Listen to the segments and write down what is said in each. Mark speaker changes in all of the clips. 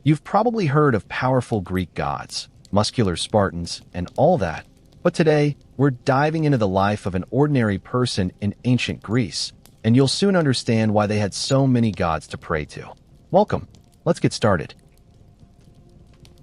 Speaker 1: You've probably heard of powerful Greek gods, muscular Spartans, and all that, but today we're diving into the life of an ordinary person in ancient Greece, and you'll soon understand why they had so many gods to pray to. Welcome. Let's get started.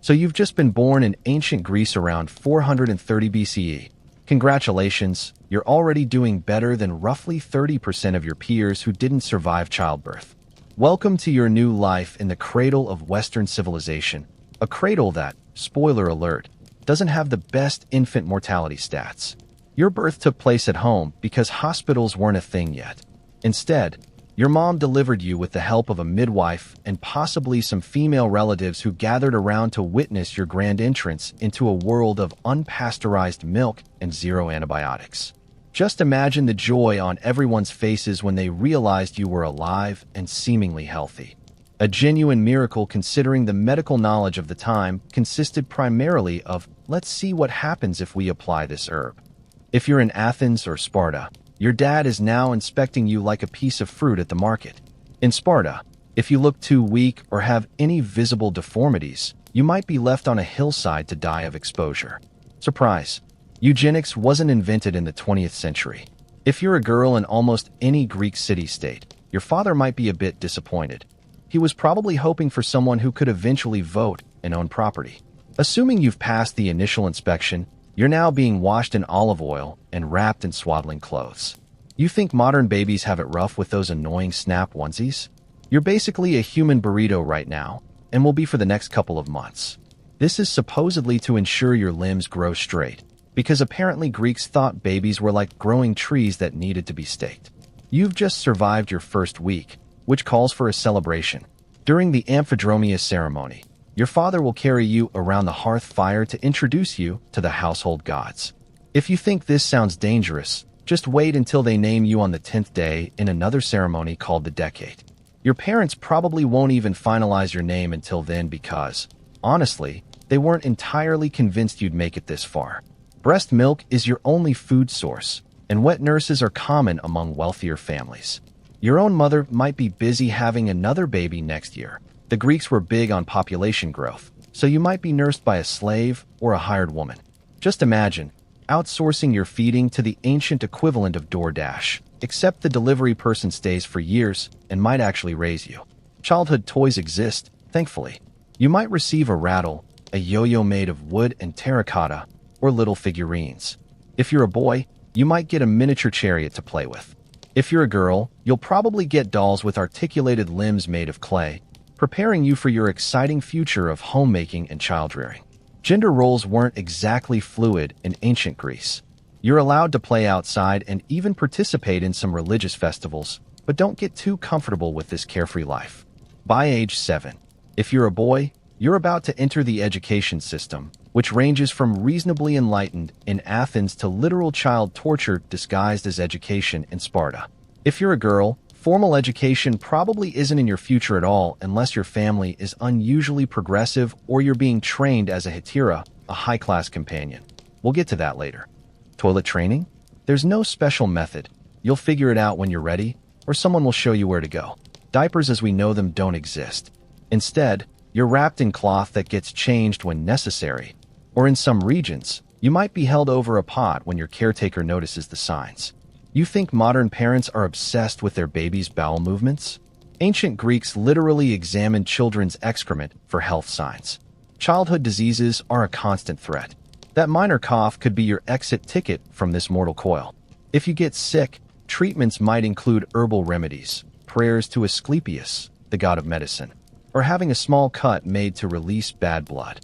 Speaker 1: So you've just been born in ancient Greece around 430 BCE. Congratulations, you're already doing better than roughly 30% of your peers who didn't survive childbirth. Welcome to your new life in the cradle of Western civilization, a cradle that, spoiler alert, doesn't have the best infant mortality stats. Your birth took place at home because hospitals weren't a thing yet. Instead, your mom delivered you with the help of a midwife and possibly some female relatives who gathered around to witness your grand entrance into a world of unpasteurized milk and zero antibiotics. Just imagine the joy on everyone's faces when they realized you were alive and seemingly healthy. A genuine miracle considering the medical knowledge of the time consisted primarily of, let's see what happens if we apply this herb. If you're in Athens or Sparta, your dad is now inspecting you like a piece of fruit at the market. In Sparta, if you look too weak or have any visible deformities, you might be left on a hillside to die of exposure. Surprise! Eugenics wasn't invented in the 20th century. If you're a girl in almost any Greek city-state, your father might be a bit disappointed. He was probably hoping for someone who could eventually vote and own property. Assuming you've passed the initial inspection, you're now being washed in olive oil and wrapped in swaddling clothes. You think modern babies have it rough with those annoying snap onesies? You're basically a human burrito right now, and will be for the next couple of months. This is supposedly to ensure your limbs grow straight, because apparently Greeks thought babies were like growing trees that needed to be staked. You've just survived your first week, which calls for a celebration. During the amphidromia ceremony, your father will carry you around the hearth fire to introduce you to the household gods. If you think this sounds dangerous, just wait until they name you on the 10th day in another ceremony called the decade. Your parents probably won't even finalize your name until then because, honestly, they weren't entirely convinced you'd make it this far. Breast milk is your only food source, and wet nurses are common among wealthier families. Your own mother might be busy having another baby next year. The Greeks were big on population growth, so you might be nursed by a slave or a hired woman. Just imagine outsourcing your feeding to the ancient equivalent of DoorDash, except the delivery person stays for years and might actually raise you. Childhood toys exist, thankfully. You might receive a rattle, a yo-yo made of wood and terracotta, or little figurines. If you're a boy, you might get a miniature chariot to play with. If you're a girl, you'll probably get dolls with articulated limbs made of clay, preparing you for your exciting future of homemaking and child-rearing. Gender roles weren't exactly fluid in ancient Greece. You're allowed to play outside and even participate in some religious festivals, but don't get too comfortable with this carefree life. By age 7, if you're a boy, you're about to enter the education system, which ranges from reasonably enlightened in Athens to literal child torture disguised as education in Sparta. If you're a girl, formal education probably isn't in your future at all unless your family is unusually progressive or you're being trained as a hetera, a high-class companion. We'll get to that later. Toilet training? There's no special method. You'll figure it out when you're ready, or someone will show you where to go. Diapers as we know them don't exist. Instead, you're wrapped in cloth that gets changed when necessary. Or in some regions, you might be held over a pot when your caretaker notices the signs. You think modern parents are obsessed with their baby's bowel movements? Ancient Greeks literally examined children's excrement for health signs. Childhood diseases are a constant threat. That minor cough could be your exit ticket from this mortal coil. If you get sick, treatments might include herbal remedies, prayers to Asclepius, the god of medicine, or having a small cut made to release bad blood.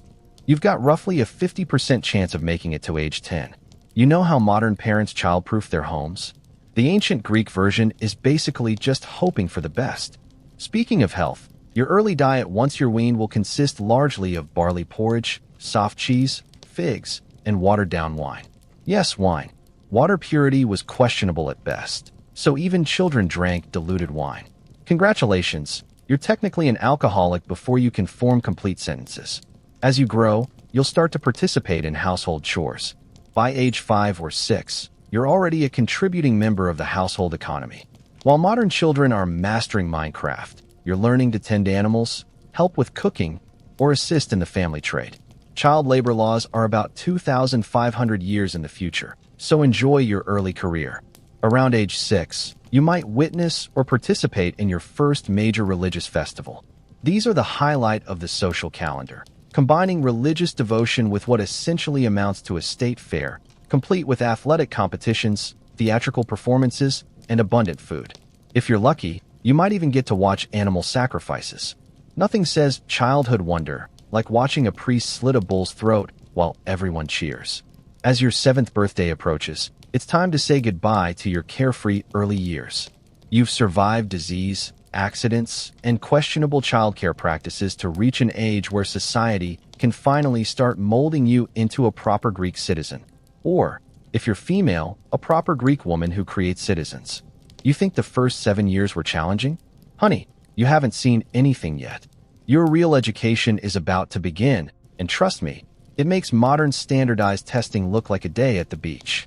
Speaker 1: You've got roughly a 50% chance of making it to age 10. You know how modern parents childproof their homes? The ancient Greek version is basically just hoping for the best. Speaking of health, your early diet once you're weaned will consist largely of barley porridge, soft cheese, figs, and watered-down wine. Yes, wine. Water purity was questionable at best, so even children drank diluted wine. Congratulations, you're technically an alcoholic before you can form complete sentences. As you grow, you'll start to participate in household chores. By age 5 or 6, you're already a contributing member of the household economy. While modern children are mastering Minecraft, you're learning to tend animals, help with cooking, or assist in the family trade. Child labor laws are about 2,500 years in the future, so enjoy your early career. Around age 6, you might witness or participate in your first major religious festival. These are the highlight of the social calendar, combining religious devotion with what essentially amounts to a state fair, complete with athletic competitions, theatrical performances, and abundant food. If you're lucky, you might even get to watch animal sacrifices. Nothing says childhood wonder like watching a priest slit a bull's throat while everyone cheers. As your 7th birthday approaches, it's time to say goodbye to your carefree early years. You've survived disease, accidents, and questionable childcare practices to reach an age where society can finally start molding you into a proper Greek citizen. Or, if you're female, a proper Greek woman who creates citizens. You think the first 7 years were challenging? Honey, you haven't seen anything yet. Your real education is about to begin, and trust me, it makes modern standardized testing look like a day at the beach.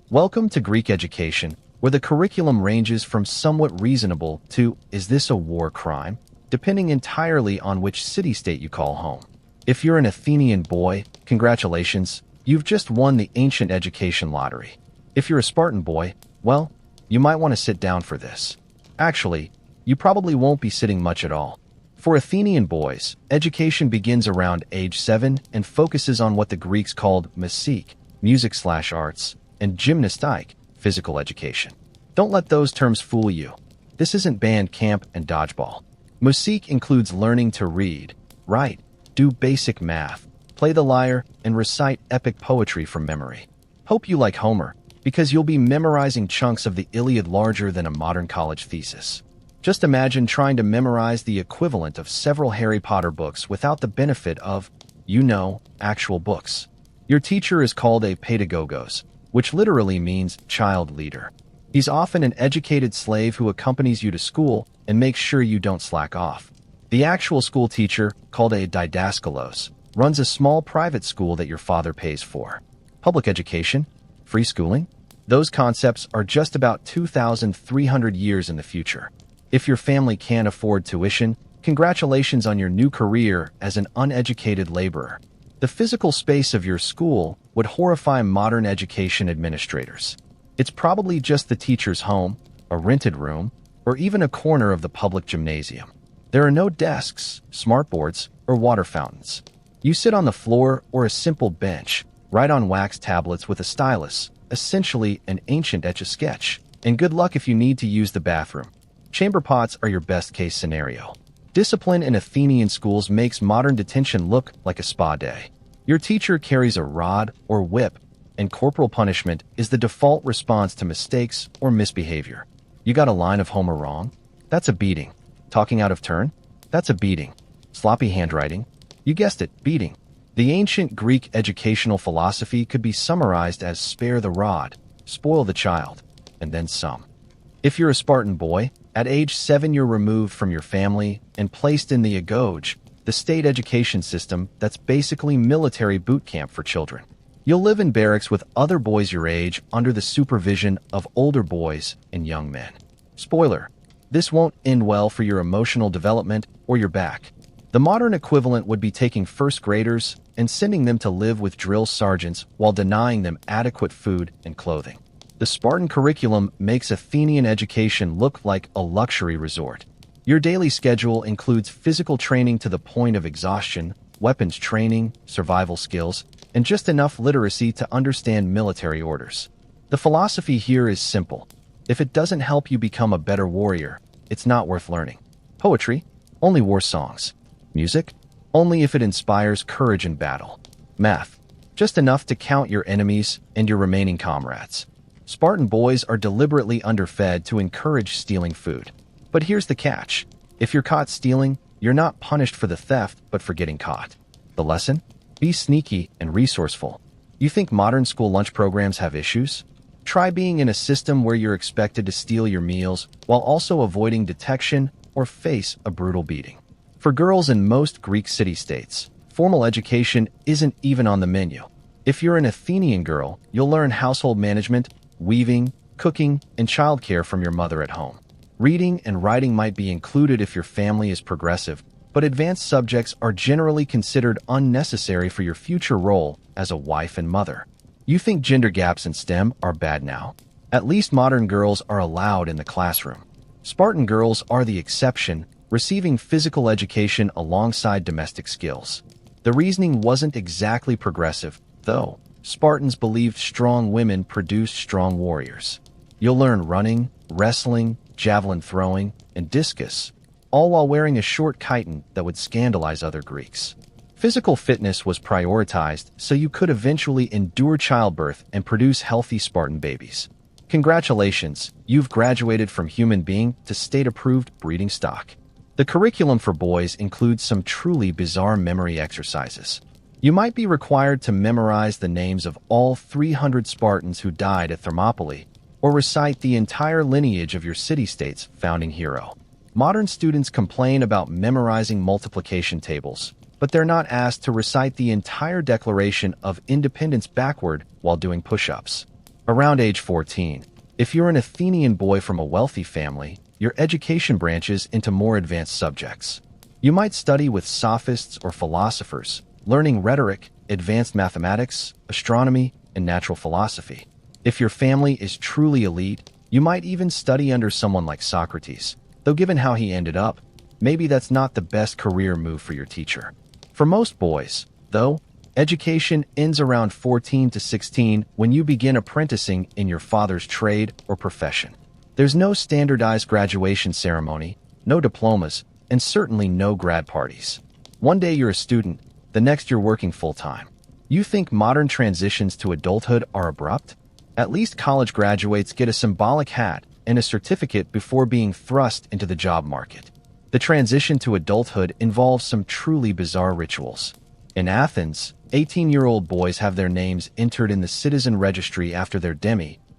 Speaker 1: Welcome to Greek education, where the curriculum ranges from somewhat reasonable to, is this a war crime? Depending entirely on which city-state you call home. If you're an Athenian boy, congratulations, you've just won the ancient education lottery. If you're a Spartan boy, well, you might want to sit down for this. Actually, you probably won't be sitting much at all. For Athenian boys, education begins around age 7 and focuses on what the Greeks called musik, music/arts, and gymnastik, physical education. Don't let those terms fool you. This isn't band camp and dodgeball. Musik includes learning to read, write, do basic math, play the lyre, and recite epic poetry from memory. Hope you like Homer, because you'll be memorizing chunks of the Iliad larger than a modern college thesis. Just imagine trying to memorize the equivalent of several Harry Potter books without the benefit of, actual books. Your teacher is called a pedagogos, which literally means child leader. He's often an educated slave who accompanies you to school and makes sure you don't slack off. The actual school teacher, called a didaskalos, runs a small private school that your father pays for. Public education? Free schooling? Those concepts are just about 2,300 years in the future. If your family can't afford tuition, congratulations on your new career as an uneducated laborer. The physical space of your school would horrify modern education administrators. It's probably just the teacher's home, a rented room, or even a corner of the public gymnasium. There are no desks, smartboards, or water fountains. You sit on the floor or a simple bench, write on wax tablets with a stylus, essentially an ancient etch-a-sketch, and good luck if you need to use the bathroom. Chamber pots are your best-case scenario. Discipline in Athenian schools makes modern detention look like a spa day. Your teacher carries a rod or whip, and corporal punishment is the default response to mistakes or misbehavior. You got a line of Homer wrong? That's a beating. Talking out of turn? That's a beating. Sloppy handwriting? You guessed it, beating. The ancient Greek educational philosophy could be summarized as spare the rod, spoil the child, and then some. If you're a Spartan boy, at age 7 you're removed from your family and placed in the agoge, the state education system that's basically military boot camp for children. You'll live in barracks with other boys your age under the supervision of older boys and young men. Spoiler, this won't end well for your emotional development or your back. The modern equivalent would be taking first graders and sending them to live with drill sergeants while denying them adequate food and clothing. The Spartan curriculum makes Athenian education look like a luxury resort. Your daily schedule includes physical training to the point of exhaustion, weapons training, survival skills, and just enough literacy to understand military orders. The philosophy here is simple. If it doesn't help you become a better warrior, it's not worth learning. Poetry? Only war songs. Music? Only if it inspires courage in battle. Math? Just enough to count your enemies and your remaining comrades. Spartan boys are deliberately underfed to encourage stealing food. But here's the catch. If you're caught stealing, you're not punished for the theft, but for getting caught. The lesson? Be sneaky and resourceful. You think modern school lunch programs have issues? Try being in a system where you're expected to steal your meals while also avoiding detection or face a brutal beating. For girls in most Greek city-states, formal education isn't even on the menu. If you're an Athenian girl, you'll learn household management, weaving, cooking, and childcare from your mother at home. Reading and writing might be included if your family is progressive, but advanced subjects are generally considered unnecessary for your future role as a wife and mother. You think gender gaps in STEM are bad now? At least modern girls are allowed in the classroom. Spartan girls are the exception, receiving physical education alongside domestic skills. The reasoning wasn't exactly progressive, though. Spartans believed strong women produced strong warriors. You'll learn running, wrestling, javelin throwing, and discus, all while wearing a short chiton that would scandalize other Greeks. Physical fitness was prioritized so you could eventually endure childbirth and produce healthy Spartan babies. Congratulations, you've graduated from human being to state-approved breeding stock. The curriculum for boys includes some truly bizarre memory exercises. You might be required to memorize the names of all 300 Spartans who died at Thermopylae, or recite the entire lineage of your city-state's founding hero. Modern students complain about memorizing multiplication tables, but they're not asked to recite the entire Declaration of Independence backward while doing push-ups. Around age 14, if you're an Athenian boy from a wealthy family, your education branches into more advanced subjects. You might study with sophists or philosophers, learning rhetoric, advanced mathematics, astronomy, and natural philosophy. If your family is truly elite, you might even study under someone like Socrates, though given how he ended up, maybe that's not the best career move for your teacher. For most boys, though, education ends around 14 to 16 when you begin apprenticing in your father's trade or profession. There's no standardized graduation ceremony, no diplomas, and certainly no grad parties. One day you're a student, the next you're working full-time. You think modern transitions to adulthood are abrupt? At least college graduates get a symbolic hat and a certificate before being thrust into the job market. The transition to adulthood involves some truly bizarre rituals. In Athens, 18-year-old boys have their names entered in the citizen registry after their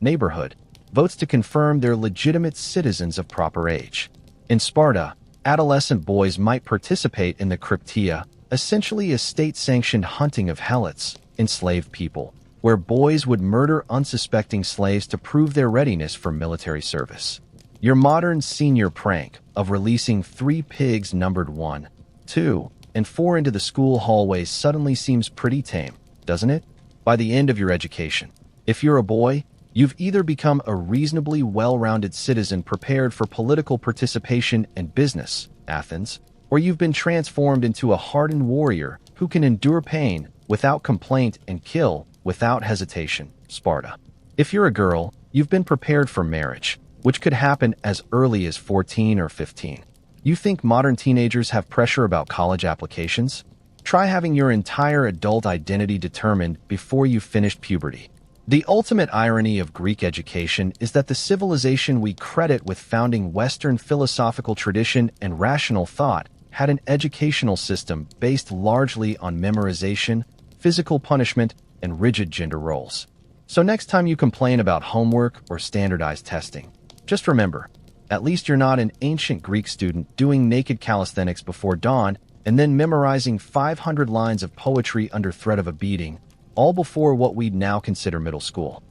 Speaker 1: neighborhood votes to confirm they're legitimate citizens of proper age. In Sparta, adolescent boys might participate in the Krypteia, essentially a state-sanctioned hunting of helots, enslaved people, where boys would murder unsuspecting slaves to prove their readiness for military service. Your modern senior prank of releasing 3 pigs numbered 1, 2, and 4 into the school hallways suddenly seems pretty tame, doesn't it? By the end of your education, if you're a boy, you've either become a reasonably well-rounded citizen prepared for political participation and business, Athens, or you've been transformed into a hardened warrior who can endure pain without complaint and kill without hesitation, Sparta. If you're a girl, you've been prepared for marriage, which could happen as early as 14 or 15. You think modern teenagers have pressure about college applications? Try having your entire adult identity determined before you've finished puberty. The ultimate irony of Greek education is that the civilization we credit with founding Western philosophical tradition and rational thought had an educational system based largely on memorization, physical punishment, and rigid gender roles. So next time you complain about homework or standardized testing, just remember, at least you're not an ancient Greek student doing naked calisthenics before dawn and then memorizing 500 lines of poetry under threat of a beating, all before what we'd now consider middle school.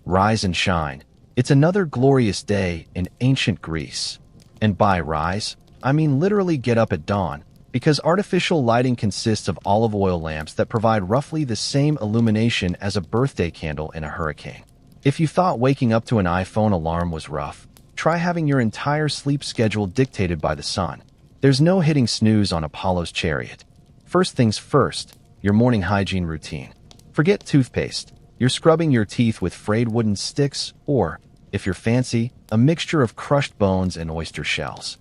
Speaker 1: Rise and shine. It's another glorious day in ancient Greece. And by rise, I mean literally get up at dawn, because artificial lighting consists of olive oil lamps that provide roughly the same illumination as a birthday candle in a hurricane. If you thought waking up to an iPhone alarm was rough, try having your entire sleep schedule dictated by the sun. There's no hitting snooze on Apollo's chariot. First things first, your morning hygiene routine. Forget toothpaste. You're scrubbing your teeth with frayed wooden sticks or, if you're fancy, a mixture of crushed bones and oyster shells.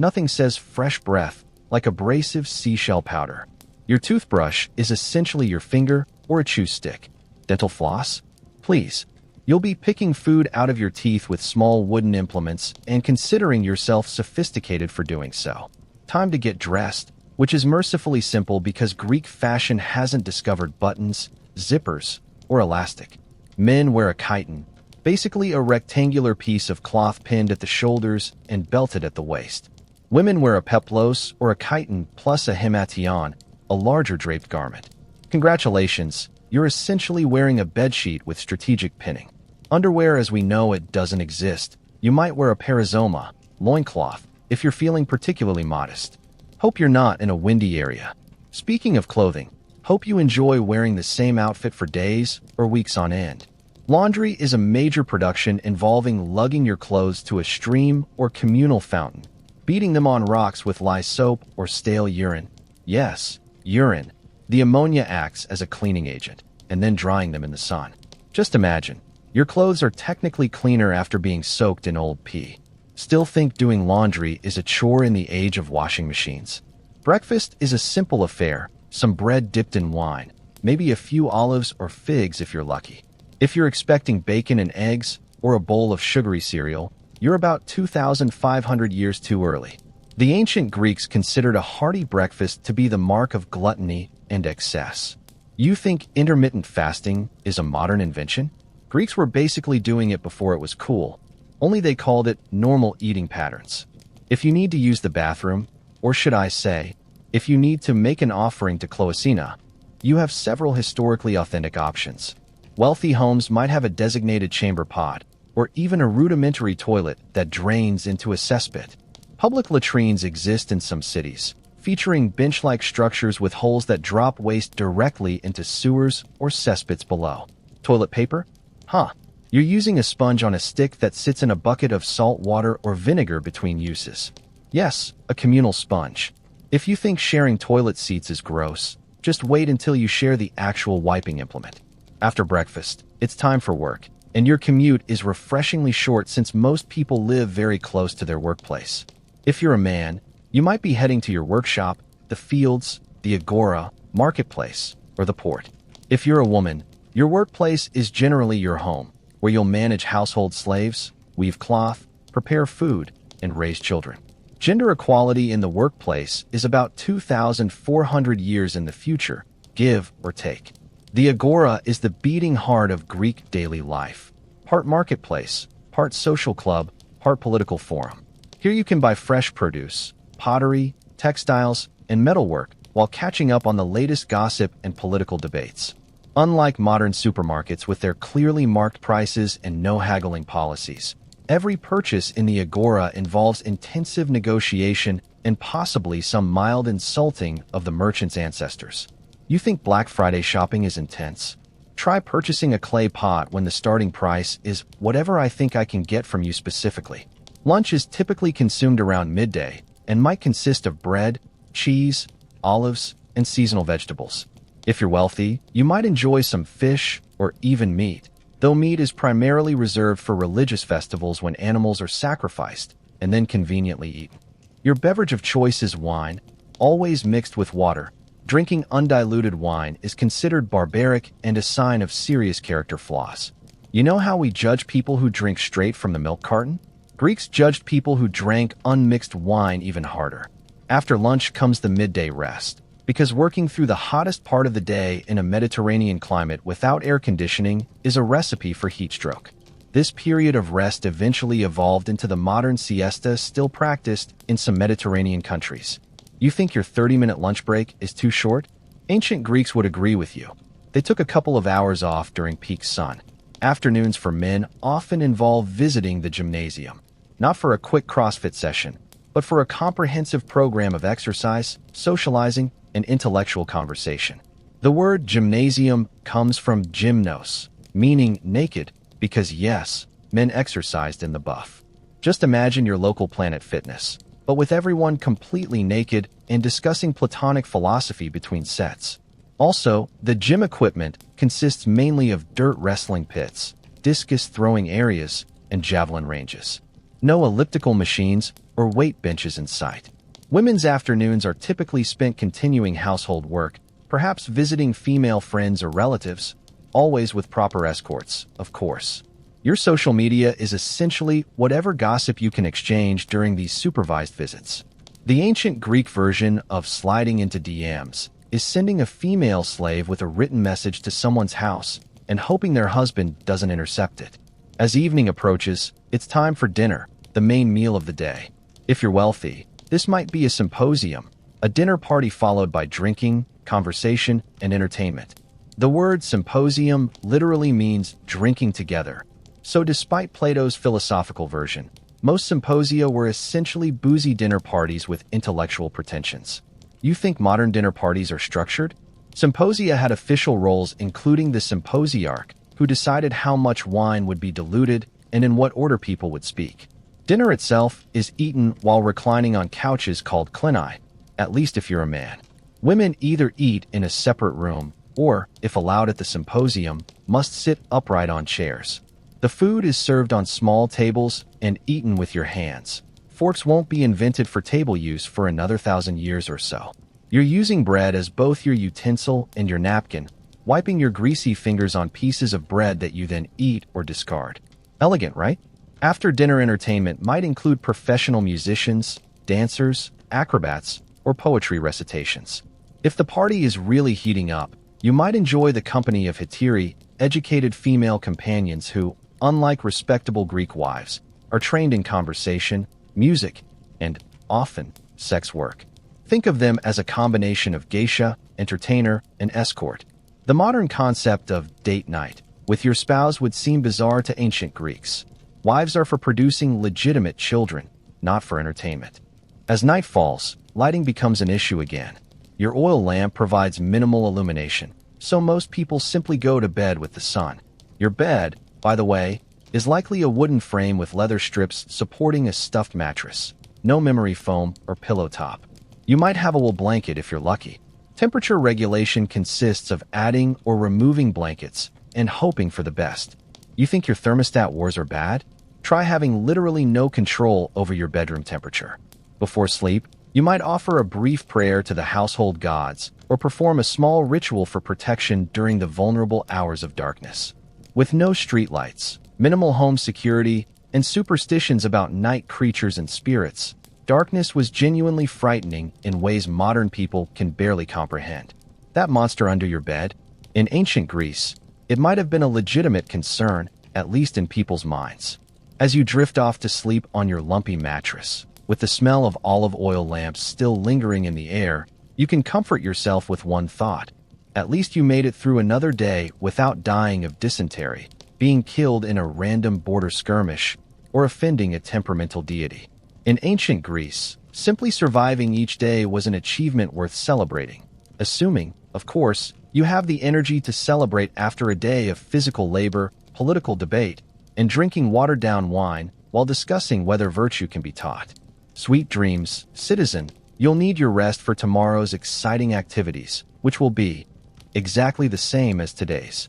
Speaker 1: Nothing says fresh breath like abrasive seashell powder. Your toothbrush is essentially your finger or a chew stick. Dental floss? Please. You'll be picking food out of your teeth with small wooden implements and considering yourself sophisticated for doing so. Time to get dressed, which is mercifully simple because Greek fashion hasn't discovered buttons, zippers, or elastic. Men wear a chiton, basically a rectangular piece of cloth pinned at the shoulders and belted at the waist. Women wear a peplos or a chiton plus a himation, a larger draped garment. Congratulations, you're essentially wearing a bedsheet with strategic pinning. Underwear as we know it doesn't exist. You might wear a perizoma, loincloth, if you're feeling particularly modest. Hope you're not in a windy area. Speaking of clothing, hope you enjoy wearing the same outfit for days or weeks on end. Laundry is a major production involving lugging your clothes to a stream or communal fountain, beating them on rocks with lye soap or stale urine. Yes, urine. The ammonia acts as a cleaning agent, and then drying them in the sun. Just imagine, your clothes are technically cleaner after being soaked in old pee. Still think doing laundry is a chore in the age of washing machines. Breakfast is a simple affair, some bread dipped in wine, maybe a few olives or figs if you're lucky. If you're expecting bacon and eggs or a bowl of sugary cereal, you're about 2,500 years too early. The ancient Greeks considered a hearty breakfast to be the mark of gluttony and excess. You think intermittent fasting is a modern invention? Greeks were basically doing it before it was cool, only they called it normal eating patterns. If you need to use the bathroom, or should I say, if you need to make an offering to Cloacina, you have several historically authentic options. Wealthy homes might have a designated chamber pot, or even a rudimentary toilet that drains into a cesspit. Public latrines exist in some cities, featuring bench-like structures with holes that drop waste directly into sewers or cesspits below. Toilet paper? Huh. You're using a sponge on a stick that sits in a bucket of salt water or vinegar between uses. Yes, a communal sponge. If you think sharing toilet seats is gross, just wait until you share the actual wiping implement. After breakfast, it's time for work, and your commute is refreshingly short since most people live very close to their workplace. If you're a man, you might be heading to your workshop, the fields, the agora, marketplace, or the port. If you're a woman, your workplace is generally your home, where you'll manage household slaves, weave cloth, prepare food, and raise children. Gender equality in the workplace is about 2,400 years in the future, give or take. The agora is the beating heart of Greek daily life. Part marketplace, part social club, part political forum. Here you can buy fresh produce, pottery, textiles, and metalwork while catching up on the latest gossip and political debates. Unlike modern supermarkets with their clearly marked prices and no haggling policies, every purchase in the agora involves intensive negotiation and possibly some mild insulting of the merchant's ancestors. You think Black Friday shopping is intense? Try purchasing a clay pot when the starting price is whatever I think I can get from you specifically. Lunch is typically consumed around midday and might consist of bread, cheese, olives, and seasonal vegetables. If you're wealthy, you might enjoy some fish or even meat, though meat is primarily reserved for religious festivals when animals are sacrificed and then conveniently eaten. Your beverage of choice is wine, always mixed with water. Drinking undiluted wine is considered barbaric and a sign of serious character flaws. You know how we judge people who drink straight from the milk carton? Greeks judged people who drank unmixed wine even harder. After lunch comes the midday rest, because working through the hottest part of the day in a Mediterranean climate without air conditioning is a recipe for heat stroke. This period of rest eventually evolved into the modern siesta still practiced in some Mediterranean countries. You think your 30-minute lunch break is too short? Ancient Greeks would agree with you. They took a couple of hours off during peak sun. Afternoons for men often involve visiting the gymnasium, not for a quick CrossFit session, but for a comprehensive program of exercise, socializing, and intellectual conversation. The word gymnasium comes from gymnos, meaning naked, because yes, men exercised in the buff. Just imagine your local Planet Fitness, but with everyone completely naked and discussing Platonic philosophy between sets. Also, the gym equipment consists mainly of dirt wrestling pits, discus throwing areas, and javelin ranges. No elliptical machines or weight benches in sight. Women's afternoons are typically spent continuing household work, perhaps visiting female friends or relatives, always with proper escorts, of course. Your social media is essentially whatever gossip you can exchange during these supervised visits. The ancient Greek version of sliding into DMs is sending a female slave with a written message to someone's house and hoping their husband doesn't intercept it. As evening approaches, it's time for dinner, the main meal of the day. If you're wealthy, this might be a symposium, a dinner party followed by drinking, conversation, and entertainment. The word symposium literally means drinking together. So despite Plato's philosophical version, most symposia were essentially boozy dinner parties with intellectual pretensions. You think modern dinner parties are structured? Symposia had official roles, including the symposiarch, who decided how much wine would be diluted and in what order people would speak. Dinner itself is eaten while reclining on couches called clini, at least if you're a man. Women either eat in a separate room or, if allowed at the symposium, must sit upright on chairs. The food is served on small tables and eaten with your hands. Forks won't be invented for table use for another 1,000 years or so. You're using bread as both your utensil and your napkin, wiping your greasy fingers on pieces of bread that you then eat or discard. Elegant, right? After-dinner entertainment might include professional musicians, dancers, acrobats, or poetry recitations. If the party is really heating up, you might enjoy the company of hetairai, educated female companions who, unlike respectable Greek wives, are trained in conversation, music, and, often, sex work. Think of them as a combination of geisha, entertainer, and escort. The modern concept of date night with your spouse would seem bizarre to ancient Greeks. Wives are for producing legitimate children, not for entertainment. As night falls, lighting becomes an issue again. Your oil lamp provides minimal illumination, so most people simply go to bed with the sun. Your bed, by the way, is likely a wooden frame with leather strips supporting a stuffed mattress. No memory foam or pillow top. You might have a wool blanket if you're lucky. Temperature regulation consists of adding or removing blankets and hoping for the best. You think your thermostat wars are bad? Try having literally no control over your bedroom temperature. Before sleep, you might offer a brief prayer to the household gods or perform a small ritual for protection during the vulnerable hours of darkness. With no streetlights, minimal home security, and superstitions about night creatures and spirits, darkness was genuinely frightening in ways modern people can barely comprehend. That monster under your bed? In ancient Greece, it might have been a legitimate concern, at least in people's minds. As you drift off to sleep on your lumpy mattress, with the smell of olive oil lamps still lingering in the air, you can comfort yourself with one thought. At least you made it through another day without dying of dysentery, being killed in a random border skirmish, or offending a temperamental deity. In ancient Greece, simply surviving each day was an achievement worth celebrating, assuming, of course, you have the energy to celebrate after a day of physical labor, political debate, and drinking watered-down wine while discussing whether virtue can be taught. Sweet dreams, citizen. You'll need your rest for tomorrow's exciting activities, which will be exactly the same as today's.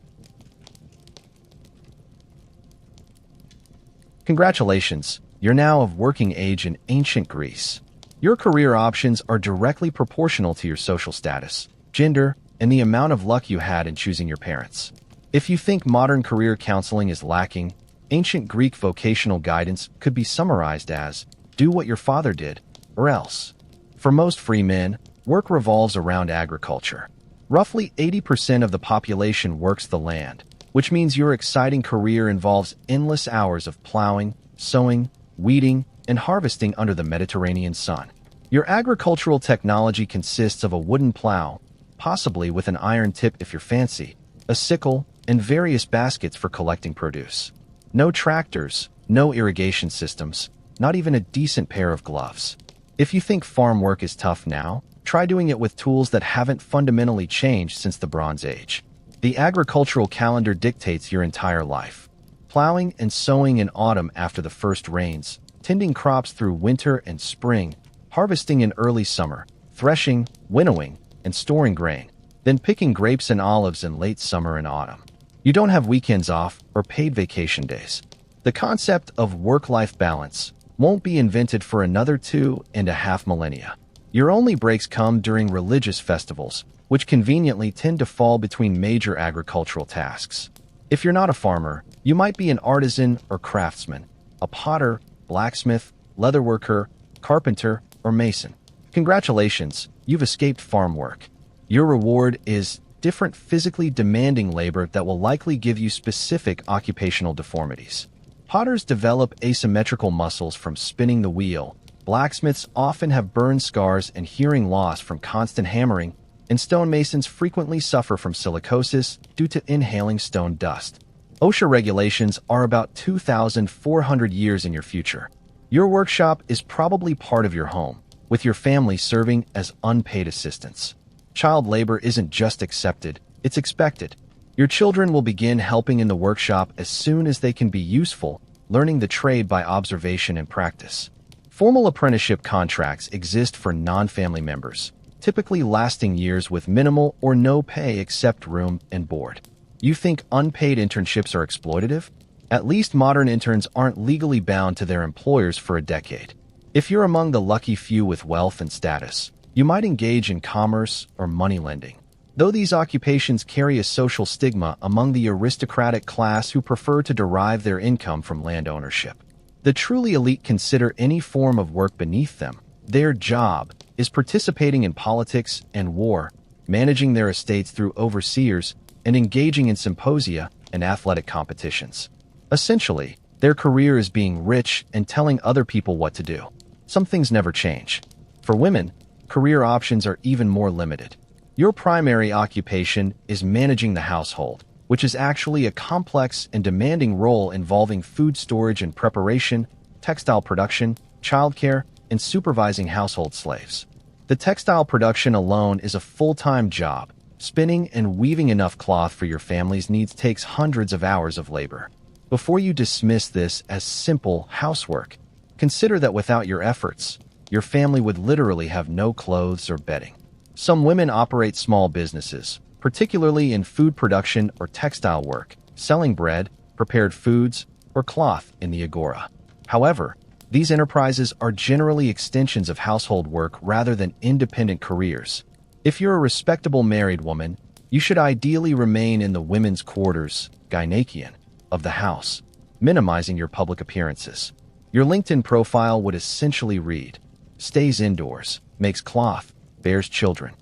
Speaker 1: Congratulations, you're now of working age in ancient Greece. Your career options are directly proportional to your social status, gender, and the amount of luck you had in choosing your parents. If you think modern career counseling is lacking, ancient Greek vocational guidance could be summarized as, do what your father did, or else. For most free men, work revolves around agriculture. Roughly 80% of the population works the land, which means your exciting career involves endless hours of plowing, sowing, weeding, and harvesting under the Mediterranean sun. Your agricultural technology consists of a wooden plow, possibly with an iron tip if you're fancy, a sickle, and various baskets for collecting produce. No tractors, no irrigation systems, not even a decent pair of gloves. If you think farm work is tough now, try doing it with tools that haven't fundamentally changed since the Bronze Age. The agricultural calendar dictates your entire life. Plowing and sowing in autumn after the first rains, tending crops through winter and spring, harvesting in early summer, threshing, winnowing, and storing grain, then picking grapes and olives in late summer and autumn. You don't have weekends off or paid vacation days. The concept of work-life balance won't be invented for another 2.5 millennia. Your only breaks come during religious festivals, which conveniently tend to fall between major agricultural tasks. If you're not a farmer, you might be an artisan or craftsman, a potter, blacksmith, leatherworker, carpenter, or mason. Congratulations, you've escaped farm work. Your reward is different physically demanding labor that will likely give you specific occupational deformities. Potters develop asymmetrical muscles from spinning the wheel. Blacksmiths often have burn scars and hearing loss from constant hammering, and stonemasons frequently suffer from silicosis due to inhaling stone dust. OSHA regulations are about 2,400 years in your future. Your workshop is probably part of your home, with your family serving as unpaid assistants. Child labor isn't just accepted, it's expected. Your children will begin helping in the workshop as soon as they can be useful, learning the trade by observation and practice. Formal apprenticeship contracts exist for non-family members, typically lasting years with minimal or no pay except room and board. You think unpaid internships are exploitative? At least modern interns aren't legally bound to their employers for a decade. If you're among the lucky few with wealth and status, you might engage in commerce or money lending. Though these occupations carry a social stigma among the aristocratic class who prefer to derive their income from land ownership. The truly elite consider any form of work beneath them. Their job is participating in politics and war, managing their estates through overseers, and engaging in symposia and athletic competitions. Essentially, their career is being rich and telling other people what to do. Some things never change. For women, career options are even more limited. Your primary occupation is managing the household, which is actually a complex and demanding role involving food storage and preparation, textile production, childcare, and supervising household slaves. The textile production alone is a full-time job. Spinning and weaving enough cloth for your family's needs takes hundreds of hours of labor. Before you dismiss this as simple housework, consider that without your efforts, your family would literally have no clothes or bedding. Some women operate small businesses, particularly in food production or textile work, selling bread, prepared foods, or cloth in the agora. However, these enterprises are generally extensions of household work rather than independent careers. If you're a respectable married woman, you should ideally remain in the women's quarters, gynaecian, of the house, minimizing your public appearances. Your LinkedIn profile would essentially read, stays indoors, makes cloth, bears children.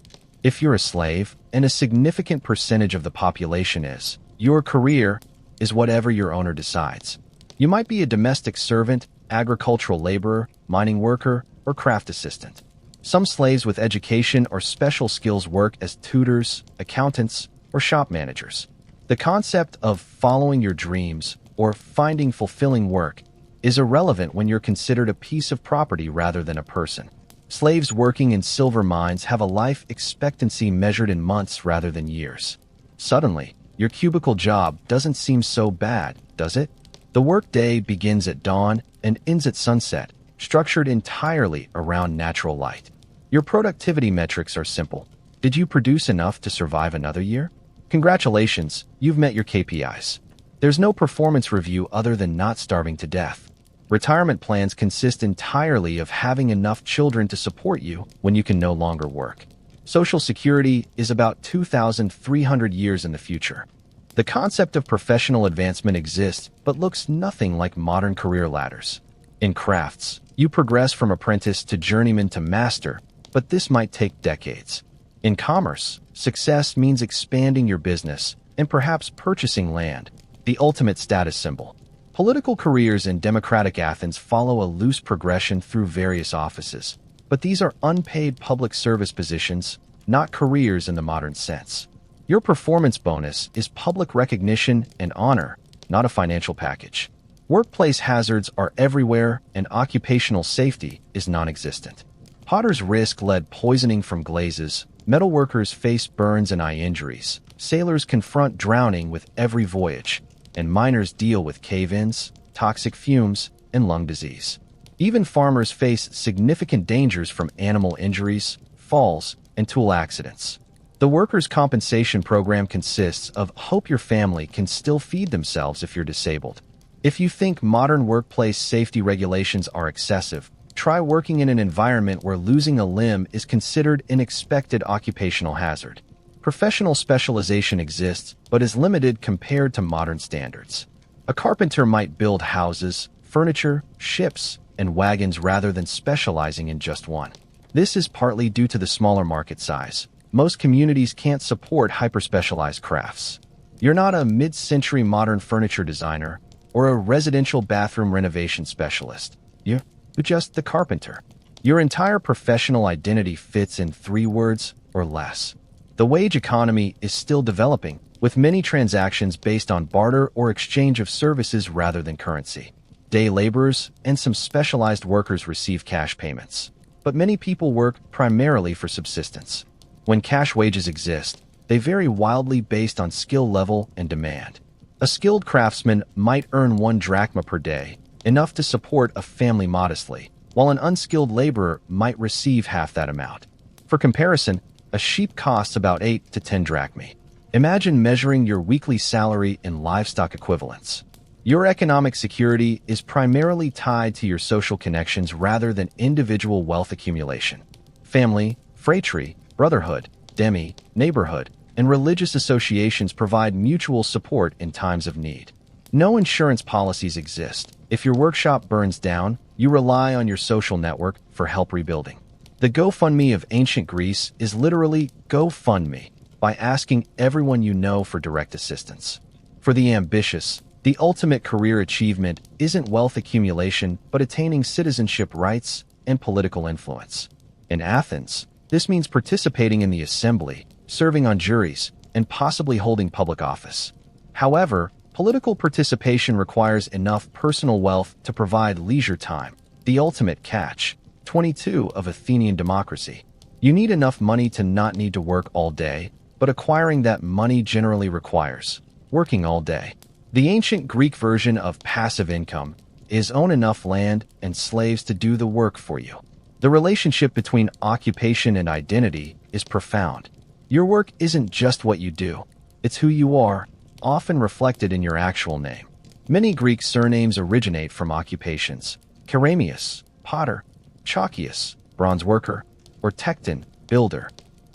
Speaker 1: If you're a slave, and a significant percentage of the population is, your career is whatever your owner decides. You might be a domestic servant, agricultural laborer, mining worker, or craft assistant. Some slaves with education or special skills work as tutors, accountants, or shop managers. The concept of following your dreams or finding fulfilling work is irrelevant when you're considered a piece of property rather than a person. Slaves working in silver mines have a life expectancy measured in months rather than years. Suddenly, your cubicle job doesn't seem so bad, does it? The workday begins at dawn and ends at sunset, structured entirely around natural light. Your productivity metrics are simple. Did you produce enough to survive another year? Congratulations, you've met your KPIs. There's no performance review other than not starving to death. Retirement plans consist entirely of having enough children to support you when you can no longer work. Social Security is about 2,300 years in the future. The concept of professional advancement exists but looks nothing like modern career ladders. In crafts, you progress from apprentice to journeyman to master, but this might take decades. In commerce, success means expanding your business and perhaps purchasing land, the ultimate status symbol. Political careers in democratic Athens follow a loose progression through various offices, but these are unpaid public service positions, not careers in the modern sense. Your performance bonus is public recognition and honor, not a financial package. Workplace hazards are everywhere, and occupational safety is non-existent. Potters risk lead poisoning from glazes, metalworkers face burns and eye injuries, sailors confront drowning with every voyage, and miners deal with cave-ins, toxic fumes, and lung disease. Even farmers face significant dangers from animal injuries, falls, and tool accidents. The workers' compensation program consists of hope your family can still feed themselves if you're disabled. If you think modern workplace safety regulations are excessive, try working in an environment where losing a limb is considered an expected occupational hazard. Professional specialization exists, but is limited compared to modern standards. A carpenter might build houses, furniture, ships, and wagons rather than specializing in just one. This is partly due to the smaller market size. Most communities can't support hyper-specialized crafts. You're not a mid-century modern furniture designer or a residential bathroom renovation specialist. You're just the carpenter. Your entire professional identity fits in 3 words or less. The wage economy is still developing, with many transactions based on barter or exchange of services rather than currency. Day laborers and some specialized workers receive cash payments, but many people work primarily for subsistence. When cash wages exist, they vary wildly based on skill level and demand. A skilled craftsman might earn 1 drachma per day, enough to support a family modestly, while an unskilled laborer might receive half that amount. For comparison, a sheep costs about 8 to 10 drachmae. Imagine measuring your weekly salary in livestock equivalents. Your economic security is primarily tied to your social connections rather than individual wealth accumulation. Family, phratry, brotherhood, demi, neighborhood, and religious associations provide mutual support in times of need. No insurance policies exist. If your workshop burns down, you rely on your social network for help rebuilding. The GoFundMe of ancient Greece is literally GoFundMe, by asking everyone you know for direct assistance. For the ambitious, the ultimate career achievement isn't wealth accumulation but attaining citizenship rights and political influence. In Athens, this means participating in the assembly, serving on juries, and possibly holding public office. However, political participation requires enough personal wealth to provide leisure time, the ultimate catch, 22 of Athenian democracy. You need enough money to not need to work all day, but acquiring that money generally requires working all day. The ancient Greek version of passive income is own enough land and slaves to do the work for you. The relationship between occupation and identity is profound. Your work isn't just what you do, it's who you are, often reflected in your actual name. Many Greek surnames originate from occupations: Keramius, potter; Chalkius, bronze worker; or Tekton, builder.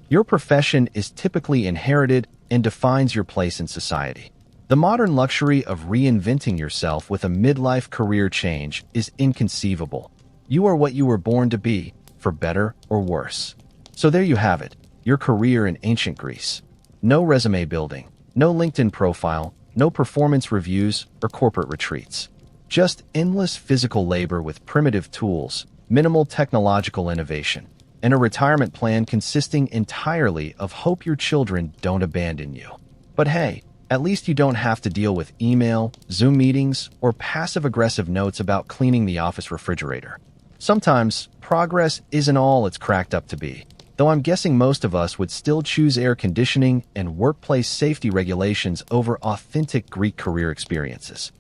Speaker 1: Your profession is typically inherited and defines your place in society. The modern luxury of reinventing yourself with a midlife career change is inconceivable. You are what you were born to be, for better or worse. So there you have it, your career in ancient Greece. No resume building, no LinkedIn profile, no performance reviews or corporate retreats. Just endless physical labor with primitive tools, minimal technological innovation, and a retirement plan consisting entirely of hope your children don't abandon you. But hey, at least you don't have to deal with email, Zoom meetings, or passive-aggressive notes about cleaning the office refrigerator. Sometimes, progress isn't all it's cracked up to be, though I'm guessing most of us would still choose air conditioning and workplace safety regulations over authentic Greek career experiences.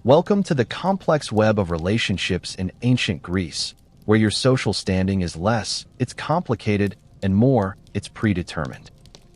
Speaker 1: Welcome to the complex web of relationships in ancient Greece, where your social standing is less, it's complicated, and more, it's predetermined.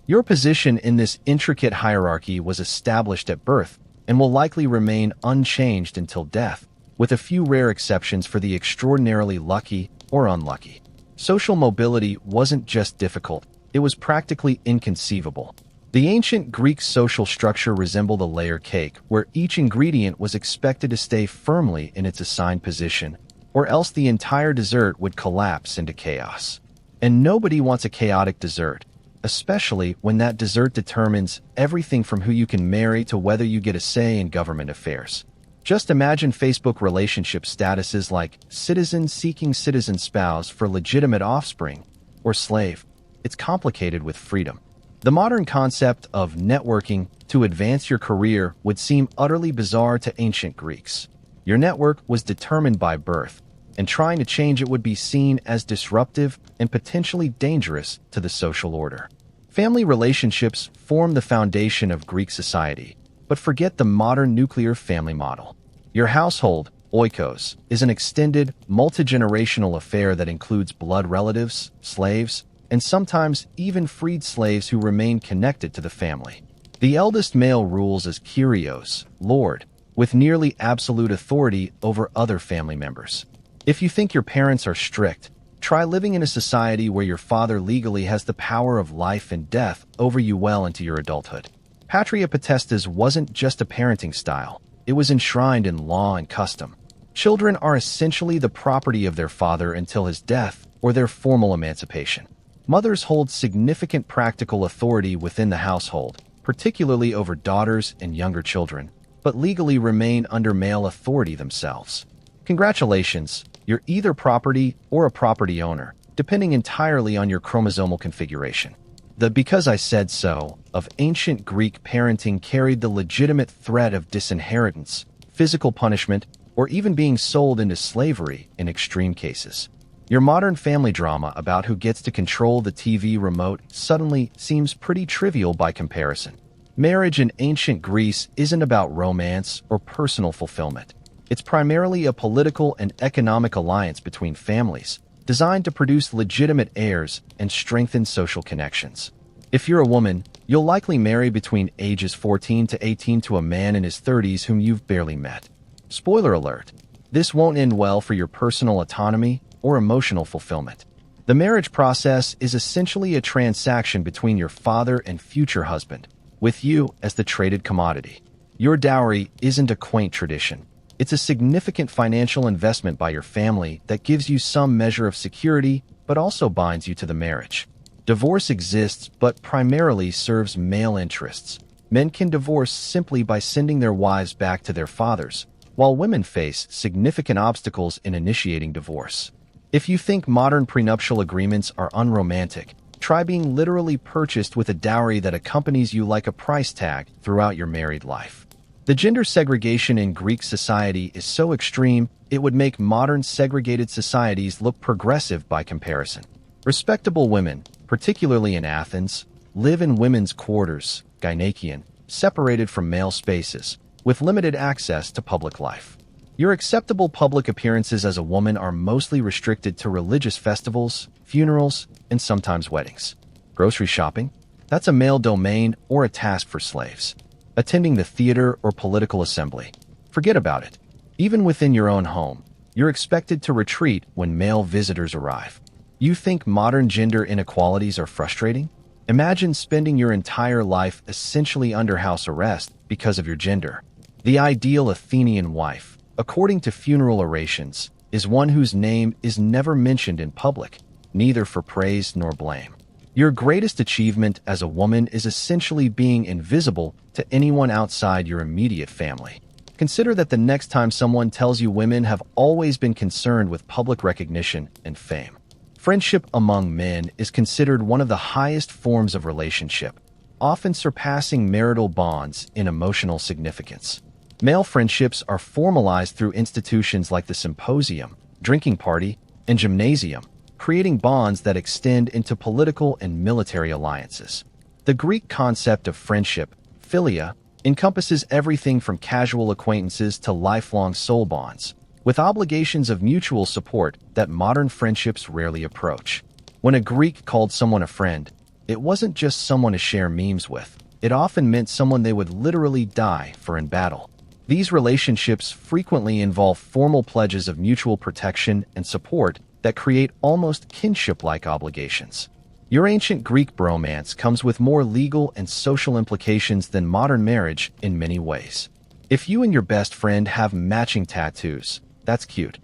Speaker 1: Your position in this intricate hierarchy was established at birth and will likely remain unchanged until death, with a few rare exceptions for the extraordinarily lucky or unlucky. Social mobility wasn't just difficult, it was practically inconceivable. The ancient Greek social structure resembled a layer cake where each ingredient was expected to stay firmly in its assigned position, or else the entire dessert would collapse into chaos. And nobody wants a chaotic dessert, especially when that dessert determines everything from who you can marry to whether you get a say in government affairs. Just imagine Facebook relationship statuses like citizen seeking citizen spouse for legitimate offspring, or slave. It's complicated with freedom. The modern concept of networking to advance your career would seem utterly bizarre to ancient Greeks. Your network was determined by birth, and trying to change it would be seen as disruptive and potentially dangerous to the social order. Family relationships form the foundation of Greek society, but forget the modern nuclear family model. Your household, oikos, is an extended, multi-generational affair that includes blood relatives, slaves, and sometimes even freed slaves who remain connected to the family. The eldest male rules as Kyrios, Lord, with nearly absolute authority over other family members. If you think your parents are strict, try living in a society where your father legally has the power of life and death over you well into your adulthood. Patria potestas wasn't just a parenting style, it was enshrined in law and custom. Children are essentially the property of their father until his death or their formal emancipation. Mothers hold significant practical authority within the household, particularly over daughters and younger children, but legally remain under male authority themselves. Congratulations, You're either property or a property owner, depending entirely on your chromosomal configuration. The "because I said so" of ancient Greek parenting carried the legitimate threat of disinheritance, physical punishment, or even being sold into slavery in extreme cases. Your modern family drama about who gets to control the TV remote suddenly seems pretty trivial by comparison. Marriage in ancient Greece isn't about romance or personal fulfillment. It's primarily a political and economic alliance between families, designed to produce legitimate heirs and strengthen social connections. If you're a woman, you'll likely marry between ages 14 to 18 to a man in his 30s whom you've barely met. Spoiler alert, this won't end well for your personal autonomy or emotional fulfillment. The marriage process is essentially a transaction between your father and future husband, with you as the traded commodity. Your dowry isn't a quaint tradition. It's a significant financial investment by your family that gives you some measure of security, but also binds you to the marriage. Divorce exists, but primarily serves male interests. Men can divorce simply by sending their wives back to their fathers, while women face significant obstacles in initiating divorce. If you think modern prenuptial agreements are unromantic, try being literally purchased with a dowry that accompanies you like a price tag throughout your married life. The gender segregation in Greek society is so extreme, it would make modern segregated societies look progressive by comparison. Respectable women, particularly in Athens, live in women's quarters, gynaikeon, separated from male spaces, with limited access to public life. Your acceptable public appearances as a woman are mostly restricted to religious festivals, funerals, and sometimes weddings. Grocery shopping? That's a male domain or a task for slaves. Attending the theater or political assembly? Forget about it. Even within your own home, you're expected to retreat when male visitors arrive. You think modern gender inequalities are frustrating? Imagine spending your entire life essentially under house arrest because of your gender. The ideal Athenian wife, according to funeral orations, is one whose name is never mentioned in public, neither for praise nor blame. Your greatest achievement as a woman is essentially being invisible to anyone outside your immediate family. Consider that the next time someone tells you women have always been concerned with public recognition and fame. Friendship among men is considered one of the highest forms of relationship, often surpassing marital bonds in emotional significance. Male friendships are formalized through institutions like the symposium, drinking party, and gymnasium, creating bonds that extend into political and military alliances. The Greek concept of friendship, philia, encompasses everything from casual acquaintances to lifelong soul bonds, with obligations of mutual support that modern friendships rarely approach. When a Greek called someone a friend, it wasn't just someone to share memes with. It often meant someone they would literally die for in battle. These relationships frequently involve formal pledges of mutual protection and support that create almost kinship-like obligations. Your ancient Greek bromance comes with more legal and social implications than modern marriage in many ways. If you and your best friend have matching tattoos, that's cute.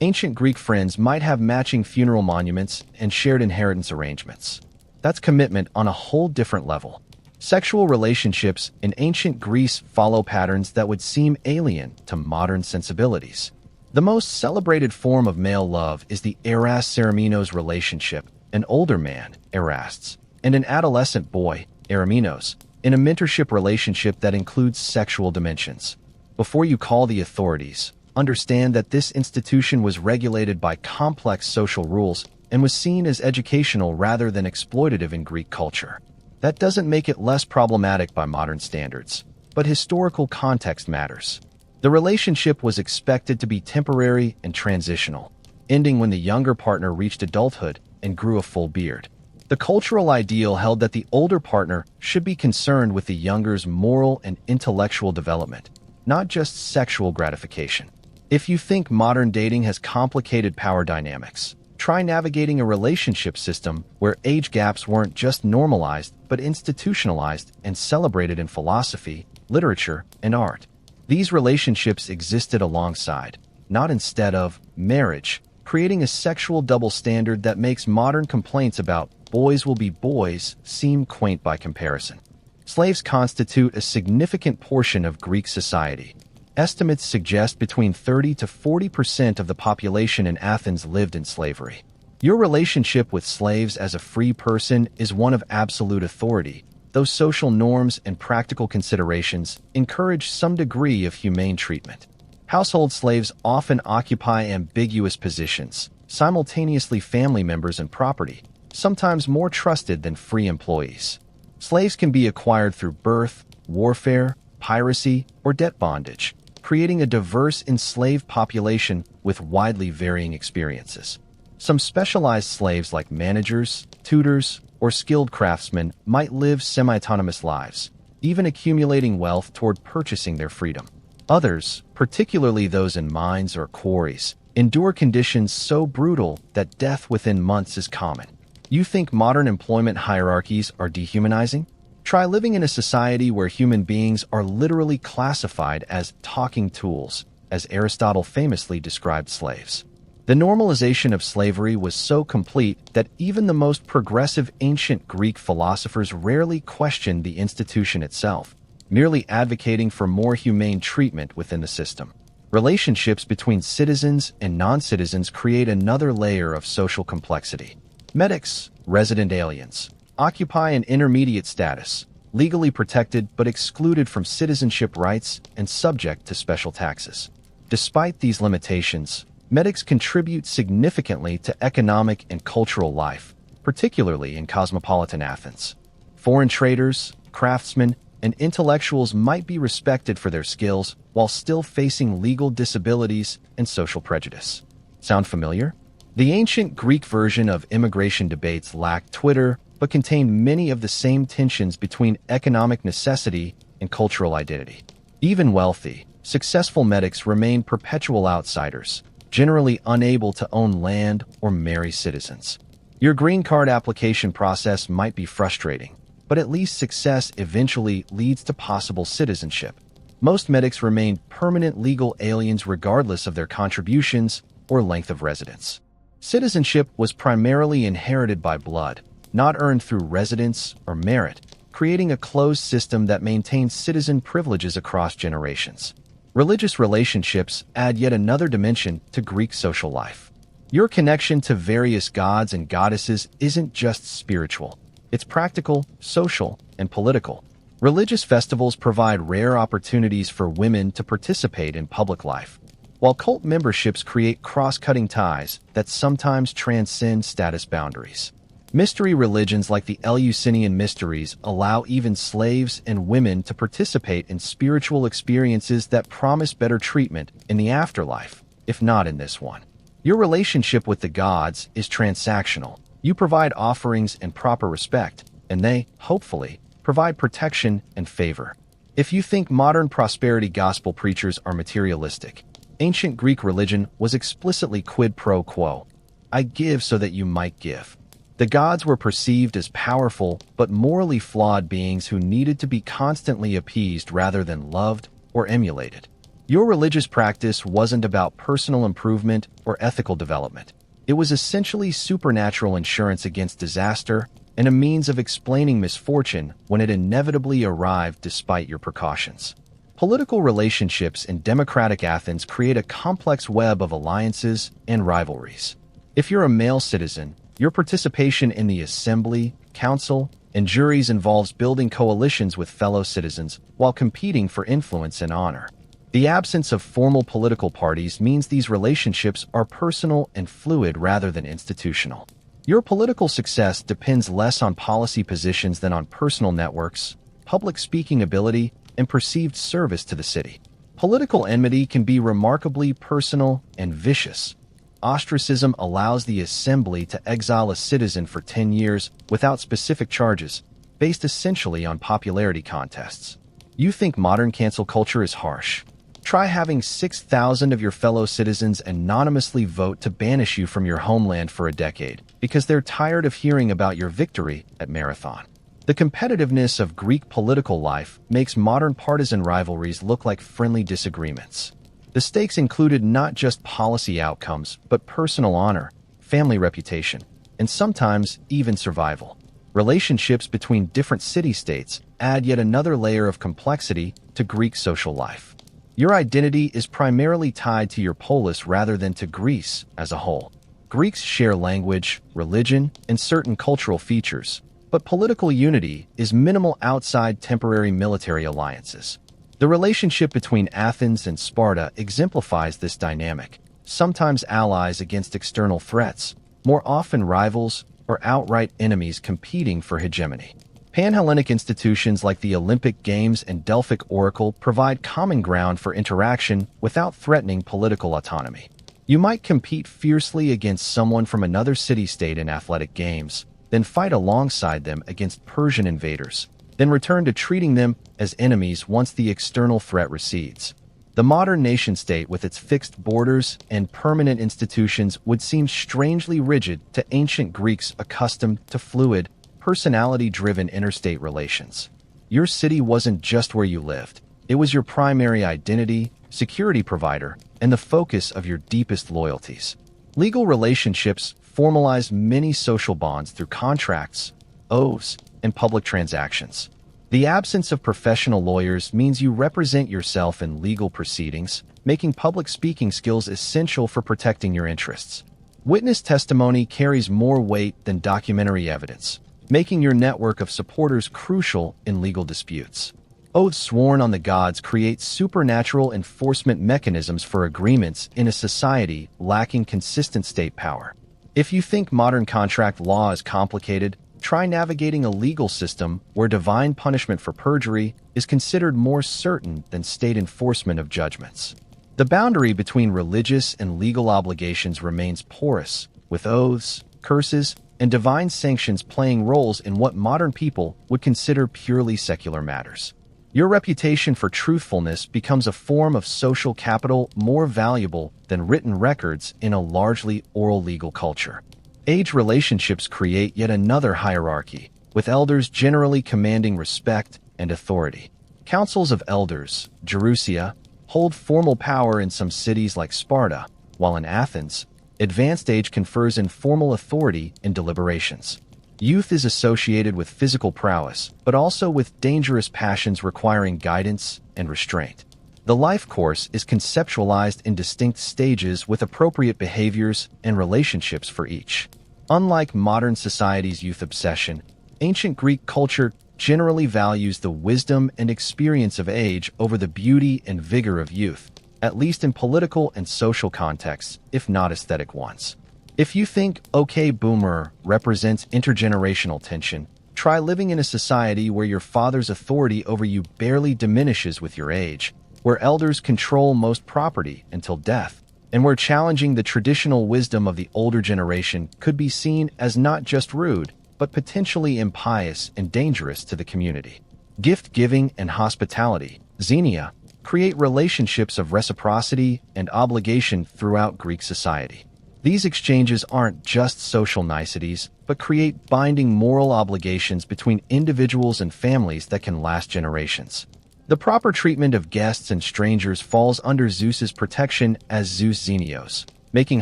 Speaker 1: Ancient Greek friends might have matching funeral monuments and shared inheritance arrangements. That's commitment on a whole different level. Sexual relationships in ancient Greece follow patterns that would seem alien to modern sensibilities. The most celebrated form of male love is the Eras-Seremenos relationship, an older man, Erastes, and an adolescent boy, Ereminos, in a mentorship relationship that includes sexual dimensions. Before you call the authorities, understand that this institution was regulated by complex social rules and was seen as educational rather than exploitative in Greek culture. That doesn't make it less problematic by modern standards, but historical context matters. The relationship was expected to be temporary and transitional, ending when the younger partner reached adulthood and grew a full beard. The cultural ideal held that the older partner should be concerned with the younger's moral and intellectual development, not just sexual gratification. If you think modern dating has complicated power dynamics, try navigating a relationship system where age gaps weren't just normalized but institutionalized and celebrated in philosophy, literature, and art. These relationships existed alongside, not instead of, marriage, creating a sexual double standard that makes modern complaints about boys will be boys seem quaint by comparison. Slaves constitute a significant portion of Greek society. Estimates suggest between 30 to 40% of the population in Athens lived in slavery. Your relationship with slaves as a free person is one of absolute authority, though social norms and practical considerations encourage some degree of humane treatment. Household slaves often occupy ambiguous positions, simultaneously family members and property, sometimes more trusted than free employees. Slaves can be acquired through birth, warfare, piracy, or debt bondage, creating a diverse enslaved population with widely varying experiences. Some specialized slaves like managers, tutors, or skilled craftsmen might live semi-autonomous lives, even accumulating wealth toward purchasing their freedom. Others, particularly those in mines or quarries, endure conditions so brutal that death within months is common. You think modern employment hierarchies are dehumanizing? Try living in a society where human beings are literally classified as talking tools, as Aristotle famously described slaves. The normalization of slavery was so complete that even the most progressive ancient Greek philosophers rarely questioned the institution itself, merely advocating for more humane treatment within the system. Relationships between citizens and non-citizens create another layer of social complexity. Medics, resident aliens, occupy an intermediate status, legally protected but excluded from citizenship rights and subject to special taxes. Despite these limitations, medics contribute significantly to economic and cultural life, particularly in cosmopolitan Athens. Foreign traders, craftsmen, and intellectuals might be respected for their skills while still facing legal disabilities and social prejudice. Sound familiar? The ancient Greek version of immigration debates lacked Twitter, but contained many of the same tensions between economic necessity and cultural identity. Even wealthy, successful medics remain perpetual outsiders, generally unable to own land or marry citizens. Your green card application process might be frustrating, but at least success eventually leads to possible citizenship. Most medics remain permanent legal aliens regardless of their contributions or length of residence. Citizenship was primarily inherited by blood, not earned through residence or merit, creating a closed system that maintains citizen privileges across generations. Religious relationships add yet another dimension to Greek social life. Your connection to various gods and goddesses isn't just spiritual. It's practical, social, and political. Religious festivals provide rare opportunities for women to participate in public life, while cult memberships create cross-cutting ties that sometimes transcend status boundaries. Mystery religions like the Eleusinian Mysteries allow even slaves and women to participate in spiritual experiences that promise better treatment in the afterlife, if not in this one. Your relationship with the gods is transactional. You provide offerings and proper respect, and they, hopefully, provide protection and favor. If you think modern prosperity gospel preachers are materialistic, ancient Greek religion was explicitly quid pro quo. I give so that you might give. The gods were perceived as powerful but morally flawed beings who needed to be constantly appeased rather than loved or emulated. Your religious practice wasn't about personal improvement or ethical development. It was essentially supernatural insurance against disaster and a means of explaining misfortune when it inevitably arrived despite your precautions. Political relationships in democratic Athens create a complex web of alliances and rivalries. If you're a male citizen, your participation in the assembly, council, and juries involves building coalitions with fellow citizens while competing for influence and honor. The absence of formal political parties means these relationships are personal and fluid rather than institutional. Your political success depends less on policy positions than on personal networks, public speaking ability, and perceived service to the city. Political enmity can be remarkably personal and vicious. Ostracism allows the assembly to exile a citizen for 10 years without specific charges, based essentially on popularity contests. You think modern cancel culture is harsh? Try having 6,000 of your fellow citizens anonymously vote to banish you from your homeland for a decade because they're tired of hearing about your victory at Marathon. The competitiveness of Greek political life makes modern partisan rivalries look like friendly disagreements. The stakes included not just policy outcomes, but personal honor, family reputation, and sometimes even survival. Relationships between different city-states add yet another layer of complexity to Greek social life. Your identity is primarily tied to your polis rather than to Greece as a whole. Greeks share language, religion, and certain cultural features, but political unity is minimal outside temporary military alliances. The relationship between Athens and Sparta exemplifies this dynamic, sometimes allies against external threats, more often rivals or outright enemies competing for hegemony. Pan-Hellenic institutions like the Olympic Games and Delphic Oracle provide common ground for interaction without threatening political autonomy. You might compete fiercely against someone from another city-state in athletic games, then fight alongside them against Persian invaders, then return to treating them as enemies once the external threat recedes. The modern nation-state with its fixed borders and permanent institutions would seem strangely rigid to ancient Greeks accustomed to fluid, personality-driven interstate relations. Your city wasn't just where you lived. It was your primary identity, security provider, and the focus of your deepest loyalties. Legal relationships formalize many social bonds through contracts, oaths, and public transactions. The absence of professional lawyers means you represent yourself in legal proceedings, making public speaking skills essential for protecting your interests. Witness testimony carries more weight than documentary evidence, making your network of supporters crucial in legal disputes. Oaths sworn on the gods create supernatural enforcement mechanisms for agreements in a society lacking consistent state power. If you think modern contract law is complicated, try navigating a legal system where divine punishment for perjury is considered more certain than state enforcement of judgments. The boundary between religious and legal obligations remains porous, with oaths, curses, and divine sanctions playing roles in what modern people would consider purely secular matters. Your reputation for truthfulness becomes a form of social capital more valuable than written records in a largely oral legal culture. Age relationships create yet another hierarchy, with elders generally commanding respect and authority. Councils of elders, Gerousia, hold formal power in some cities like Sparta, while in Athens, advanced age confers informal authority in deliberations. Youth is associated with physical prowess, but also with dangerous passions requiring guidance and restraint. The life course is conceptualized in distinct stages with appropriate behaviors and relationships for each. Unlike modern society's youth obsession, ancient Greek culture generally values the wisdom and experience of age over the beauty and vigor of youth, at least in political and social contexts, if not aesthetic ones. If you think "okay, boomer" represents intergenerational tension, try living in a society where your father's authority over you barely diminishes with your age, where elders control most property until death, and where challenging the traditional wisdom of the older generation could be seen as not just rude, but potentially impious and dangerous to the community. Gift-giving and hospitality, xenia, create relationships of reciprocity and obligation throughout Greek society. These exchanges aren't just social niceties, but create binding moral obligations between individuals and families that can last generations. The proper treatment of guests and strangers falls under Zeus's protection as Zeus Xenios, making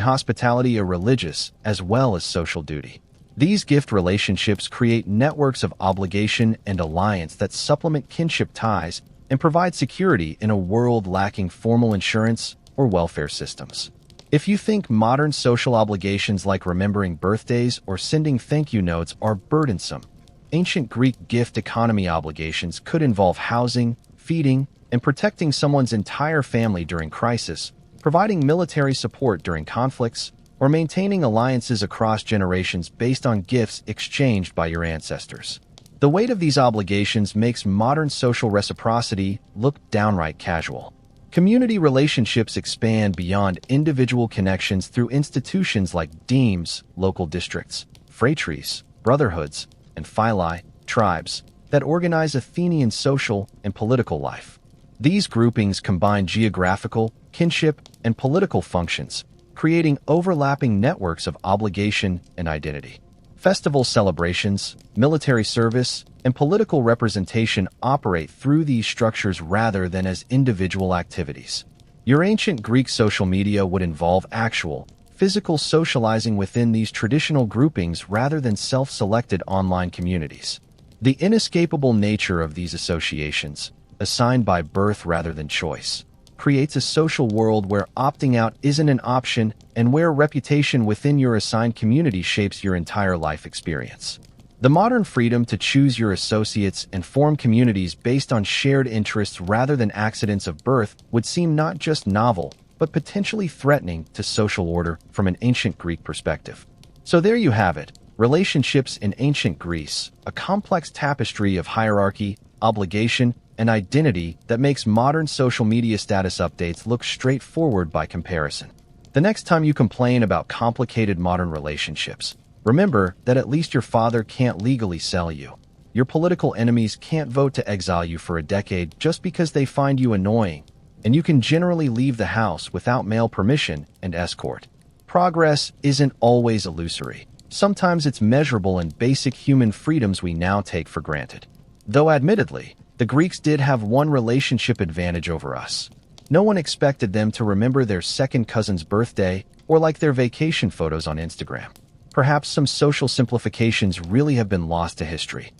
Speaker 1: hospitality a religious as well as social duty. These gift relationships create networks of obligation and alliance that supplement kinship ties and provide security in a world lacking formal insurance or welfare systems. If you think modern social obligations like remembering birthdays or sending thank you notes are burdensome, ancient Greek gift economy obligations could involve housing, feeding, and protecting someone's entire family during crisis, providing military support during conflicts, or maintaining alliances across generations based on gifts exchanged by your ancestors. The weight of these obligations makes modern social reciprocity look downright casual. Community relationships expand beyond individual connections through institutions like demes, local districts, phratries, brotherhoods, and phili, tribes, that organize Athenian social and political life. These groupings combine geographical, kinship, and political functions, creating overlapping networks of obligation and identity. Festival celebrations, military service, and political representation operate through these structures rather than as individual activities. Your ancient Greek social media would involve actual, physical socializing within these traditional groupings rather than self-selected online communities. The inescapable nature of these associations, assigned by birth rather than choice, creates a social world where opting out isn't an option and where reputation within your assigned community shapes your entire life experience. The modern freedom to choose your associates and form communities based on shared interests rather than accidents of birth would seem not just novel, but potentially threatening to social order from an ancient Greek perspective. So there you have it, relationships in ancient Greece, a complex tapestry of hierarchy, obligation, and identity that makes modern social media status updates look straightforward by comparison. The next time you complain about complicated modern relationships, remember that at least your father can't legally sell you. Your political enemies can't vote to exile you for a decade just because they find you annoying, and you can generally leave the house without mail permission and escort. Progress isn't always illusory. Sometimes it's measurable in basic human freedoms we now take for granted. Though admittedly, the Greeks did have one relationship advantage over us. No one expected them to remember their second cousin's birthday or like their vacation photos on Instagram. Perhaps some social simplifications really have been lost to history.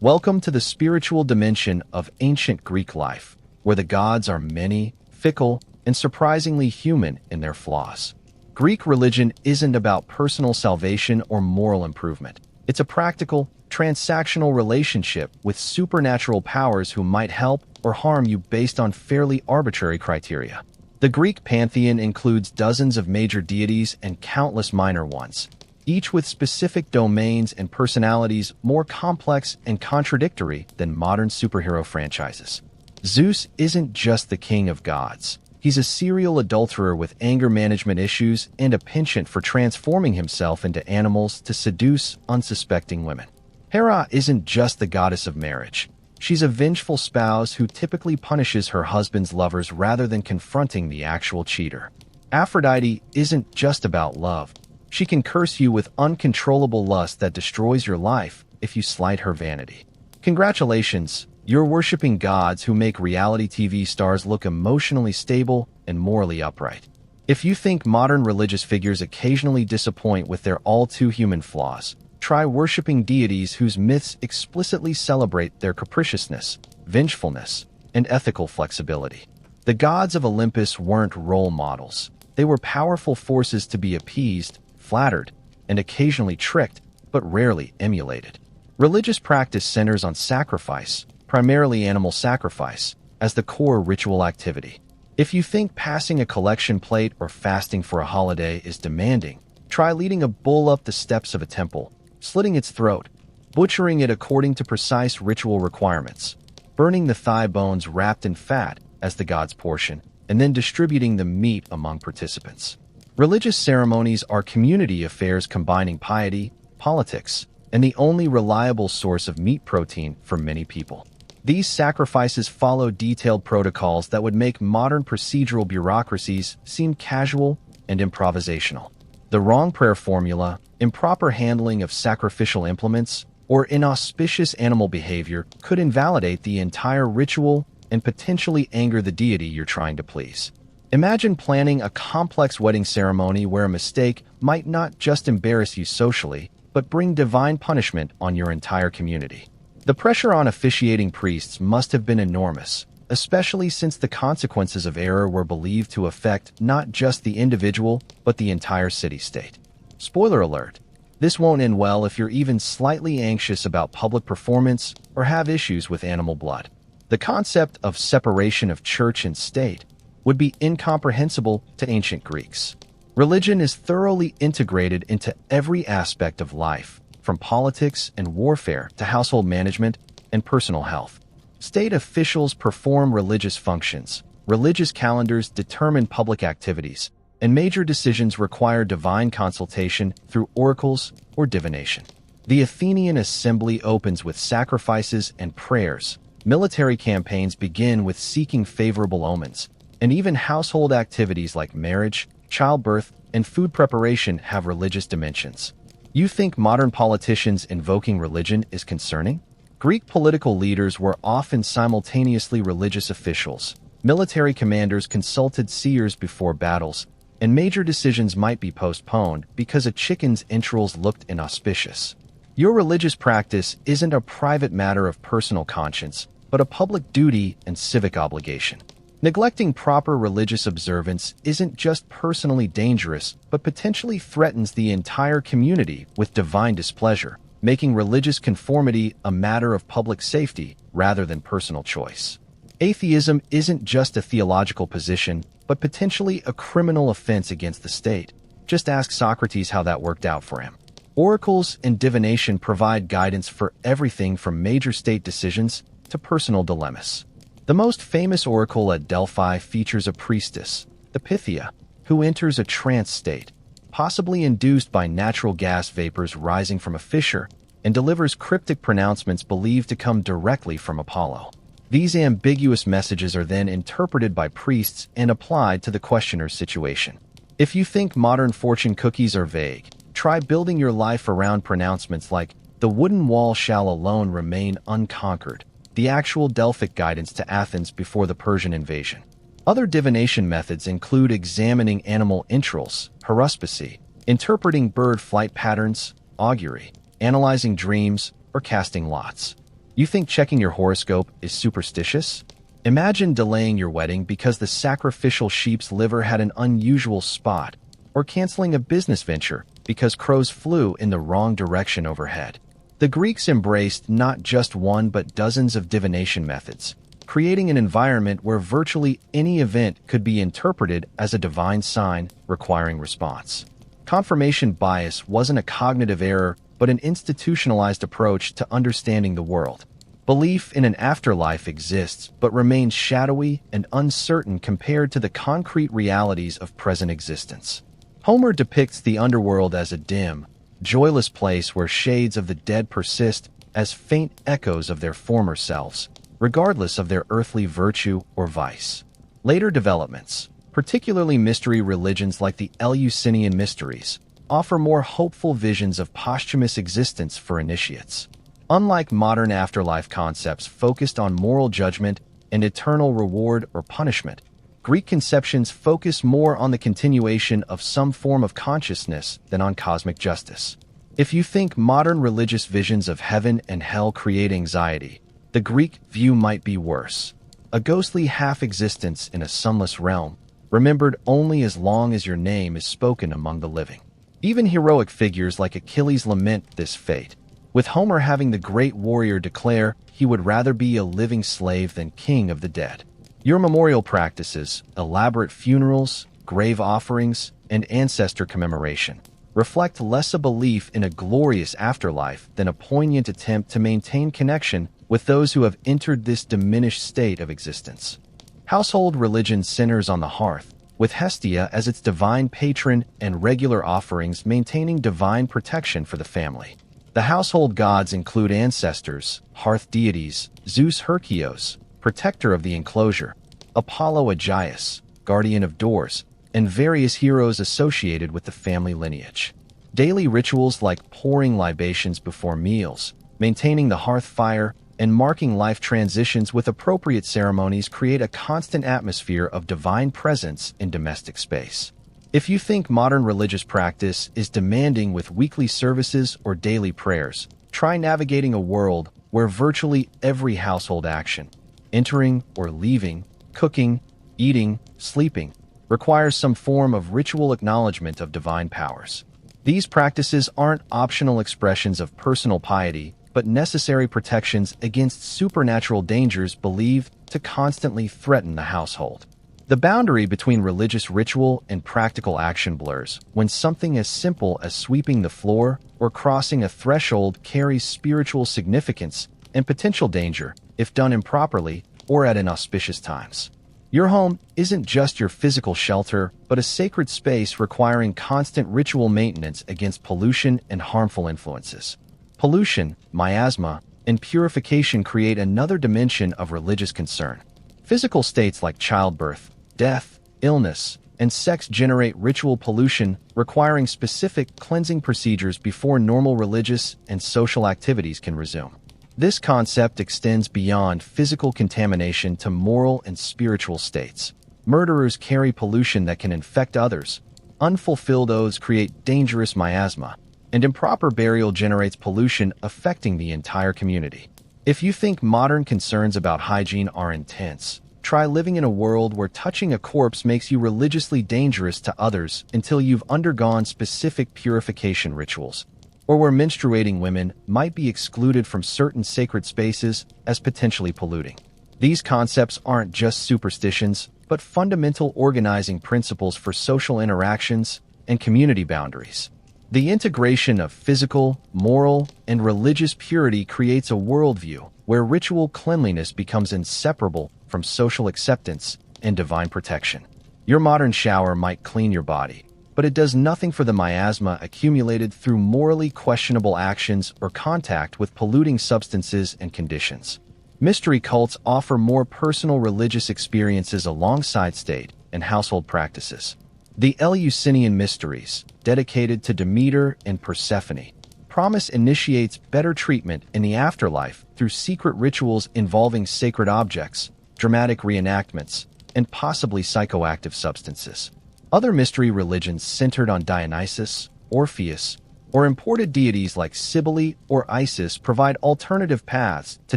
Speaker 1: Welcome to the spiritual dimension of ancient Greek life, where the gods are many, fickle, and surprisingly human in their flaws. Greek religion isn't about personal salvation or moral improvement. It's a practical, transactional relationship with supernatural powers who might help or harm you based on fairly arbitrary criteria. The Greek pantheon includes dozens of major deities and countless minor ones, each with specific domains and personalities more complex and contradictory than modern superhero franchises. Zeus isn't just the king of gods. He's a serial adulterer with anger management issues and a penchant for transforming himself into animals to seduce unsuspecting women. Hera isn't just the goddess of marriage. She's a vengeful spouse who typically punishes her husband's lovers rather than confronting the actual cheater. Aphrodite isn't just about love. She can curse you with uncontrollable lust that destroys your life if you slight her vanity. Congratulations! You're worshipping gods who make reality TV stars look emotionally stable and morally upright. If you think modern religious figures occasionally disappoint with their all-too-human flaws, try worshipping deities whose myths explicitly celebrate their capriciousness, vengefulness, and ethical flexibility. The gods of Olympus weren't role models. They were powerful forces to be appeased, flattered, and occasionally tricked, but rarely emulated. Religious practice centers on sacrifice, primarily animal sacrifice, as the core ritual activity. If you think passing a collection plate or fasting for a holiday is demanding, try leading a bull up the steps of a temple, slitting its throat, butchering it according to precise ritual requirements, burning the thigh bones wrapped in fat as the god's portion, and then distributing the meat among participants. Religious ceremonies are community affairs combining piety, politics, and the only reliable source of meat protein for many people. These sacrifices follow detailed protocols that would make modern procedural bureaucracies seem casual and improvisational. The wrong prayer formula, improper handling of sacrificial implements, or inauspicious animal behavior could invalidate the entire ritual and potentially anger the deity you're trying to please. Imagine planning a complex wedding ceremony where a mistake might not just embarrass you socially, but bring divine punishment on your entire community. The pressure on officiating priests must have been enormous, especially since the consequences of error were believed to affect not just the individual, but the entire city-state. Spoiler alert, this won't end well if you're even slightly anxious about public performance or have issues with animal blood. The concept of separation of church and state would be incomprehensible to ancient Greeks. Religion is thoroughly integrated into every aspect of life, from politics and warfare to household management and personal health. State officials perform religious functions, religious calendars determine public activities, and major decisions require divine consultation through oracles or divination. The Athenian assembly opens with sacrifices and prayers, military campaigns begin with seeking favorable omens, and even household activities like marriage, childbirth, and food preparation have religious dimensions. You think modern politicians invoking religion is concerning? Greek political leaders were often simultaneously religious officials. Military commanders consulted seers before battles, and major decisions might be postponed because a chicken's entrails looked inauspicious. Your religious practice isn't a private matter of personal conscience, but a public duty and civic obligation. Neglecting proper religious observance isn't just personally dangerous, but potentially threatens the entire community with divine displeasure, making religious conformity a matter of public safety rather than personal choice. Atheism isn't just a theological position, but potentially a criminal offense against the state. Just ask Socrates how that worked out for him. Oracles and divination provide guidance for everything from major state decisions to personal dilemmas. The most famous oracle at Delphi features a priestess, the Pythia, who enters a trance state, possibly induced by natural gas vapors rising from a fissure, and delivers cryptic pronouncements believed to come directly from Apollo. These ambiguous messages are then interpreted by priests and applied to the questioner's situation. If you think modern fortune cookies are vague, try building your life around pronouncements like, "The wooden wall shall alone remain unconquered," the actual Delphic guidance to Athens before the Persian invasion. Other divination methods include examining animal entrails, haruspicy, interpreting bird flight patterns, augury, analyzing dreams, or casting lots. You think checking your horoscope is superstitious? Imagine delaying your wedding because the sacrificial sheep's liver had an unusual spot, or canceling a business venture because crows flew in the wrong direction overhead. The Greeks embraced not just one but dozens of divination methods, creating an environment where virtually any event could be interpreted as a divine sign requiring response. Confirmation bias wasn't a cognitive error but an institutionalized approach to understanding the world. Belief in an afterlife exists but remains shadowy and uncertain compared to the concrete realities of present existence. Homer depicts the underworld as a dim, joyless place where shades of the dead persist as faint echoes of their former selves, regardless of their earthly virtue or vice. Later developments, particularly mystery religions like the Eleusinian Mysteries, offer more hopeful visions of posthumous existence for initiates. Unlike modern afterlife concepts focused on moral judgment and eternal reward or punishment, Greek conceptions focus more on the continuation of some form of consciousness than on cosmic justice. If you think modern religious visions of heaven and hell create anxiety, the Greek view might be worse. A ghostly half-existence in a sunless realm, remembered only as long as your name is spoken among the living. Even heroic figures like Achilles lament this fate, with Homer having the great warrior declare he would rather be a living slave than king of the dead. Your memorial practices, elaborate funerals, grave offerings, and ancestor commemoration reflect less a belief in a glorious afterlife than a poignant attempt to maintain connection with those who have entered this diminished state of existence. Household religion centers on the hearth, with Hestia as its divine patron and regular offerings maintaining divine protection for the family. The household gods include ancestors, hearth deities, Zeus Herkios, protector of the enclosure, Apollo Aegeus, guardian of doors, and various heroes associated with the family lineage. Daily rituals like pouring libations before meals, maintaining the hearth fire, and marking life transitions with appropriate ceremonies create a constant atmosphere of divine presence in domestic space. If you think modern religious practice is demanding with weekly services or daily prayers, try navigating a world where virtually every household action, entering or leaving, cooking, eating, sleeping, requires some form of ritual acknowledgement of divine powers. These practices aren't optional expressions of personal piety, but necessary protections against supernatural dangers believed to constantly threaten the household. The boundary between religious ritual and practical action blurs when something as simple as sweeping the floor or crossing a threshold carries spiritual significance and potential danger if done improperly or at inauspicious times. Your home isn't just your physical shelter, but a sacred space requiring constant ritual maintenance against pollution and harmful influences. Pollution, miasma, and purification create another dimension of religious concern. Physical states like childbirth, death, illness, and sex generate ritual pollution requiring specific cleansing procedures before normal religious and social activities can resume. This concept extends beyond physical contamination to moral and spiritual states. Murderers carry pollution that can infect others. Unfulfilled oaths create dangerous miasma, and improper burial generates pollution affecting the entire community. If you think modern concerns about hygiene are intense, try living in a world where touching a corpse makes you religiously dangerous to others until you've undergone specific purification rituals, or where menstruating women might be excluded from certain sacred spaces as potentially polluting. These concepts aren't just superstitions, but fundamental organizing principles for social interactions and community boundaries. The integration of physical, moral, and religious purity creates a worldview where ritual cleanliness becomes inseparable from social acceptance and divine protection. Your modern shower might clean your body, but it does nothing for the miasma accumulated through morally questionable actions or contact with polluting substances and conditions. Mystery cults offer more personal religious experiences alongside state and household practices. The Eleusinian Mysteries, dedicated to Demeter and Persephone, promise initiates better treatment in the afterlife through secret rituals involving sacred objects, dramatic reenactments, and possibly psychoactive substances. Other mystery religions centered on Dionysus, Orpheus, or imported deities like Cybele or Isis provide alternative paths to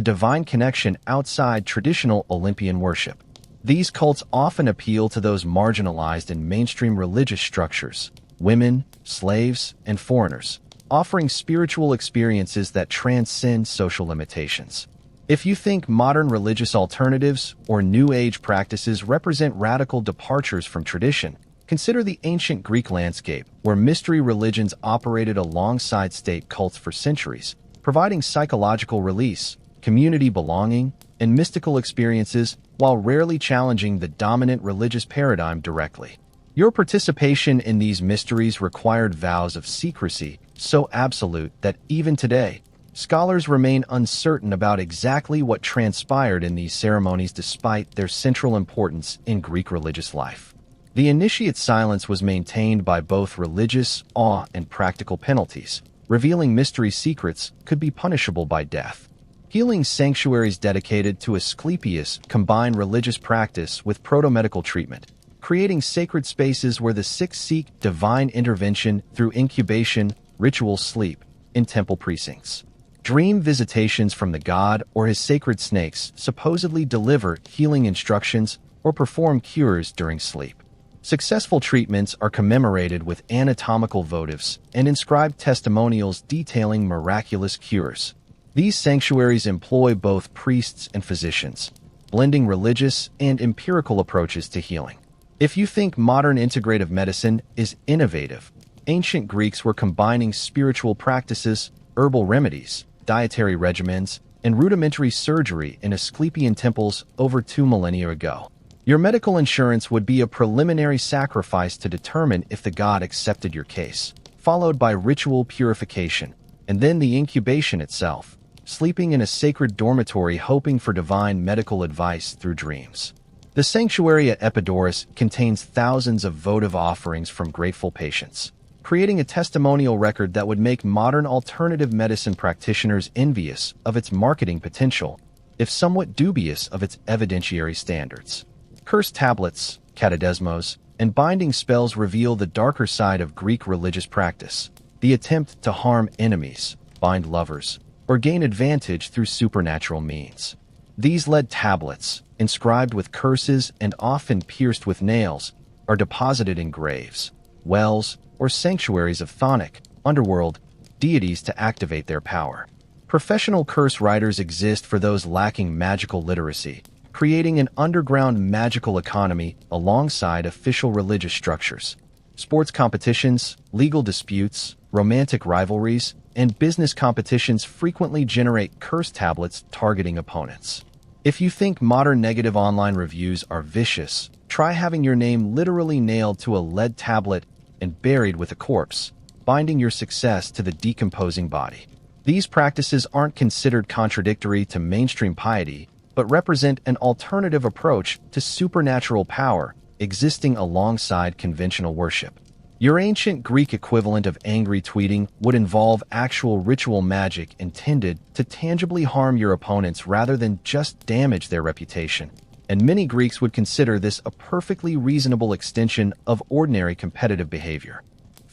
Speaker 1: divine connection outside traditional Olympian worship. These cults often appeal to those marginalized in mainstream religious structures, women, slaves, and foreigners, offering spiritual experiences that transcend social limitations. If you think modern religious alternatives or New Age practices represent radical departures from tradition, consider the ancient Greek landscape, where mystery religions operated alongside state cults for centuries, providing psychological release, community belonging, and mystical experiences while rarely challenging the dominant religious paradigm directly. Your participation in these mysteries required vows of secrecy so absolute that even today, scholars remain uncertain about exactly what transpired in these ceremonies despite their central importance in Greek religious life. The initiate silence was maintained by both religious awe and practical penalties. Revealing mystery secrets could be punishable by death. Healing sanctuaries dedicated to Asclepius combine religious practice with proto-medical treatment, creating sacred spaces where the sick seek divine intervention through incubation, ritual sleep, in temple precincts. Dream visitations from the god or his sacred snakes supposedly deliver healing instructions or perform cures during sleep. Successful treatments are commemorated with anatomical votives and inscribed testimonials detailing miraculous cures. These sanctuaries employ both priests and physicians, blending religious and empirical approaches to healing. If you think modern integrative medicine is innovative, ancient Greeks were combining spiritual practices, herbal remedies, dietary regimens, and rudimentary surgery in Asclepian temples over 2 millennia ago. Your medical insurance would be a preliminary sacrifice to determine if the god accepted your case, followed by ritual purification, and then the incubation itself, sleeping in a sacred dormitory hoping for divine medical advice through dreams. The sanctuary at Epidaurus contains thousands of votive offerings from grateful patients, creating a testimonial record that would make modern alternative medicine practitioners envious of its marketing potential, if somewhat dubious of its evidentiary standards. Curse tablets, catadesmos, and binding spells reveal the darker side of Greek religious practice, the attempt to harm enemies, bind lovers, or gain advantage through supernatural means. These lead tablets, inscribed with curses and often pierced with nails, are deposited in graves, wells, or sanctuaries of chthonic, underworld, deities to activate their power. Professional curse writers exist for those lacking magical literacy, creating an underground magical economy alongside official religious structures. Sports competitions, legal disputes, romantic rivalries, and business competitions frequently generate curse tablets targeting opponents. If you think modern negative online reviews are vicious, try having your name literally nailed to a lead tablet and buried with a corpse, binding your success to the decomposing body. These practices aren't considered contradictory to mainstream piety, but represent an alternative approach to supernatural power existing alongside conventional worship. Your ancient Greek equivalent of angry tweeting would involve actual ritual magic intended to tangibly harm your opponents rather than just damage their reputation, and many Greeks would consider this a perfectly reasonable extension of ordinary competitive behavior.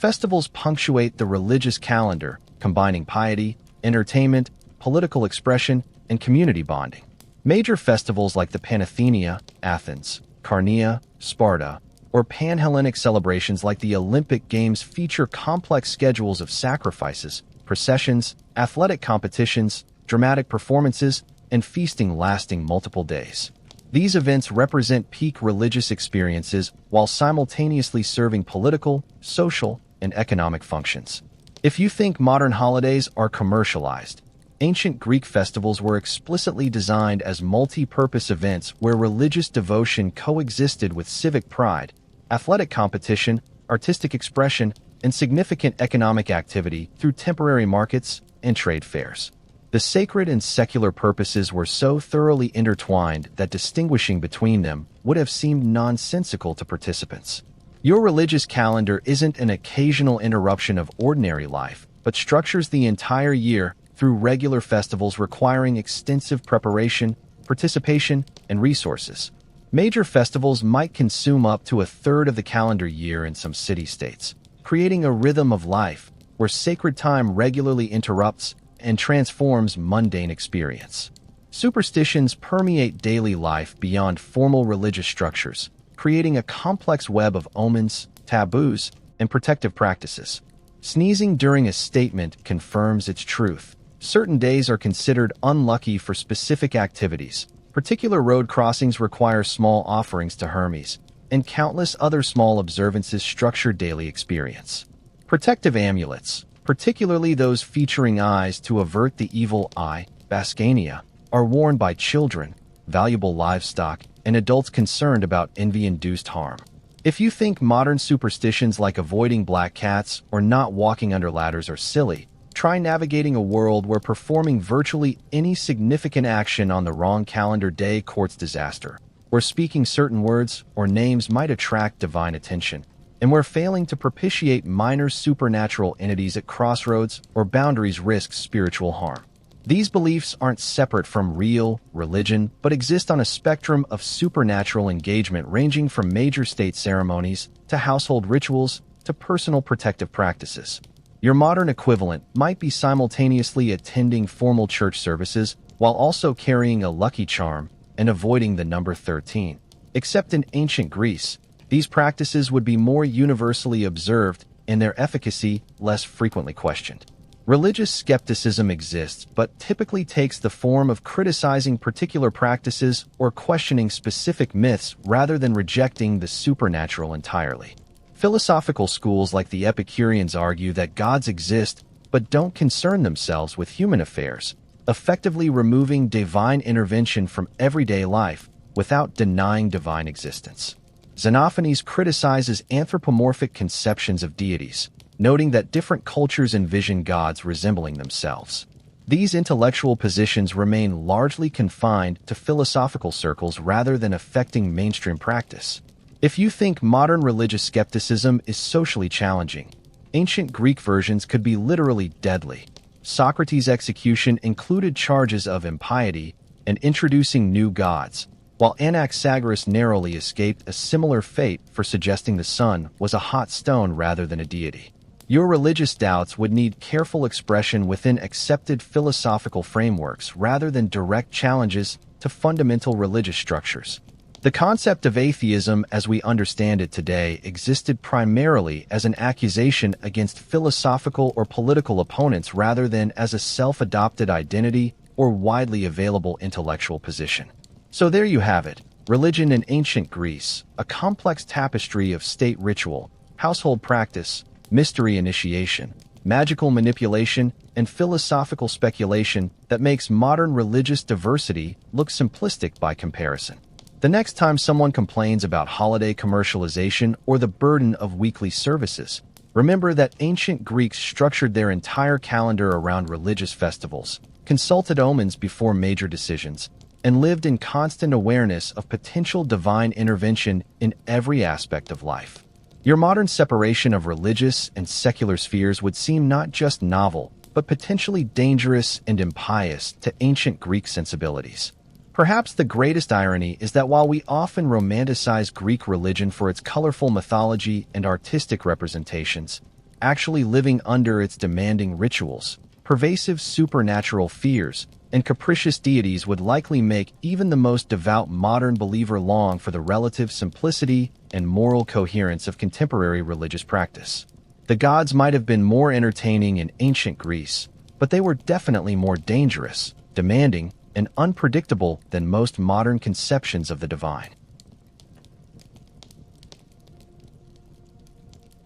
Speaker 1: Festivals punctuate the religious calendar, combining piety, entertainment, political expression, and community bonding. Major festivals like the Panathenea, Athens, Carnea, Sparta, or Pan-Hellenic celebrations like the Olympic Games feature complex schedules of sacrifices, processions, athletic competitions, dramatic performances, and feasting lasting multiple days. These events represent peak religious experiences while simultaneously serving political, social, and economic functions. If you think modern holidays are commercialized, ancient Greek festivals were explicitly designed as multi-purpose events where religious devotion coexisted with civic pride, athletic competition, artistic expression, and significant economic activity through temporary markets and trade fairs. The sacred and secular purposes were so thoroughly intertwined that distinguishing between them would have seemed nonsensical to participants. Your religious calendar isn't an occasional interruption of ordinary life, but structures the entire year through regular festivals requiring extensive preparation, participation, and resources. Major festivals might consume up to a third of the calendar year in some city-states, creating a rhythm of life where sacred time regularly interrupts and transforms mundane experience. Superstitions permeate daily life beyond formal religious structures, creating a complex web of omens, taboos, and protective practices. Sneezing during a statement confirms its truth. Certain days are considered unlucky for specific activities. Particular road crossings require small offerings to Hermes, and countless other small observances structure daily experience. Protective amulets, particularly those featuring eyes to avert the evil eye, Bascania, are worn by children, valuable livestock, and adults concerned about envy-induced harm. If you think modern superstitions like avoiding black cats or not walking under ladders are silly, try navigating a world where performing virtually any significant action on the wrong calendar day courts disaster, where speaking certain words or names might attract divine attention, and where failing to propitiate minor supernatural entities at crossroads or boundaries risks spiritual harm. These beliefs aren't separate from real religion, but exist on a spectrum of supernatural engagement ranging from major state ceremonies to household rituals to personal protective practices. Your modern equivalent might be simultaneously attending formal church services while also carrying a lucky charm and avoiding the number 13. Except in ancient Greece, these practices would be more universally observed and their efficacy less frequently questioned. Religious skepticism exists, but typically takes the form of criticizing particular practices or questioning specific myths rather than rejecting the supernatural entirely. Philosophical schools like the Epicureans argue that gods exist but don't concern themselves with human affairs, effectively removing divine intervention from everyday life without denying divine existence. Xenophanes criticizes anthropomorphic conceptions of deities, noting that different cultures envision gods resembling themselves. These intellectual positions remain largely confined to philosophical circles rather than affecting mainstream practice. If you think modern religious skepticism is socially challenging, ancient Greek versions could be literally deadly. Socrates' execution included charges of impiety and introducing new gods, while Anaxagoras narrowly escaped a similar fate for suggesting the sun was a hot stone rather than a deity. Your religious doubts would need careful expression within accepted philosophical frameworks rather than direct challenges to fundamental religious structures. The concept of atheism as we understand it today existed primarily as an accusation against philosophical or political opponents rather than as a self-adopted identity or widely available intellectual position. So there you have it, religion in ancient Greece, a complex tapestry of state ritual, household practice, mystery initiation, magical manipulation, and philosophical speculation that makes modern religious diversity look simplistic by comparison. The next time someone complains about holiday commercialization or the burden of weekly services, remember that ancient Greeks structured their entire calendar around religious festivals, consulted omens before major decisions, and lived in constant awareness of potential divine intervention in every aspect of life. Your modern separation of religious and secular spheres would seem not just novel, but potentially dangerous and impious to ancient Greek sensibilities. Perhaps the greatest irony is that while we often romanticize Greek religion for its colorful mythology and artistic representations, actually living under its demanding rituals. Pervasive supernatural fears and capricious deities would likely make even the most devout modern believer long for the relative simplicity and moral coherence of contemporary religious practice. The gods might have been more entertaining in ancient Greece, but they were definitely more dangerous, demanding, and unpredictable than most modern conceptions of the divine.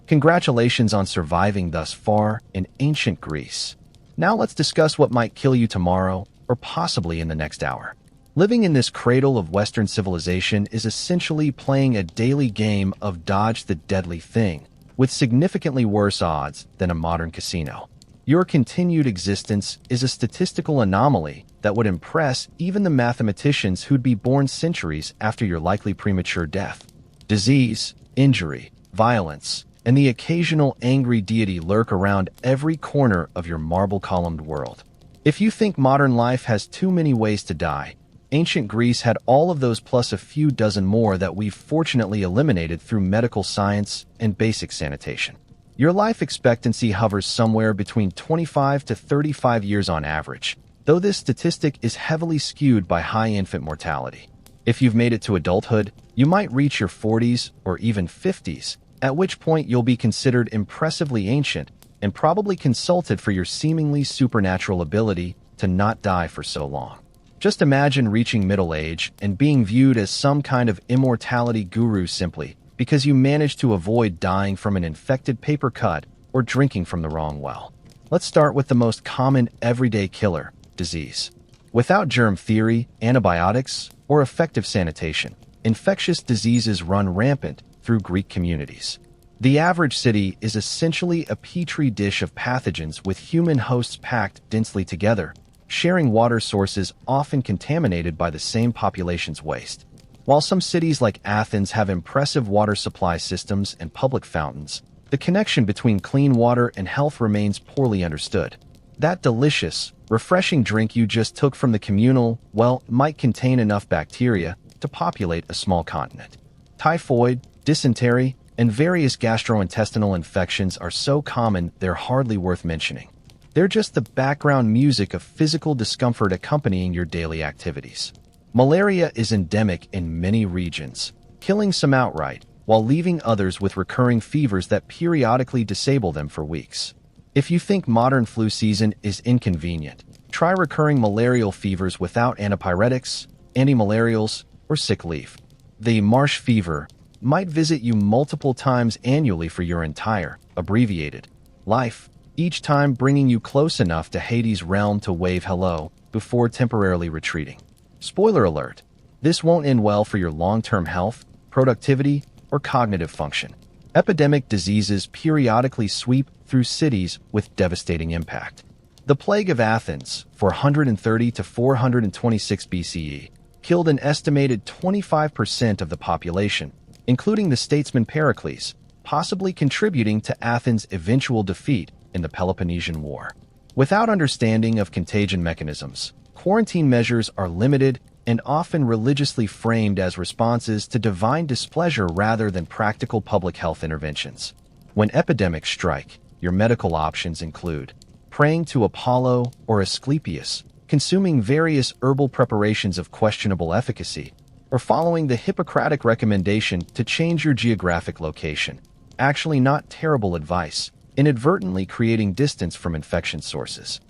Speaker 1: Congratulations on surviving thus far in ancient Greece. Now let's discuss what might kill you tomorrow, or possibly in the next hour. Living in this cradle of Western civilization is essentially playing a daily game of dodge the deadly thing, with significantly worse odds than a modern casino. Your continued existence is a statistical anomaly that would impress even the mathematicians who'd be born centuries after your likely premature death. Disease, injury, violence, and the occasional angry deity lurk around every corner of your marble-columned world. If you think modern life has too many ways to die, ancient Greece had all of those plus a few dozen more that we've fortunately eliminated through medical science and basic sanitation. Your life expectancy hovers somewhere between 25 to 35 years on average, though this statistic is heavily skewed by high infant mortality. If you've made it to adulthood, you might reach your 40s or even 50s, at which point you'll be considered impressively ancient and probably consulted for your seemingly supernatural ability to not die for so long. Just imagine reaching middle age and being viewed as some kind of immortality guru simply because you managed to avoid dying from an infected paper cut or drinking from the wrong well. Let's start with the most common everyday killer, disease. Without germ theory, antibiotics, or effective sanitation, infectious diseases run rampant through Greek communities. The average city is essentially a petri dish of pathogens with human hosts packed densely together, sharing water sources often contaminated by the same population's waste. While some cities like Athens have impressive water supply systems and public fountains, the connection between clean water and health remains poorly understood. That delicious, refreshing drink you just took from the communal well might contain enough bacteria to populate a small continent. Typhoid, dysentery, and various gastrointestinal infections are so common they're hardly worth mentioning. They're just the background music of physical discomfort accompanying your daily activities. Malaria is endemic in many regions, killing some outright, while leaving others with recurring fevers that periodically disable them for weeks. If you think modern flu season is inconvenient, try recurring malarial fevers without antipyretics, antimalarials, or sick leave. The marsh fever might visit you multiple times annually for your entire, abbreviated, life, each time bringing you close enough to Hades' realm to wave hello before temporarily retreating. Spoiler alert, this won't end well for your long-term health, productivity, or cognitive function. Epidemic diseases periodically sweep through cities with devastating impact. The plague of Athens, 430 to 426 BCE, killed an estimated 25% of the population, including the statesman Pericles, possibly contributing to Athens' eventual defeat in the Peloponnesian War. Without understanding of contagion mechanisms, quarantine measures are limited and often religiously framed as responses to divine displeasure rather than practical public health interventions. When epidemics strike, your medical options include praying to Apollo or Asclepius, consuming various herbal preparations of questionable efficacy, or following the Hippocratic recommendation to change your geographic location. Actually not terrible advice, inadvertently creating distance from infection sources.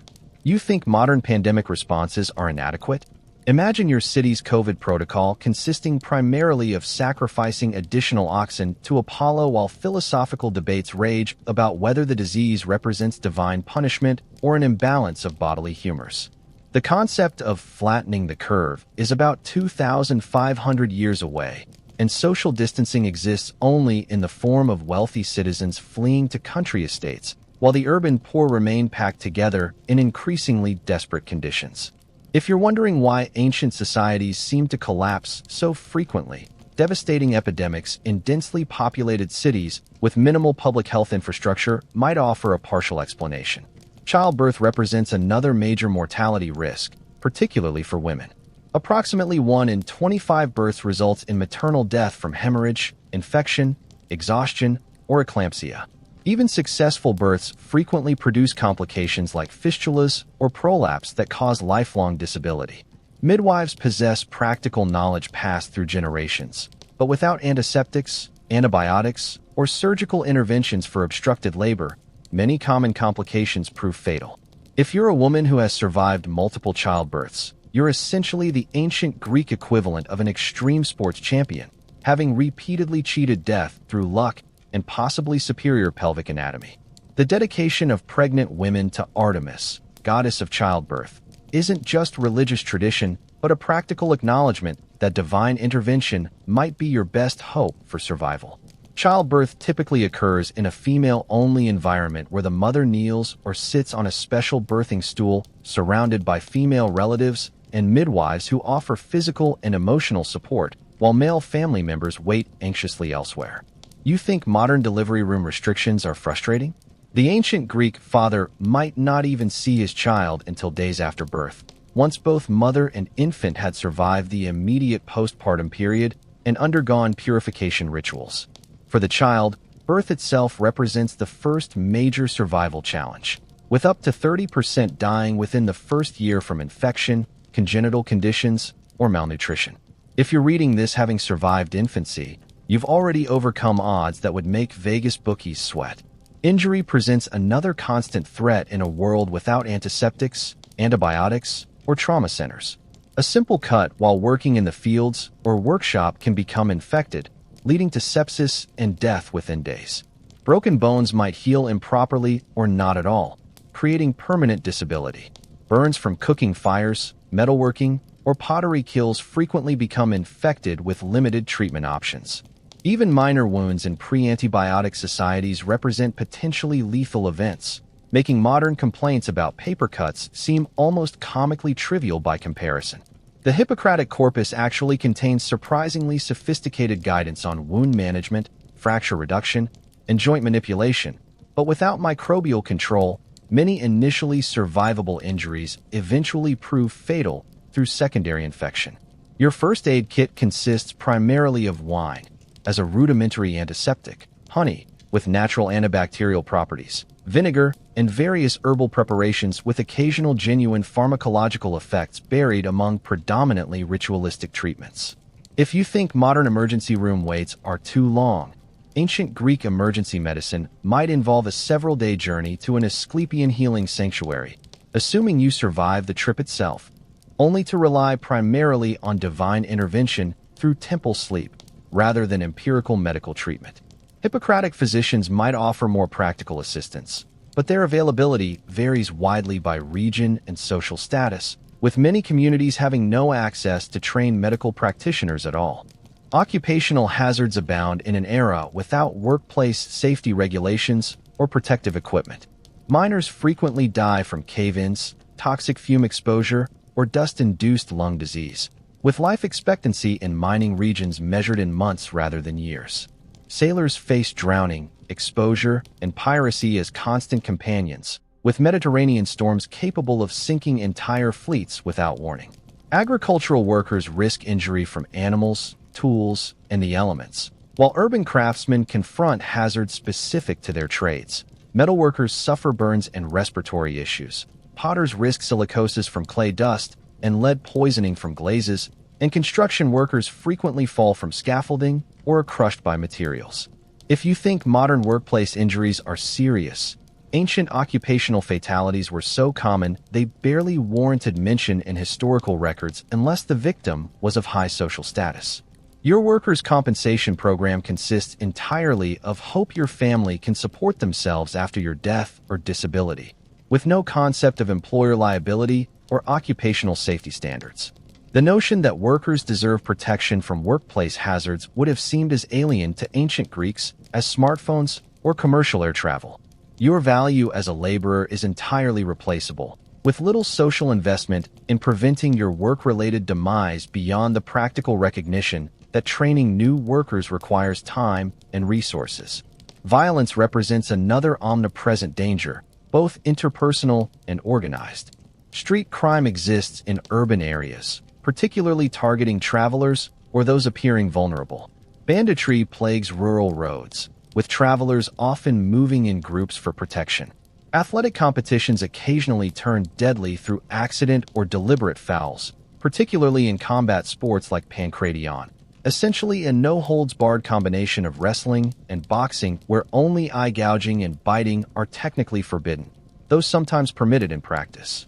Speaker 1: You think modern pandemic responses are inadequate? Imagine your city's COVID protocol consisting primarily of sacrificing additional oxen to Apollo while philosophical debates rage about whether the disease represents divine punishment or an imbalance of bodily humors. The concept of flattening the curve is about 2,500 years away, and social distancing exists only in the form of wealthy citizens fleeing to country estates, while the urban poor remain packed together in increasingly desperate conditions. If you're wondering why ancient societies seem to collapse so frequently, devastating epidemics in densely populated cities with minimal public health infrastructure might offer a partial explanation. Childbirth represents another major mortality risk, particularly for women. Approximately 1 in 25 births results in maternal death from hemorrhage, infection, exhaustion, or eclampsia. Even successful births frequently produce complications like fistulas or prolapse that cause lifelong disability. Midwives possess practical knowledge passed through generations, but without antiseptics, antibiotics, or surgical interventions for obstructed labor, many common complications prove fatal. If you're a woman who has survived multiple childbirths, you're essentially the ancient Greek equivalent of an extreme sports champion, having repeatedly cheated death through luck and possibly superior pelvic anatomy. The dedication of pregnant women to Artemis, goddess of childbirth, isn't just religious tradition, but a practical acknowledgement that divine intervention might be your best hope for survival. Childbirth typically occurs in a female-only environment where the mother kneels or sits on a special birthing stool surrounded by female relatives and midwives who offer physical and emotional support, while male family members wait anxiously elsewhere. You think modern delivery room restrictions are frustrating? The ancient Greek father might not even see his child until days after birth, once both mother and infant had survived the immediate postpartum period and undergone purification rituals. For the child, birth itself represents the first major survival challenge, with up to 30% dying within the first year from infection, congenital conditions, or malnutrition. If you're reading this having survived infancy, you've already overcome odds that would make Vegas bookies sweat. Injury presents another constant threat in a world without antiseptics, antibiotics, or trauma centers. A simple cut while working in the fields or workshop can become infected, leading to sepsis and death within days. Broken bones might heal improperly or not at all, creating permanent disability. Burns from cooking fires, metalworking, or pottery kilns frequently become infected with limited treatment options. Even minor wounds in pre-antibiotic societies represent potentially lethal events, making modern complaints about paper cuts seem almost comically trivial by comparison. The Hippocratic corpus actually contains surprisingly sophisticated guidance on wound management, fracture reduction, and joint manipulation, but without microbial control, many initially survivable injuries eventually prove fatal through secondary infection. Your first aid kit consists primarily of wine, as a rudimentary antiseptic, honey, with natural antibacterial properties, vinegar, and various herbal preparations with occasional genuine pharmacological effects buried among predominantly ritualistic treatments. If you think modern emergency room waits are too long, ancient Greek emergency medicine might involve a several-day journey to an Asclepian healing sanctuary, assuming you survive the trip itself, only to rely primarily on divine intervention through temple sleep rather than empirical medical treatment. Hippocratic physicians might offer more practical assistance, but their availability varies widely by region and social status, with many communities having no access to trained medical practitioners at all. Occupational hazards abound in an era without workplace safety regulations or protective equipment. Miners frequently die from cave-ins, toxic fume exposure, or dust-induced lung disease, with life expectancy in mining regions measured in months rather than years. Sailors face drowning, exposure, and piracy as constant companions, with Mediterranean storms capable of sinking entire fleets without warning. Agricultural workers risk injury from animals, tools, and the elements, while urban craftsmen confront hazards specific to their trades. Metalworkers suffer burns and respiratory issues. Potters risk silicosis from clay dust and lead poisoning from glazes, and construction workers frequently fall from scaffolding or are crushed by materials. If you think modern workplace injuries are serious, ancient occupational fatalities were so common they barely warranted mention in historical records unless the victim was of high social status. Your workers' compensation program consists entirely of hope your family can support themselves after your death or disability, with no concept of employer liability or occupational safety standards. The notion that workers deserve protection from workplace hazards would have seemed as alien to ancient Greeks as smartphones or commercial air travel. Your value as a laborer is entirely replaceable, with little social investment in preventing your work-related demise beyond the practical recognition that training new workers requires time and resources. Violence represents another omnipresent danger, both interpersonal and organized. Street crime exists in urban areas, particularly targeting travelers or those appearing vulnerable. Banditry plagues rural roads, with travelers often moving in groups for protection. Athletic competitions occasionally turn deadly through accident or deliberate fouls, particularly in combat sports like pancration, essentially a no-holds-barred combination of wrestling and boxing where only eye gouging and biting are technically forbidden, though sometimes permitted in practice.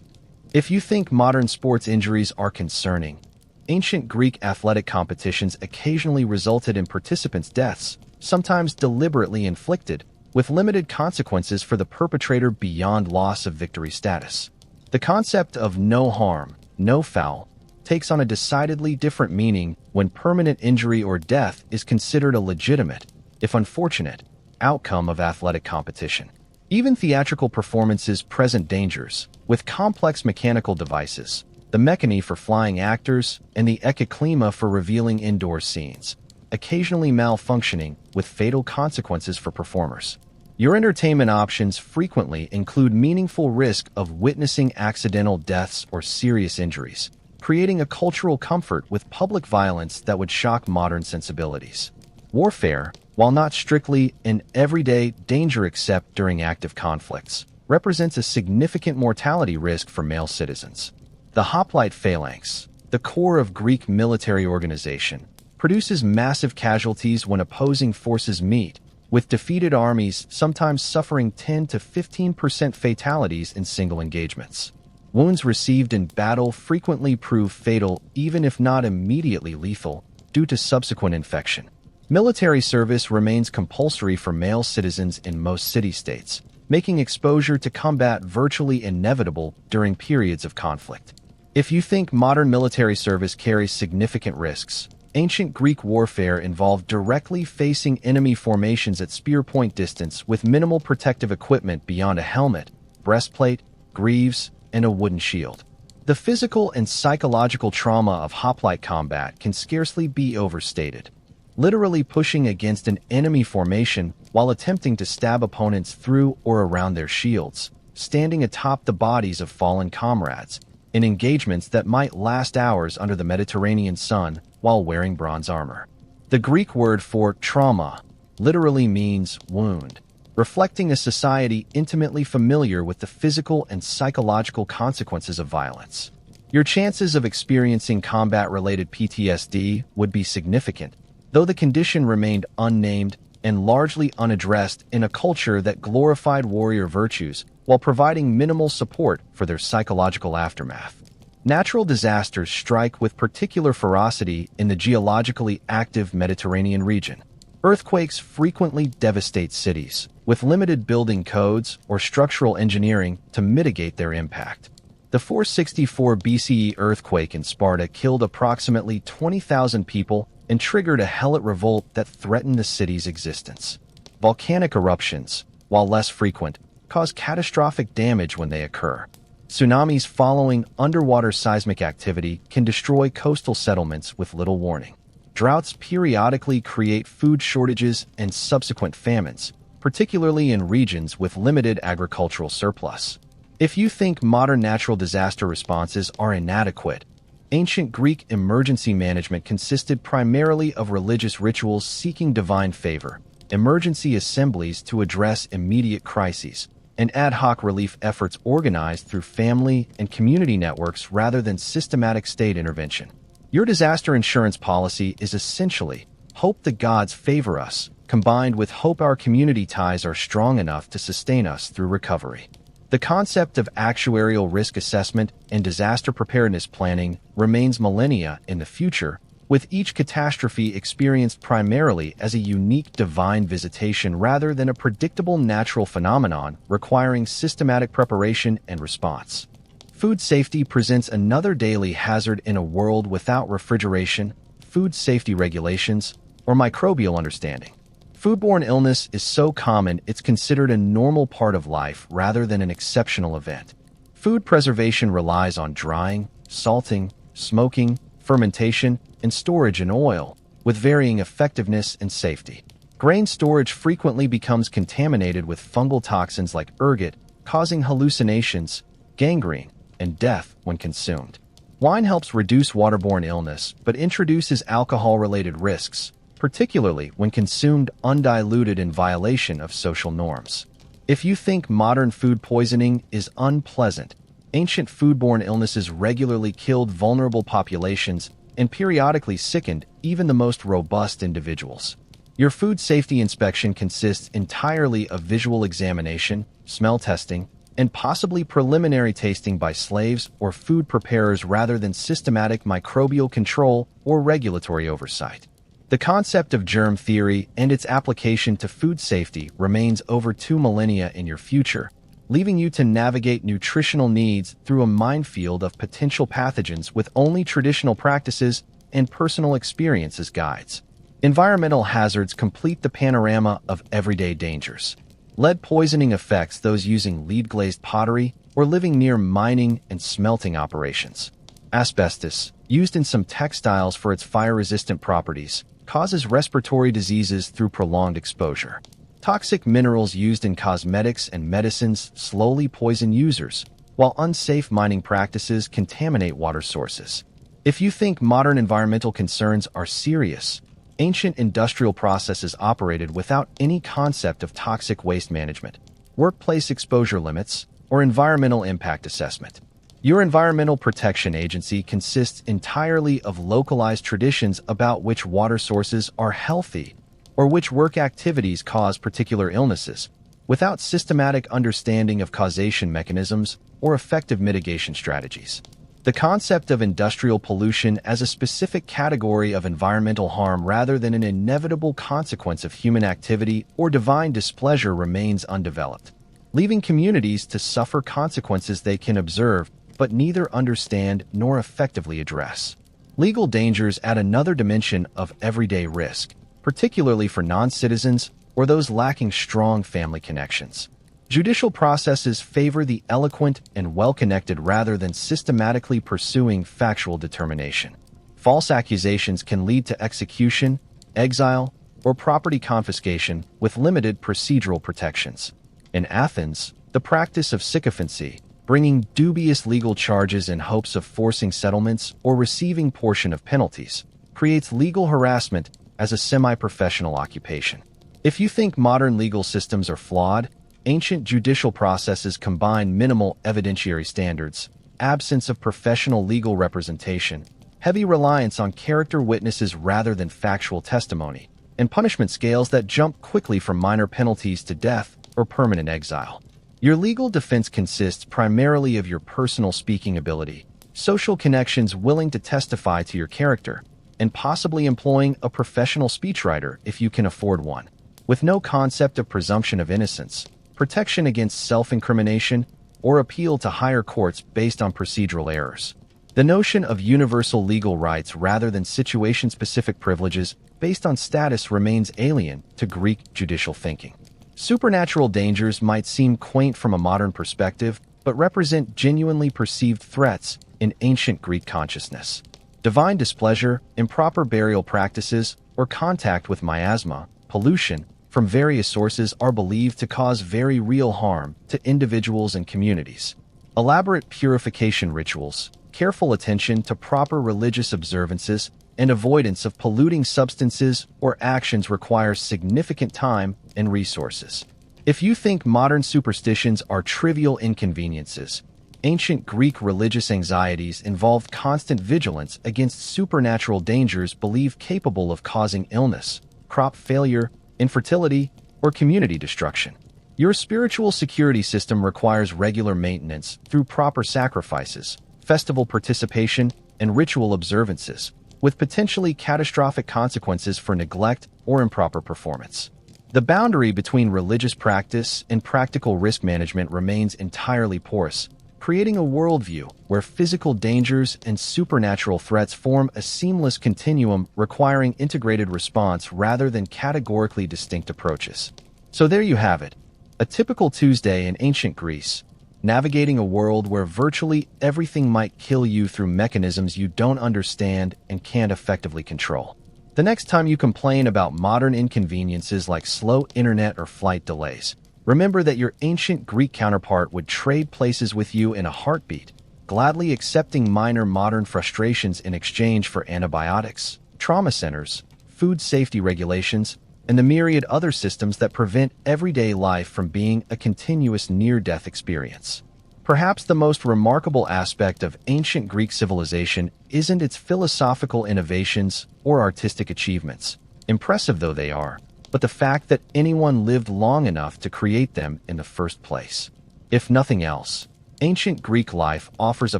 Speaker 1: If you think modern sports injuries are concerning, ancient Greek athletic competitions occasionally resulted in participants' deaths, sometimes deliberately inflicted, with limited consequences for the perpetrator beyond loss of victory status. The concept of no harm, no foul takes on a decidedly different meaning when permanent injury or death is considered a legitimate, if unfortunate, outcome of athletic competition. Even theatrical performances present dangers, with complex mechanical devices, the mechany for flying actors, and the ekaklima for revealing indoor scenes, occasionally malfunctioning with fatal consequences for performers. Your entertainment options frequently include meaningful risk of witnessing accidental deaths or serious injuries, creating a cultural comfort with public violence that would shock modern sensibilities. Warfare, while not strictly an everyday danger except during active conflicts, represents a significant mortality risk for male citizens. The hoplite phalanx, the core of Greek military organization, produces massive casualties when opposing forces meet, with defeated armies sometimes suffering 10 to 15% fatalities in single engagements. Wounds received in battle frequently prove fatal even if not immediately lethal, due to subsequent infection. Military service remains compulsory for male citizens in most city-states, making exposure to combat virtually inevitable during periods of conflict. If you think modern military service carries significant risks, ancient Greek warfare involved directly facing enemy formations at spear point distance with minimal protective equipment beyond a helmet, breastplate, greaves, and a wooden shield. The physical and psychological trauma of hoplite combat can scarcely be overstated. Literally pushing against an enemy formation while attempting to stab opponents through or around their shields, standing atop the bodies of fallen comrades, in engagements that might last hours under the Mediterranean sun while wearing bronze armor. The Greek word for trauma literally means wound, reflecting a society intimately familiar with the physical and psychological consequences of violence. Your chances of experiencing combat-related PTSD would be significant, though the condition remained unnamed and largely unaddressed in a culture that glorified warrior virtues while providing minimal support for their psychological aftermath. Natural disasters strike with particular ferocity in the geologically active Mediterranean region. Earthquakes frequently devastate cities, with limited building codes or structural engineering to mitigate their impact. The 464 BCE earthquake in Sparta killed approximately 20,000 people and triggered a Helot revolt that threatened the city's existence. Volcanic eruptions, while less frequent, cause catastrophic damage when they occur. Tsunamis following underwater seismic activity can destroy coastal settlements with little warning. Droughts periodically create food shortages and subsequent famines, particularly in regions with limited agricultural surplus. If you think modern natural disaster responses are inadequate, ancient Greek emergency management consisted primarily of religious rituals seeking divine favor, emergency assemblies to address immediate crises, and ad hoc relief efforts organized through family and community networks rather than systematic state intervention. Your disaster insurance policy is essentially hope the gods favor us, combined with hope our community ties are strong enough to sustain us through recovery. The concept of actuarial risk assessment and disaster preparedness planning remains millennia in the future, with each catastrophe experienced primarily as a unique divine visitation rather than a predictable natural phenomenon requiring systematic preparation and response. Food safety presents another daily hazard in a world without refrigeration, food safety regulations, or microbial understanding. Foodborne illness is so common it's considered a normal part of life rather than an exceptional event. Food preservation relies on drying, salting, smoking, fermentation, and storage in oil, with varying effectiveness and safety. Grain storage frequently becomes contaminated with fungal toxins like ergot, causing hallucinations, gangrene, and death when consumed. Wine helps reduce waterborne illness, but introduces alcohol-related risks, particularly when consumed undiluted in violation of social norms. If you think modern food poisoning is unpleasant, ancient foodborne illnesses regularly killed vulnerable populations and periodically sickened even the most robust individuals. Your food safety inspection consists entirely of visual examination, smell testing, and possibly preliminary tasting by slaves or food preparers rather than systematic microbial control or regulatory oversight. The concept of germ theory and its application to food safety remains over 2 millennia in your future, leaving you to navigate nutritional needs through a minefield of potential pathogens with only traditional practices and personal experience as guides. Environmental hazards complete the panorama of everyday dangers. Lead poisoning affects those using lead-glazed pottery or living near mining and smelting operations. Asbestos, used in some textiles for its fire-resistant properties, causes respiratory diseases through prolonged exposure. Toxic minerals used in cosmetics and medicines slowly poison users, while unsafe mining practices contaminate water sources. If you think modern environmental concerns are serious, ancient industrial processes operated without any concept of toxic waste management, workplace exposure limits, or environmental impact assessment. Your Environmental Protection Agency consists entirely of localized traditions about which water sources are healthy or which work activities cause particular illnesses, without systematic understanding of causation mechanisms or effective mitigation strategies. The concept of industrial pollution as a specific category of environmental harm rather than an inevitable consequence of human activity or divine displeasure remains undeveloped, leaving communities to suffer consequences they can observe but neither understand nor effectively address. Legal dangers add another dimension of everyday risk, particularly for non-citizens or those lacking strong family connections. Judicial processes favor the eloquent and well-connected rather than systematically pursuing factual determination. False accusations can lead to execution, exile, or property confiscation with limited procedural protections. In Athens, the practice of sycophancy, bringing dubious legal charges in hopes of forcing settlements or receiving portion of penalties, creates legal harassment as a semi-professional occupation. If you think modern legal systems are flawed, ancient judicial processes combine minimal evidentiary standards, absence of professional legal representation, heavy reliance on character witnesses rather than factual testimony, and punishment scales that jump quickly from minor penalties to death or permanent exile. Your legal defense consists primarily of your personal speaking ability, social connections willing to testify to your character, and possibly employing a professional speechwriter if you can afford one. With no concept of presumption of innocence, protection against self-incrimination, or appeal to higher courts based on procedural errors. The notion of universal legal rights rather than situation-specific privileges based on status remains alien to Greek judicial thinking. Supernatural dangers might seem quaint from a modern perspective, but represent genuinely perceived threats in ancient Greek consciousness. Divine displeasure, improper burial practices, or contact with miasma, pollution, from various sources are believed to cause very real harm to individuals and communities. Elaborate purification rituals, careful attention to proper religious observances, and avoidance of polluting substances or actions requires significant time and resources. If you think modern superstitions are trivial inconveniences, ancient Greek religious anxieties involved constant vigilance against supernatural dangers believed capable of causing illness, crop failure, infertility, or community destruction. Your spiritual security system requires regular maintenance through proper sacrifices, festival participation, and ritual observances, with potentially catastrophic consequences for neglect or improper performance. The boundary between religious practice and practical risk management remains entirely porous, creating a worldview where physical dangers and supernatural threats form a seamless continuum requiring integrated response rather than categorically distinct approaches. So there you have it, a typical Tuesday in ancient Greece, navigating a world where virtually everything might kill you through mechanisms you don't understand and can't effectively control. The next time you complain about modern inconveniences like slow internet or flight delays, remember that your ancient Greek counterpart would trade places with you in a heartbeat, gladly accepting minor modern frustrations in exchange for antibiotics, trauma centers, food safety regulations, and the myriad other systems that prevent everyday life from being a continuous near-death experience. Perhaps the most remarkable aspect of ancient Greek civilization isn't its philosophical innovations or artistic achievements, impressive though they are, but the fact that anyone lived long enough to create them in the first place. If nothing else, ancient Greek life offers a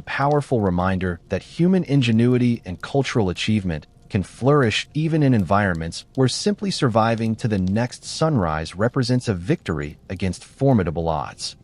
Speaker 1: powerful reminder that human ingenuity and cultural achievement can flourish even in environments where simply surviving to the next sunrise represents a victory against formidable odds.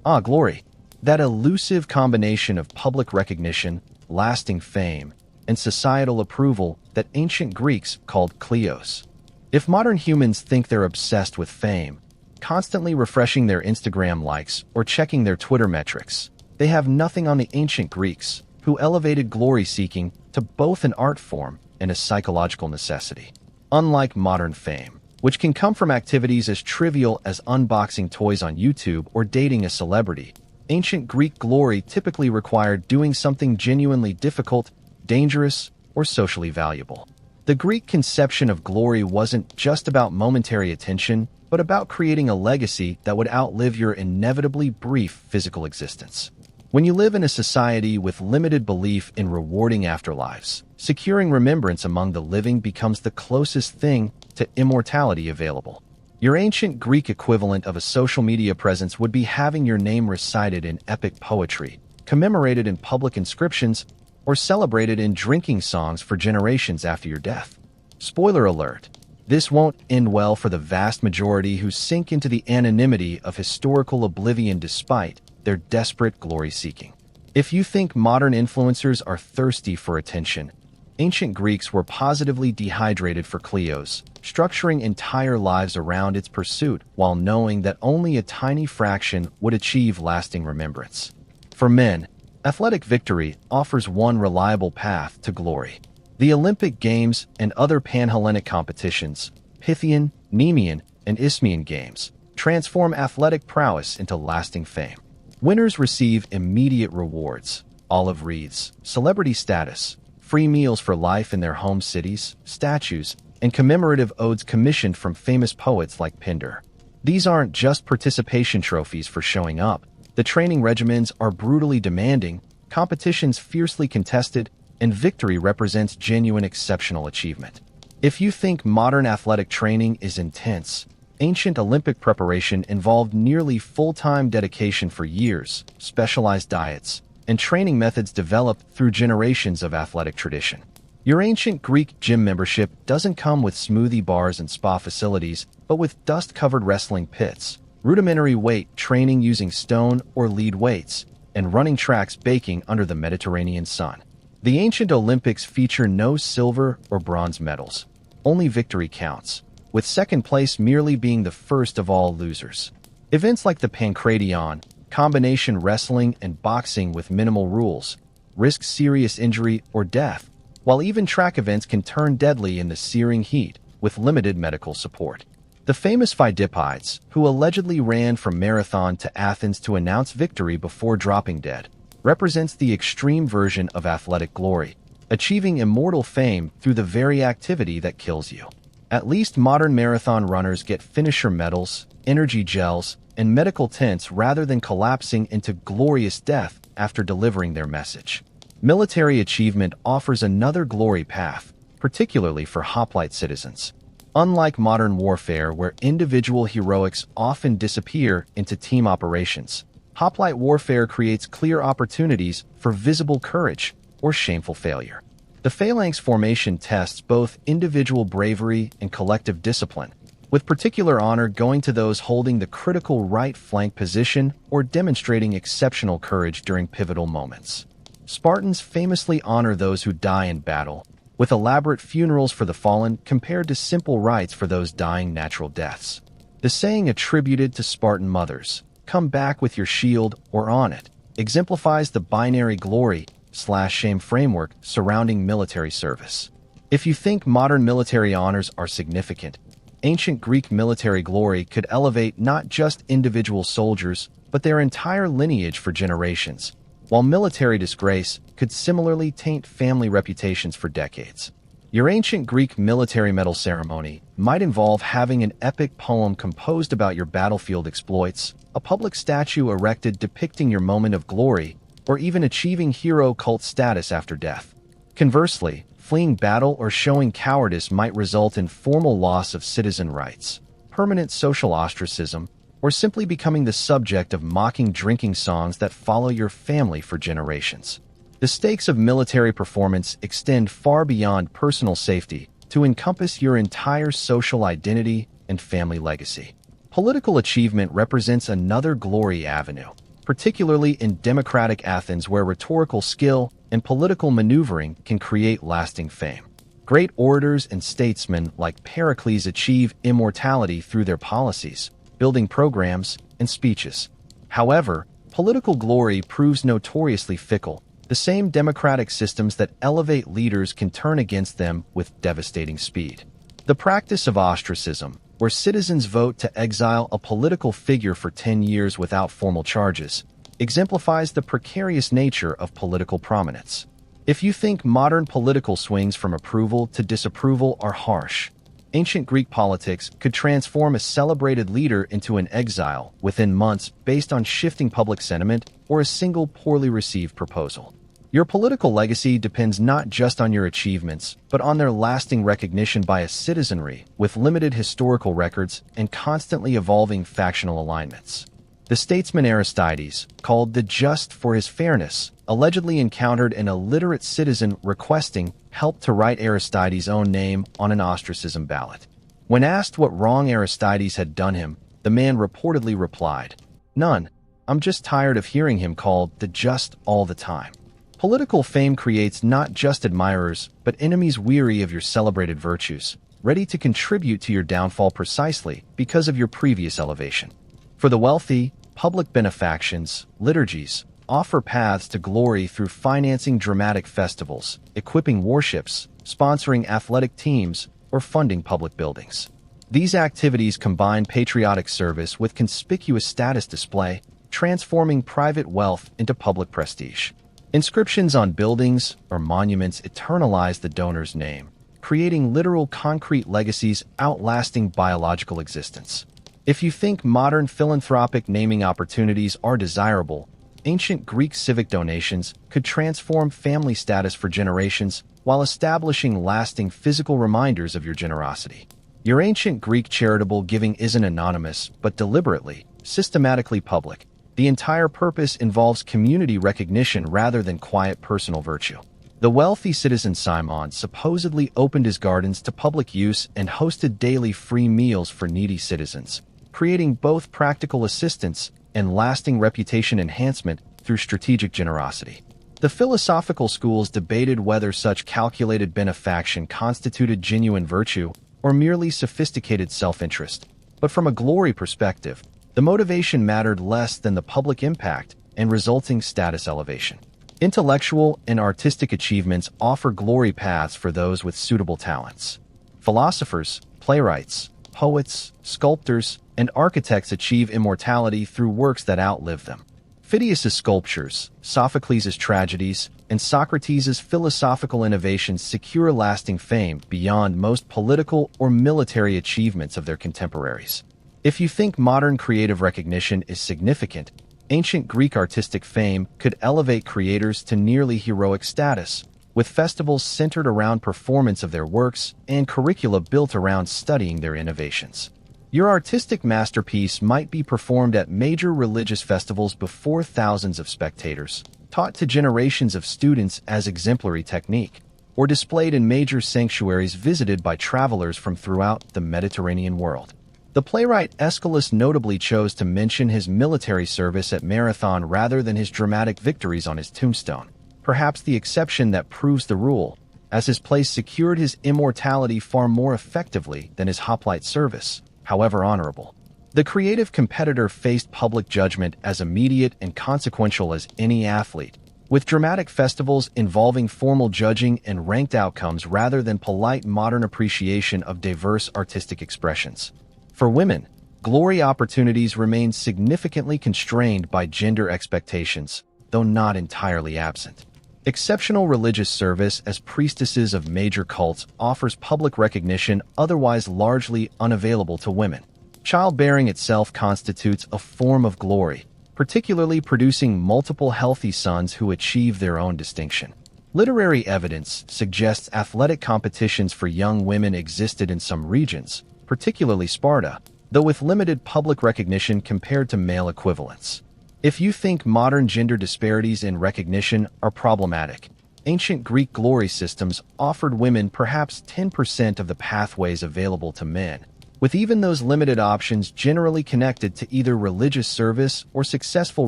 Speaker 1: Glory. That elusive combination of public recognition, lasting fame, and societal approval that ancient Greeks called kleos. If modern humans think they're obsessed with fame, constantly refreshing their Instagram likes or checking their Twitter metrics, they have nothing on the ancient Greeks, who elevated glory-seeking to both an art form and a psychological necessity. Unlike modern fame, which can come from activities as trivial as unboxing toys on YouTube or dating a celebrity, ancient Greek glory typically required doing something genuinely difficult, dangerous, or socially valuable. The Greek conception of glory wasn't just about momentary attention, but about creating a legacy that would outlive your inevitably brief physical existence. When you live in a society with limited belief in rewarding afterlives, securing remembrance among the living becomes the closest thing to immortality available. Your ancient Greek equivalent of a social media presence would be having your name recited in epic poetry, commemorated in public inscriptions, or celebrated in drinking songs for generations after your death. Spoiler alert, this won't end well for the vast majority who sink into the anonymity of historical oblivion despite their desperate glory-seeking. If you think modern influencers are thirsty for attention, ancient Greeks were positively dehydrated for kleos, structuring entire lives around its pursuit while knowing that only a tiny fraction would achieve lasting remembrance. For men, athletic victory offers one reliable path to glory. The Olympic Games and other Pan-Hellenic competitions, Pythian, Nemean, and Isthmian Games, transform athletic prowess into lasting fame. Winners receive immediate rewards, olive wreaths, celebrity status, free meals for life in their home cities, statues, and commemorative odes commissioned from famous poets like Pindar. These aren't just participation trophies for showing up. The training regimens are brutally demanding, competitions fiercely contested, and victory represents genuine exceptional achievement. If you think modern athletic training is intense, ancient Olympic preparation involved nearly full-time dedication for years, specialized diets, and training methods developed through generations of athletic tradition. Your ancient Greek gym membership doesn't come with smoothie bars and spa facilities, but with dust-covered wrestling pits, rudimentary weight training using stone or lead weights, and running tracks baking under the Mediterranean sun. The ancient Olympics feature no silver or bronze medals. Only victory counts, with second place merely being the first of all losers. Events like the Pancration, combination wrestling and boxing with minimal rules, risk serious injury or death, while even track events can turn deadly in the searing heat with limited medical support. The famous Phidippides, who allegedly ran from Marathon to Athens to announce victory before dropping dead, represents the extreme version of athletic glory, achieving immortal fame through the very activity that kills you. At least modern marathon runners get finisher medals, energy gels, and medical tents rather than collapsing into glorious death after delivering their message. Military achievement offers another glory path, particularly for hoplite citizens. Unlike modern warfare where individual heroics often disappear into team operations, hoplite warfare creates clear opportunities for visible courage or shameful failure. The phalanx formation tests both individual bravery and collective discipline, with particular honor going to those holding the critical right flank position or demonstrating exceptional courage during pivotal moments. Spartans famously honor those who die in battle, with elaborate funerals for the fallen compared to simple rites for those dying natural deaths. The saying attributed to Spartan mothers, "Come back with your shield or on it," exemplifies the binary glory/shame framework surrounding military service. If you think modern military honors are significant, ancient Greek military glory could elevate not just individual soldiers, but their entire lineage for generations. while military disgrace could similarly taint family reputations for decades. Your ancient Greek military medal ceremony might involve having an epic poem composed about your battlefield exploits, a public statue erected depicting your moment of glory, or even achieving hero cult status after death. Conversely, fleeing battle or showing cowardice might result in formal loss of citizen rights, permanent social ostracism, or simply becoming the subject of mocking drinking songs that follow your family for generations. The stakes of military performance extend far beyond personal safety to encompass your entire social identity and family legacy. Political achievement represents another glory avenue, particularly in democratic Athens where rhetorical skill and political maneuvering can create lasting fame. Great orators and statesmen like Pericles achieve immortality through their policies, building programs, and speeches. However, political glory proves notoriously fickle. The same democratic systems that elevate leaders can turn against them with devastating speed. The practice of ostracism, where citizens vote to exile a political figure for 10 years without formal charges, exemplifies the precarious nature of political prominence. If you think modern political swings from approval to disapproval are harsh, ancient Greek politics could transform a celebrated leader into an exile within months based on shifting public sentiment or a single poorly received proposal. Your political legacy depends not just on your achievements, but on their lasting recognition by a citizenry with limited historical records and constantly evolving factional alignments. The statesman Aristides, called the Just for his fairness, allegedly encountered an illiterate citizen requesting help to write Aristides' own name on an ostracism ballot. When asked what wrong Aristides had done him, the man reportedly replied, "None. I'm just tired of hearing him called the Just all the time." Political fame creates not just admirers, but enemies weary of your celebrated virtues, ready to contribute to your downfall precisely because of your previous elevation. For the wealthy, public benefactions, liturgies, offer paths to glory through financing dramatic festivals, equipping warships, sponsoring athletic teams, or funding public buildings. These activities combine patriotic service with conspicuous status display, transforming private wealth into public prestige. Inscriptions on buildings or monuments eternalize the donor's name, creating literal concrete legacies outlasting biological existence. If you think modern philanthropic naming opportunities are desirable, ancient Greek civic donations could transform family status for generations while establishing lasting physical reminders of your generosity. Your ancient Greek charitable giving isn't anonymous, but deliberately, systematically public. The entire purpose involves community recognition rather than quiet personal virtue. The wealthy citizen Cimon supposedly opened his gardens to public use and hosted daily free meals for needy citizens, creating both practical assistance and lasting reputation enhancement through strategic generosity. The philosophical schools debated whether such calculated benefaction constituted genuine virtue or merely sophisticated self-interest. But from a glory perspective, the motivation mattered less than the public impact and resulting status elevation. Intellectual and artistic achievements offer glory paths for those with suitable talents. Philosophers, playwrights, poets, sculptors, and architects achieve immortality through works that outlive them. Phidias's sculptures, Sophocles' tragedies, and Socrates' philosophical innovations secure lasting fame beyond most political or military achievements of their contemporaries. If you think modern creative recognition is significant, ancient Greek artistic fame could elevate creators to nearly heroic status, with festivals centered around performance of their works and curricula built around studying their innovations. Your artistic masterpiece might be performed at major religious festivals before thousands of spectators, taught to generations of students as exemplary technique, or displayed in major sanctuaries visited by travelers from throughout the Mediterranean world. The playwright Aeschylus notably chose to mention his military service at Marathon rather than his dramatic victories on his tombstone, perhaps the exception that proves the rule, as his place secured his immortality far more effectively than his hoplite service, however honorable. The creative competitor faced public judgment as immediate and consequential as any athlete, with dramatic festivals involving formal judging and ranked outcomes rather than polite modern appreciation of diverse artistic expressions. For women, glory opportunities remain significantly constrained by gender expectations, though not entirely absent. Exceptional religious service as priestesses of major cults offers public recognition otherwise largely unavailable to women. Childbearing itself constitutes a form of glory, particularly producing multiple healthy sons who achieve their own distinction. Literary evidence suggests athletic competitions for young women existed in some regions, particularly Sparta, though with limited public recognition compared to male equivalents. If you think modern gender disparities in recognition are problematic, ancient Greek glory systems offered women perhaps 10% of the pathways available to men, with even those limited options generally connected to either religious service or successful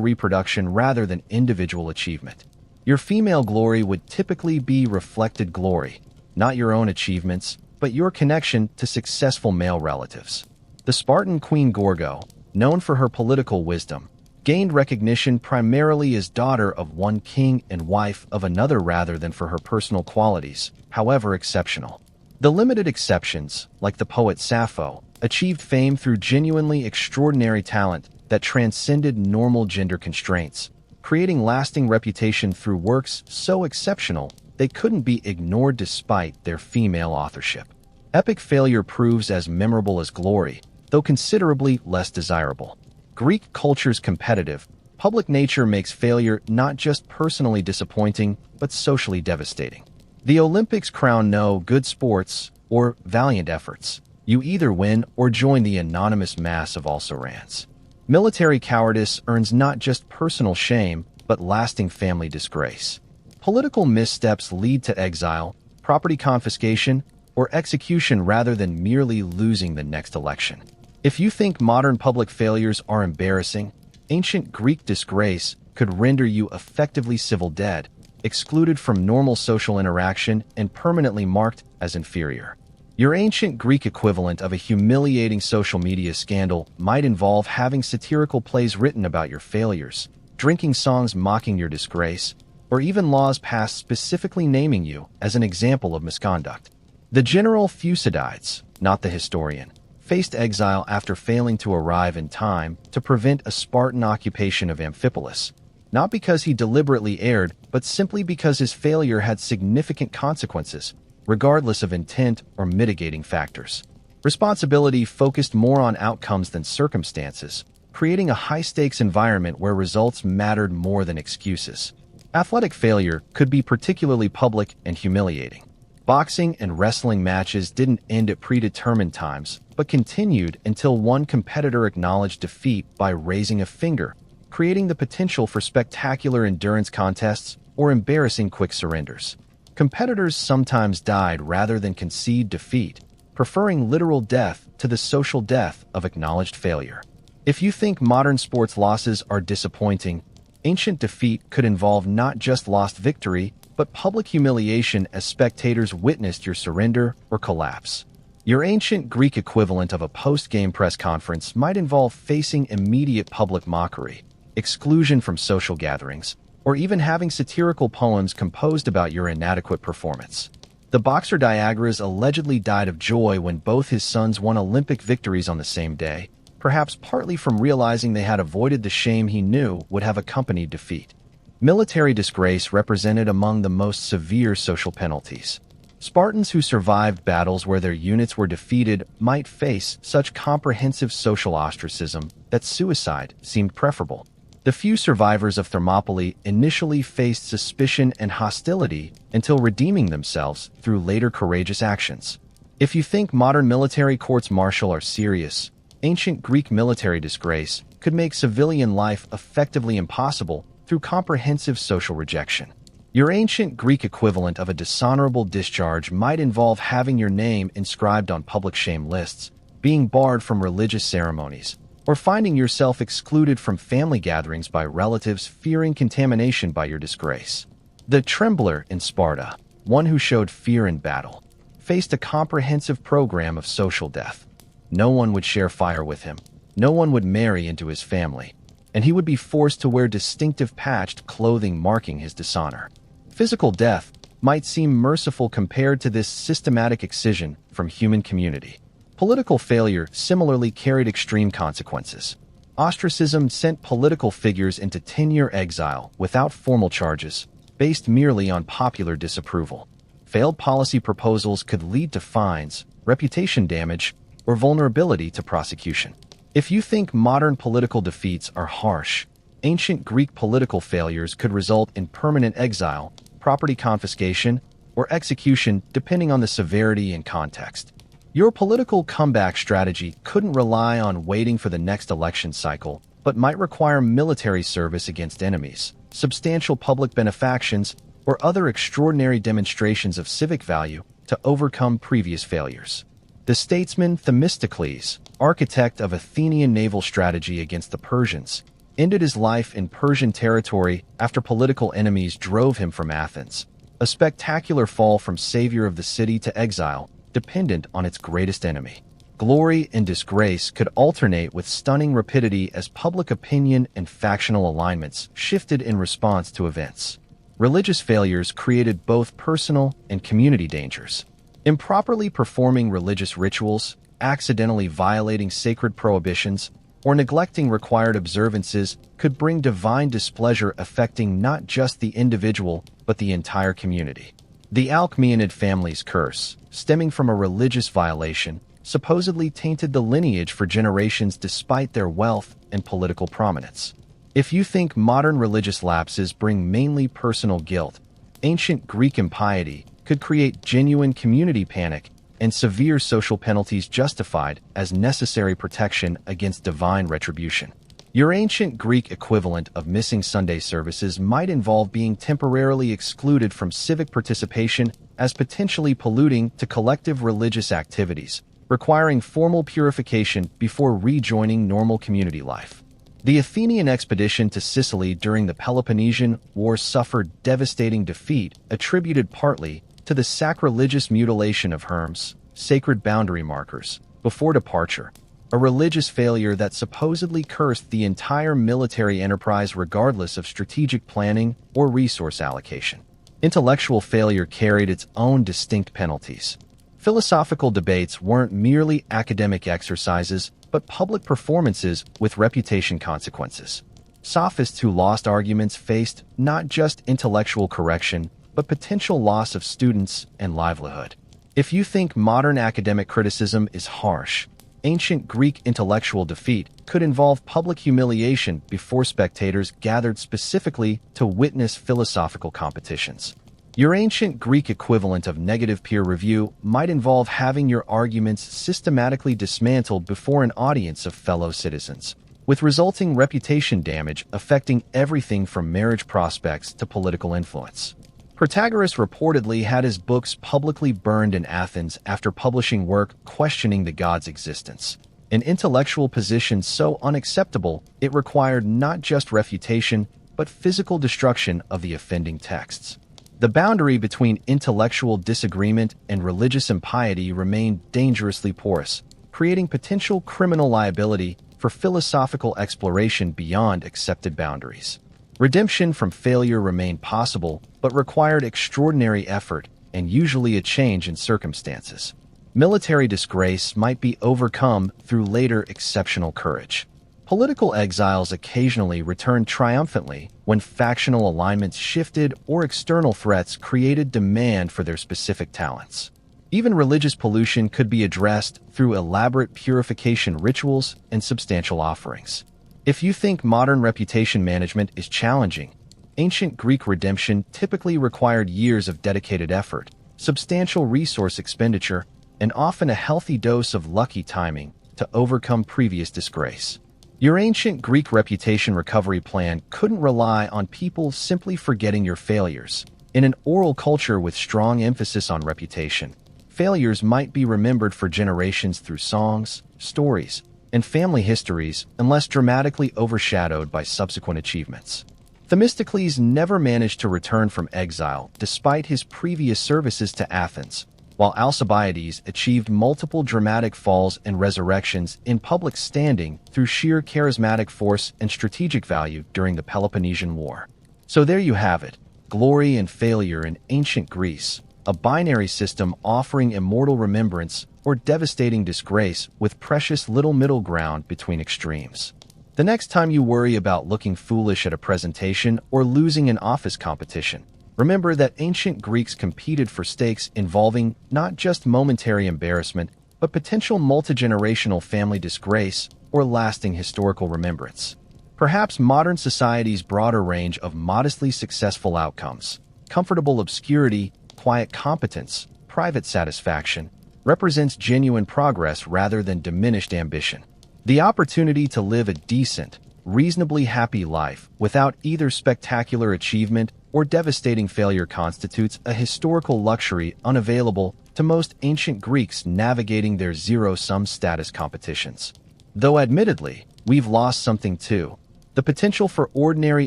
Speaker 1: reproduction rather than individual achievement. Your female glory would typically be reflected glory, not your own achievements, but your connection to successful male relatives. The Spartan Queen Gorgo, known for her political wisdom, gained recognition primarily as daughter of one king and wife of another rather than for her personal qualities, however exceptional. The limited exceptions, like the poet Sappho, achieved fame through genuinely extraordinary talent that transcended normal gender constraints, creating lasting reputation through works so exceptional they couldn't be ignored despite their female authorship. Epic failure proves as memorable as glory, though considerably less desirable. Greek culture's competitive, public nature makes failure not just personally disappointing, but socially devastating. The Olympics crown no good sports or valiant efforts. You either win or join the anonymous mass of also-rans. Military cowardice earns not just personal shame, but lasting family disgrace. Political missteps lead to exile, property confiscation, or execution rather than merely losing the next election. If you think modern public failures are embarrassing, ancient Greek disgrace could render you effectively civil dead, excluded from normal social interaction and permanently marked as inferior. Your ancient Greek equivalent of a humiliating social media scandal might involve having satirical plays written about your failures, drinking songs mocking your disgrace, or even laws passed specifically naming you as an example of misconduct. The general Thucydides, not the historian, faced exile after failing to arrive in time to prevent a Spartan occupation of Amphipolis, not because he deliberately erred, but simply because his failure had significant consequences, regardless of intent or mitigating factors. Responsibility focused more on outcomes than circumstances, creating a high-stakes environment where results mattered more than excuses. Athletic failure could be particularly public and humiliating. Boxing and wrestling matches didn't end at predetermined times, but continued until one competitor acknowledged defeat by raising a finger, creating the potential for spectacular endurance contests or embarrassing quick surrenders. Competitors sometimes died rather than concede defeat, preferring literal death to the social death of acknowledged failure. If you think modern sports losses are disappointing, ancient defeat could involve not just lost victory, but public humiliation as spectators witnessed your surrender or collapse. Your ancient Greek equivalent of a post-game press conference might involve facing immediate public mockery, exclusion from social gatherings, or even having satirical poems composed about your inadequate performance. The boxer Diagoras allegedly died of joy when both his sons won Olympic victories on the same day, perhaps partly from realizing they had avoided the shame he knew would have accompanied defeat. Military disgrace represented among the most severe social penalties. Spartans who survived battles where their units were defeated might face such comprehensive social ostracism that suicide seemed preferable. The few survivors of Thermopylae initially faced suspicion and hostility until redeeming themselves through later courageous actions. If you think modern military courts-martial are serious, ancient Greek military disgrace could make civilian life effectively impossible through comprehensive social rejection. Your ancient Greek equivalent of a dishonorable discharge might involve having your name inscribed on public shame lists, being barred from religious ceremonies, or finding yourself excluded from family gatherings by relatives fearing contamination by your disgrace. The trembler in Sparta, one who showed fear in battle, faced a comprehensive program of social death. No one would share fire with him, no one would marry into his family, and he would be forced to wear distinctive patched clothing marking his dishonor. Physical death might seem merciful compared to this systematic excision from human community. Political failure similarly carried extreme consequences. Ostracism sent political figures into 10-year exile without formal charges, based merely on popular disapproval. Failed policy proposals could lead to fines, reputation damage, or vulnerability to prosecution. If you think modern political defeats are harsh, ancient Greek political failures could result in permanent exile, property confiscation, or execution depending on the severity and context. Your political comeback strategy couldn't rely on waiting for the next election cycle, but might require military service against enemies, substantial public benefactions, or other extraordinary demonstrations of civic value to overcome previous failures. The statesman Themistocles, architect of Athenian naval strategy against the Persians, ended his life in Persian territory after political enemies drove him from Athens, a spectacular fall from savior of the city to exile, dependent on its greatest enemy. Glory and disgrace could alternate with stunning rapidity as public opinion and factional alignments shifted in response to events. Religious failures created both personal and community dangers. Improperly performing religious rituals, accidentally violating sacred prohibitions, or neglecting required observances could bring divine displeasure affecting not just the individual but the entire community. The Alcmaeonid family's curse, stemming from a religious violation, supposedly tainted the lineage for generations despite their wealth and political prominence. If you think modern religious lapses bring mainly personal guilt, ancient Greek impiety could create genuine community panic and severe social penalties justified as necessary protection against divine retribution. Your ancient Greek equivalent of missing Sunday services might involve being temporarily excluded from civic participation as potentially polluting to collective religious activities, requiring formal purification before rejoining normal community life. The Athenian expedition to Sicily during the Peloponnesian War suffered devastating defeat attributed partly to the sacrilegious mutilation of herms, sacred boundary markers, before departure, a religious failure that supposedly cursed the entire military enterprise regardless of strategic planning or resource allocation. Intellectual failure carried its own distinct penalties. Philosophical debates weren't merely academic exercises, but public performances with reputation consequences. Sophists who lost arguments faced not just intellectual correction, but potential loss of students and livelihood. If you think modern academic criticism is harsh, ancient Greek intellectual defeat could involve public humiliation before spectators gathered specifically to witness philosophical competitions. Your ancient Greek equivalent of negative peer review might involve having your arguments systematically dismantled before an audience of fellow citizens, with resulting reputation damage affecting everything from marriage prospects to political influence. Protagoras reportedly had his books publicly burned in Athens after publishing work questioning the god's existence, an intellectual position so unacceptable it required not just refutation but physical destruction of the offending texts. The boundary between intellectual disagreement and religious impiety remained dangerously porous, creating potential criminal liability for philosophical exploration beyond accepted boundaries. Redemption from failure remained possible, but required extraordinary effort and usually a change in circumstances. Military disgrace might be overcome through later exceptional courage. Political exiles occasionally returned triumphantly when factional alignments shifted or external threats created demand for their specific talents. Even religious pollution could be addressed through elaborate purification rituals and substantial offerings. If you think modern reputation management is challenging, ancient Greek redemption typically required years of dedicated effort, substantial resource expenditure, and often a healthy dose of lucky timing to overcome previous disgrace. Your ancient Greek reputation recovery plan couldn't rely on people simply forgetting your failures. In an oral culture with strong emphasis on reputation, failures might be remembered for generations through songs, stories, and family histories unless dramatically overshadowed by subsequent achievements. Themistocles never managed to return from exile despite his previous services to Athens, while Alcibiades achieved multiple dramatic falls and resurrections in public standing through sheer charismatic force and strategic value during the Peloponnesian War. So there you have it, glory and failure in ancient Greece, a binary system offering immortal remembrance or devastating disgrace with precious little middle ground between extremes. The next time you worry about looking foolish at a presentation or losing an office competition, remember that ancient Greeks competed for stakes involving not just momentary embarrassment, but potential multi-generational family disgrace or lasting historical remembrance. Perhaps modern society's broader range of modestly successful outcomes, comfortable obscurity, quiet competence, private satisfaction, represents genuine progress rather than diminished ambition. The opportunity to live a decent, reasonably happy life without either spectacular achievement or devastating failure constitutes a historical luxury unavailable to most ancient Greeks navigating their zero-sum status competitions. Though admittedly, we've lost something too: the potential for ordinary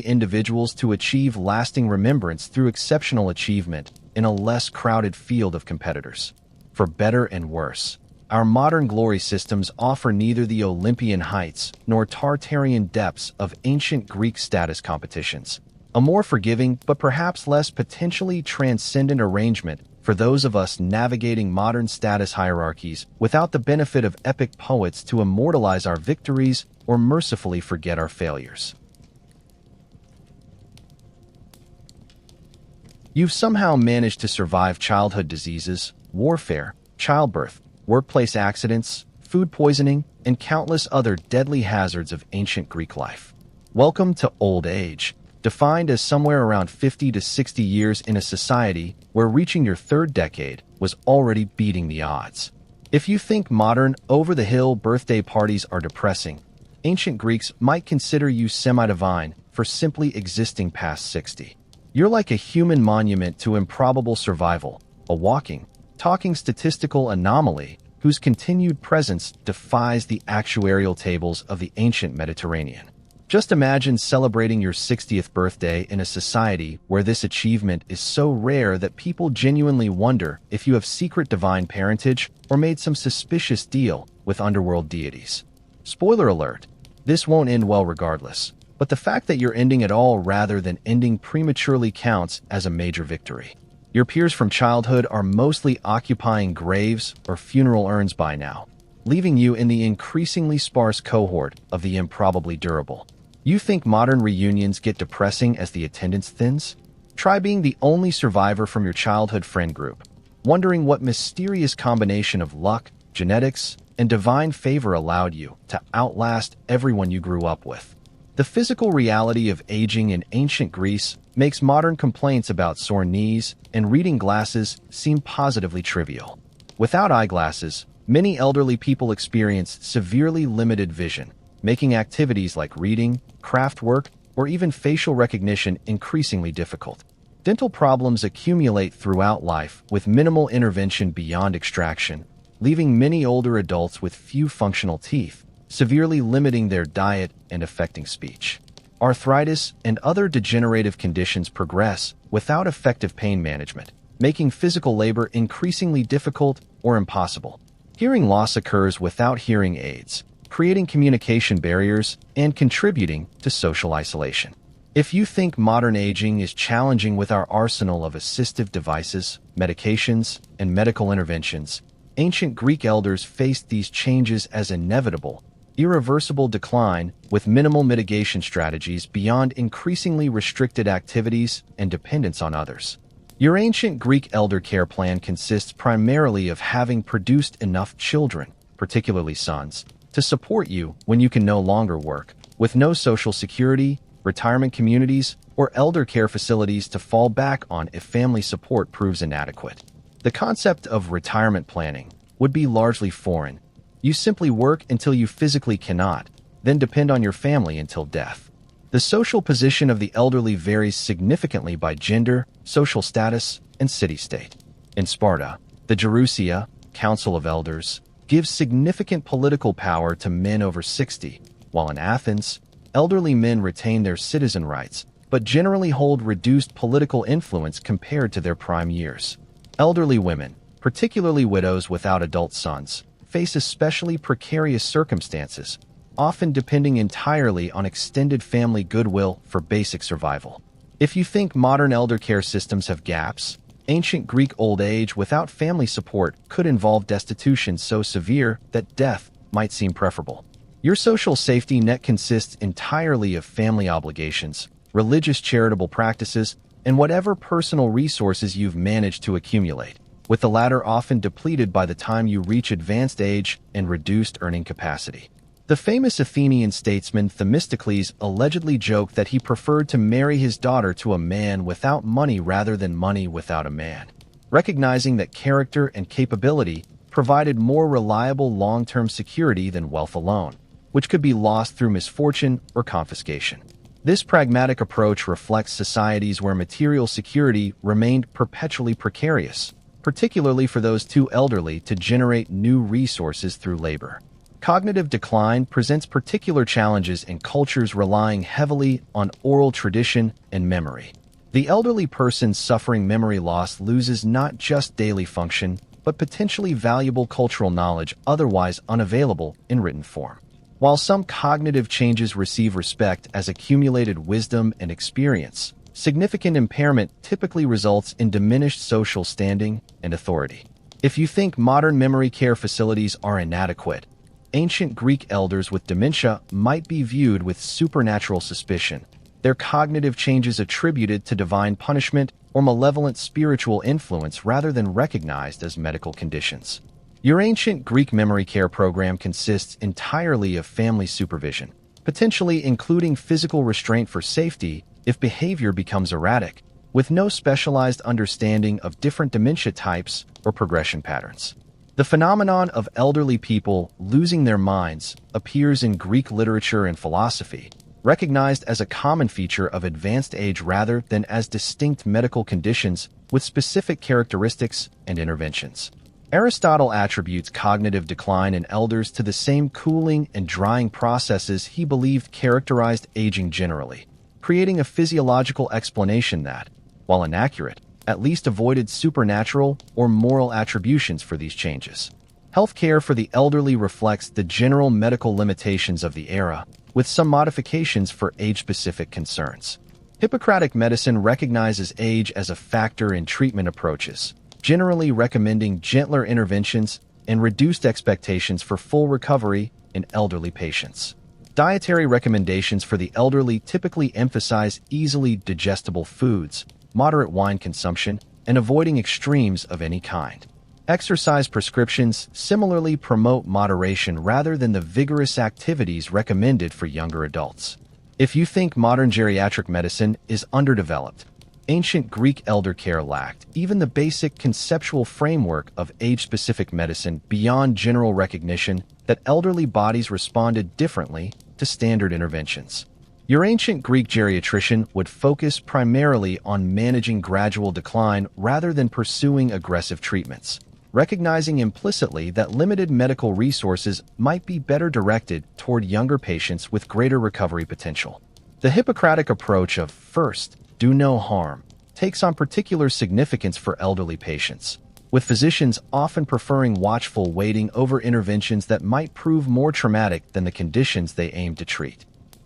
Speaker 1: individuals to achieve lasting remembrance through exceptional achievement in a less crowded field of competitors. For better and worse, our modern glory systems offer neither the Olympian heights nor Tartarian depths of ancient Greek status competitions. A more forgiving but perhaps less potentially transcendent arrangement for those of us navigating modern status hierarchies without the benefit of epic poets to immortalize our victories or mercifully forget our failures. You've somehow managed to survive childhood diseases, warfare, childbirth, workplace accidents, food poisoning, and countless other deadly hazards of ancient Greek life. Welcome to old age, defined as somewhere around 50 to 60 years in a society where reaching your third decade was already beating the odds. If you think modern, over-the-hill birthday parties are depressing, ancient Greeks might consider you semi-divine for simply existing past 60. You're like a human monument to improbable survival, a walking, talking statistical anomaly whose continued presence defies the actuarial tables of the ancient Mediterranean. Just imagine celebrating your 60th birthday in a society where this achievement is so rare that people genuinely wonder if you have secret divine parentage or made some suspicious deal with underworld deities. Spoiler alert, this won't end well regardless, but the fact that you're ending at all rather than ending prematurely counts as a major victory. Your peers from childhood are mostly occupying graves or funeral urns by now, leaving you in the increasingly sparse cohort of the improbably durable. You think modern reunions get depressing as the attendance thins? Try being the only survivor from your childhood friend group, wondering what mysterious combination of luck, genetics, and divine favor allowed you to outlast everyone you grew up with. The physical reality of aging in ancient Greece makes modern complaints about sore knees and reading glasses seem positively trivial. Without eyeglasses, many elderly people experience severely limited vision, making activities like reading, craft work, or even facial recognition increasingly difficult. Dental problems accumulate throughout life with minimal intervention beyond extraction, leaving many older adults with few functional teeth, severely limiting their diet and affecting speech. Arthritis and other degenerative conditions progress without effective pain management, making physical labor increasingly difficult or impossible. Hearing loss occurs without hearing aids, creating communication barriers and contributing to social isolation. If you think modern aging is challenging with our arsenal of assistive devices, medications, and medical interventions, ancient Greek elders faced these changes as inevitable, irreversible decline with minimal mitigation strategies beyond increasingly restricted activities and dependence on others. Your ancient Greek elder care plan consists primarily of having produced enough children, particularly sons, to support you when you can no longer work, with no social security, retirement communities, or elder care facilities to fall back on if family support proves inadequate. The concept of retirement planning would be largely foreign. You simply work until you physically cannot, then depend on your family until death. The social position of the elderly varies significantly by gender, social status, and city-state. In Sparta, the Gerousia, Council of Elders, gives significant political power to men over 60, while in Athens, elderly men retain their citizen rights, but generally hold reduced political influence compared to their prime years. Elderly women, particularly widows without adult sons, face especially precarious circumstances, often depending entirely on extended family goodwill for basic survival. If you think modern elder care systems have gaps, ancient Greek old age without family support could involve destitution so severe that death might seem preferable. Your social safety net consists entirely of family obligations, religious charitable practices, and whatever personal resources you've managed to accumulate, with the latter often depleted by the time you reach advanced age and reduced earning capacity. The famous Athenian statesman Themistocles allegedly joked that he preferred to marry his daughter to a man without money rather than money without a man, recognizing that character and capability provided more reliable long-term security than wealth alone, which could be lost through misfortune or confiscation. This pragmatic approach reflects societies where material security remained perpetually precarious, particularly for those too elderly to generate new resources through labor. Cognitive decline presents particular challenges in cultures relying heavily on oral tradition and memory. The elderly person suffering memory loss loses not just daily function, but potentially valuable cultural knowledge otherwise unavailable in written form. While some cognitive changes receive respect as accumulated wisdom and experience, significant impairment typically results in diminished social standing and authority. If you think modern memory care facilities are inadequate, ancient Greek elders with dementia might be viewed with supernatural suspicion, their cognitive changes attributed to divine punishment or malevolent spiritual influence rather than recognized as medical conditions. Your ancient Greek memory care program consists entirely of family supervision, potentially including physical restraint for safety if behavior becomes erratic, with no specialized understanding of different dementia types or progression patterns. The phenomenon of elderly people losing their minds appears in Greek literature and philosophy, recognized as a common feature of advanced age rather than as distinct medical conditions with specific characteristics and interventions. Aristotle attributes cognitive decline in elders to the same cooling and drying processes he believed characterized aging generally, creating a physiological explanation that, while inaccurate, at least avoided supernatural or moral attributions for these changes. Healthcare for the elderly reflects the general medical limitations of the era, with some modifications for age-specific concerns. Hippocratic medicine recognizes age as a factor in treatment approaches, generally recommending gentler interventions and reduced expectations for full recovery in elderly patients. Dietary recommendations for the elderly typically emphasize easily digestible foods, moderate wine consumption, and avoiding extremes of any kind. Exercise prescriptions similarly promote moderation rather than the vigorous activities recommended for younger adults. If you think modern geriatric medicine is underdeveloped, ancient Greek elder care lacked even the basic conceptual framework of age-specific medicine beyond general recognition that elderly bodies responded differently to standard interventions. Your ancient Greek geriatrician would focus primarily on managing gradual decline rather than pursuing aggressive treatments, recognizing implicitly that limited medical resources might be better directed toward younger patients with greater recovery potential. The Hippocratic approach of first, do no harm, takes on particular significance for elderly patients, with physicians often preferring watchful waiting over interventions that might prove more traumatic than the conditions they aim to treat.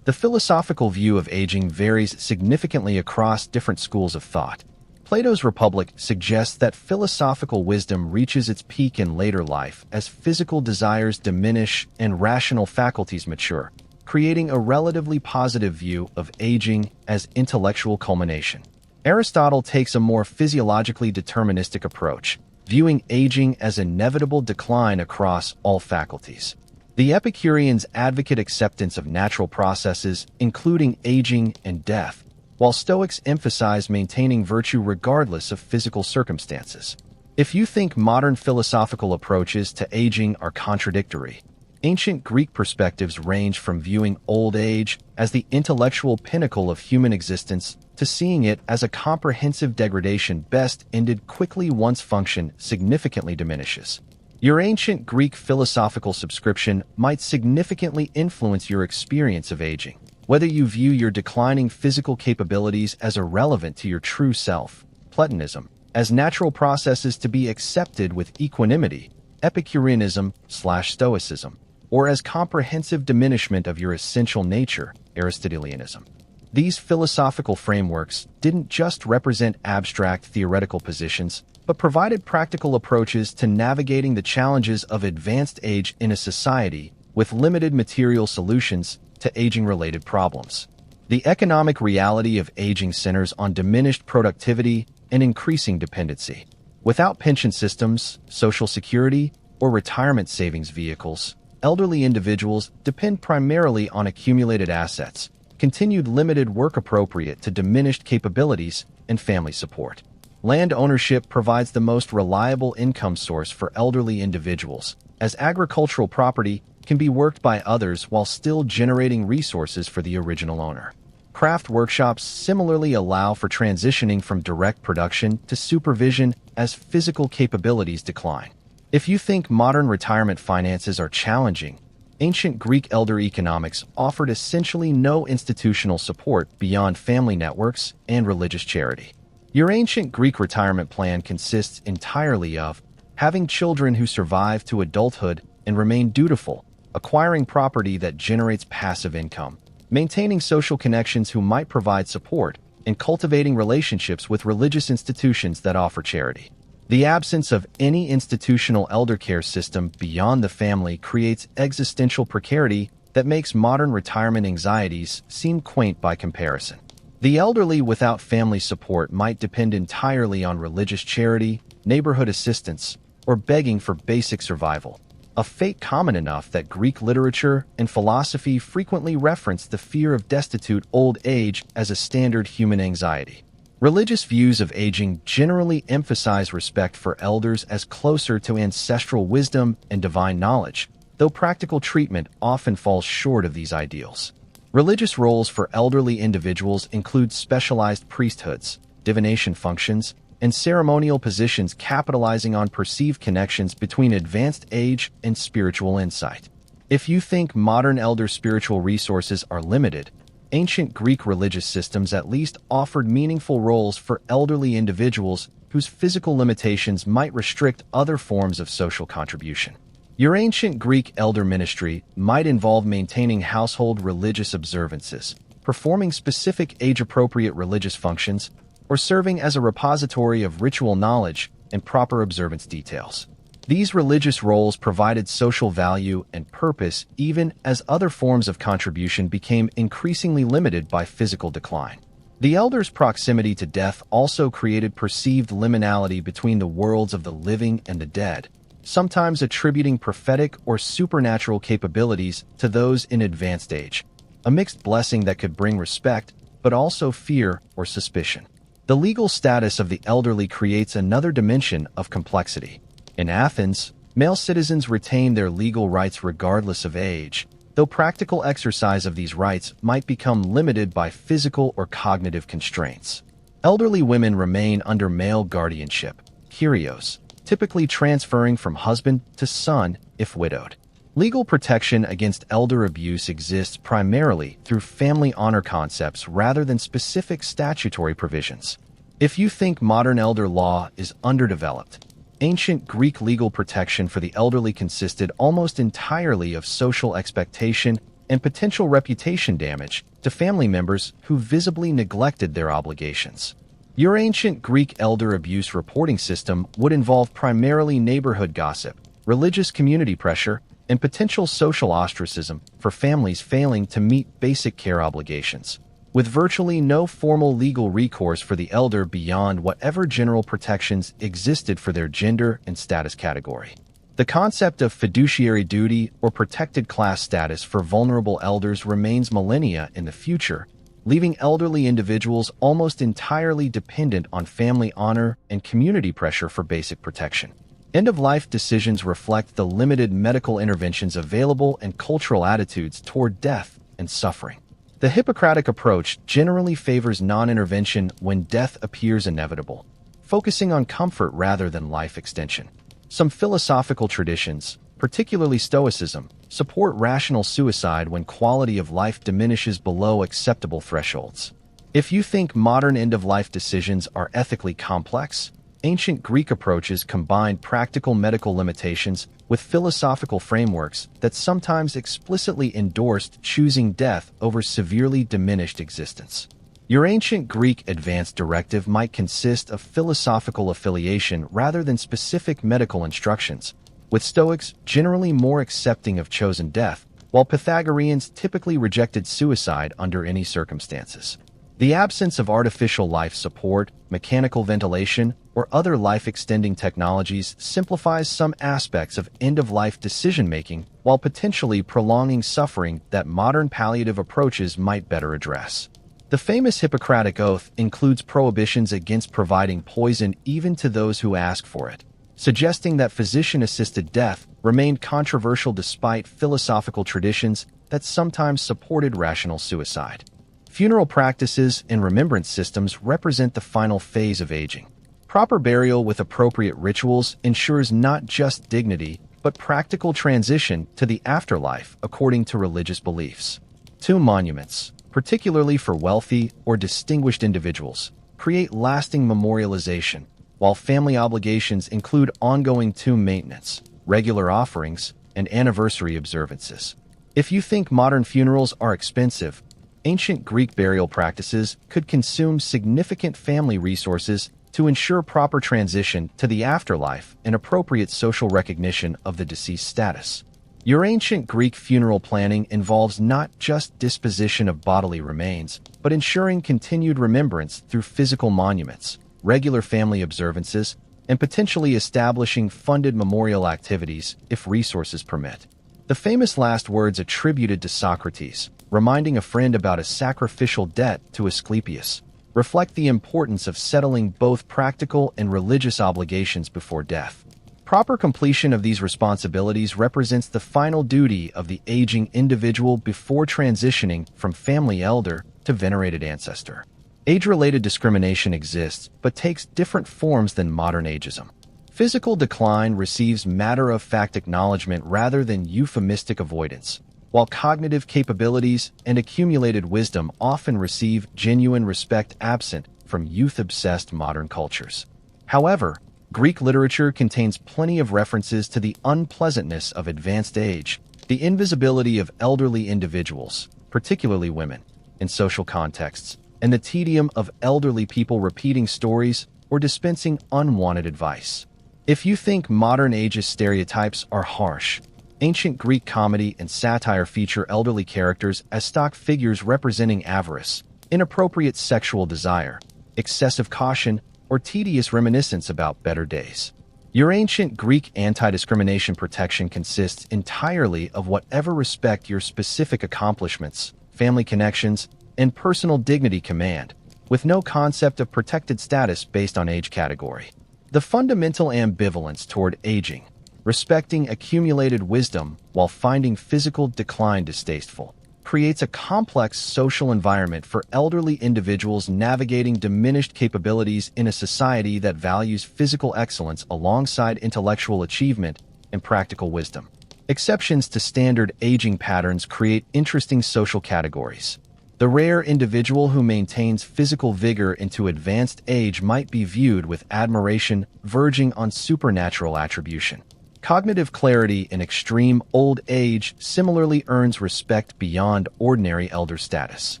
Speaker 1: The philosophical view of aging varies significantly across different schools of thought. Plato's Republic suggests that philosophical wisdom reaches its peak in later life as physical desires diminish and rational faculties mature, creating a relatively positive view of aging as intellectual culmination. Aristotle takes a more physiologically deterministic approach, viewing aging as inevitable decline across all faculties. The Epicureans advocate acceptance of natural processes, including aging and death, while Stoics emphasize maintaining virtue regardless of physical circumstances. If you think modern philosophical approaches to aging are contradictory, ancient Greek perspectives range from viewing old age as the intellectual pinnacle of human existence to seeing it as a comprehensive degradation best ended quickly once function significantly diminishes. Your ancient Greek philosophical subscription might significantly influence your experience of aging, whether you view your declining physical capabilities as irrelevant to your true self, Platonism, as natural processes to be accepted with equanimity, Epicureanism/Stoicism, or as comprehensive diminishment of your essential nature, Aristotelianism. These philosophical frameworks didn't just represent abstract theoretical positions, but provided practical approaches to navigating the challenges of advanced age in a society with limited material solutions to aging-related problems. The economic reality of aging centers on diminished productivity and increasing dependency. Without pension systems, social security, or retirement savings vehicles, elderly individuals depend primarily on accumulated assets, continued limited work appropriate to diminished capabilities, and family support. Land ownership provides the most reliable income source for elderly individuals, as agricultural property can be worked by others while still generating resources for the original owner. Craft workshops similarly allow for transitioning from direct production to supervision as physical capabilities decline. If you think modern retirement finances are challenging, ancient Greek elder economics offered essentially no institutional support beyond family networks and religious charity. Your ancient Greek retirement plan consists entirely of having children who survive to adulthood and remain dutiful, acquiring property that generates passive income, maintaining social connections who might provide support, and cultivating relationships with religious institutions that offer charity. The absence of any institutional elder care system beyond the family creates existential precarity that makes modern retirement anxieties seem quaint by comparison. The elderly without family support might depend entirely on religious charity, neighborhood assistance, or begging for basic survival, a fate common enough that Greek literature and philosophy frequently reference the fear of destitute old age as a standard human anxiety. Religious views of aging generally emphasize respect for elders as closer to ancestral wisdom and divine knowledge, though practical treatment often falls short of these ideals. Religious roles for elderly individuals include specialized priesthoods, divination functions, and ceremonial positions capitalizing on perceived connections between advanced age and spiritual insight. If you think modern elder spiritual resources are limited, ancient Greek religious systems at least offered meaningful roles for elderly individuals whose physical limitations might restrict other forms of social contribution. Your ancient Greek elder ministry might involve maintaining household religious observances, performing specific age-appropriate religious functions, or serving as a repository of ritual knowledge and proper observance details. These religious roles provided social value and purpose even as other forms of contribution became increasingly limited by physical decline. The elders' proximity to death also created perceived liminality between the worlds of the living and the dead, sometimes attributing prophetic or supernatural capabilities to those in advanced age, a mixed blessing that could bring respect but also fear or suspicion. The legal status of the elderly creates another dimension of complexity. In Athens, male citizens retain their legal rights regardless of age, though practical exercise of these rights might become limited by physical or cognitive constraints. Elderly women remain under male guardianship, Kyrios, typically transferring from husband to son if widowed. Legal protection against elder abuse exists primarily through family honor concepts rather than specific statutory provisions. If you think modern elder law is underdeveloped, ancient Greek legal protection for the elderly consisted almost entirely of social expectation and potential reputation damage to family members who visibly neglected their obligations. Your ancient Greek elder abuse reporting system would involve primarily neighborhood gossip, religious community pressure, and potential social ostracism for families failing to meet basic care obligations, with virtually no formal legal recourse for the elder beyond whatever general protections existed for their gender and status category. The concept of fiduciary duty or protected class status for vulnerable elders remains millennia in the future, leaving elderly individuals almost entirely dependent on family honor and community pressure for basic protection. End-of-life decisions reflect the limited medical interventions available and cultural attitudes toward death and suffering. The Hippocratic approach generally favors non-intervention when death appears inevitable, focusing on comfort rather than life extension. Some philosophical traditions, particularly Stoicism, support rational suicide when quality of life diminishes below acceptable thresholds. If you think modern end-of-life decisions are ethically complex, ancient Greek approaches combined practical medical limitations with philosophical frameworks that sometimes explicitly endorsed choosing death over severely diminished existence. Your ancient Greek advanced directive might consist of philosophical affiliation rather than specific medical instructions, with Stoics generally more accepting of chosen death while Pythagoreans typically rejected suicide under any circumstances. The absence of artificial life support, mechanical ventilation, or other life-extending technologies simplifies some aspects of end-of-life decision-making while potentially prolonging suffering that modern palliative approaches might better address. The famous Hippocratic Oath includes prohibitions against providing poison even to those who ask for it, suggesting that physician-assisted death remained controversial despite philosophical traditions that sometimes supported rational suicide. Funeral practices and remembrance systems represent the final phase of aging. Proper burial with appropriate rituals ensures not just dignity, but practical transition to the afterlife according to religious beliefs. Tomb monuments, particularly for wealthy or distinguished individuals, create lasting memorialization, while family obligations include ongoing tomb maintenance, regular offerings, and anniversary observances. If you think modern funerals are expensive, ancient Greek burial practices could consume significant family resources to ensure proper transition to the afterlife and appropriate social recognition of the deceased status. Your ancient Greek funeral planning involves not just disposition of bodily remains, but ensuring continued remembrance through physical monuments, regular family observances, and potentially establishing funded memorial activities if resources permit. The famous last words attributed to Socrates, reminding a friend about a sacrificial debt to Asclepius, reflect the importance of settling both practical and religious obligations before death. Proper completion of these responsibilities represents the final duty of the aging individual before transitioning from family elder to venerated ancestor. Age-related discrimination exists, but takes different forms than modern ageism. Physical decline receives matter-of-fact acknowledgement rather than euphemistic avoidance, while cognitive capabilities and accumulated wisdom often receive genuine respect absent from youth-obsessed modern cultures. However, Greek literature contains plenty of references to the unpleasantness of advanced age, the invisibility of elderly individuals, particularly women, in social contexts, and the tedium of elderly people repeating stories or dispensing unwanted advice. If you think modern ageist stereotypes are harsh, ancient Greek comedy and satire feature elderly characters as stock figures representing avarice, inappropriate sexual desire, excessive caution, or tedious reminiscence about better days. Your ancient Greek anti-discrimination protection consists entirely of whatever respect your specific accomplishments, family connections, and personal dignity command, with no concept of protected status based on age category. The fundamental ambivalence toward aging, respecting accumulated wisdom while finding physical decline distasteful, creates a complex social environment for elderly individuals navigating diminished capabilities in a society that values physical excellence alongside intellectual achievement and practical wisdom. Exceptions to standard aging patterns create interesting social categories. The rare individual who maintains physical vigor into advanced age might be viewed with admiration verging on supernatural attribution. Cognitive clarity in extreme old age similarly earns respect beyond ordinary elder status.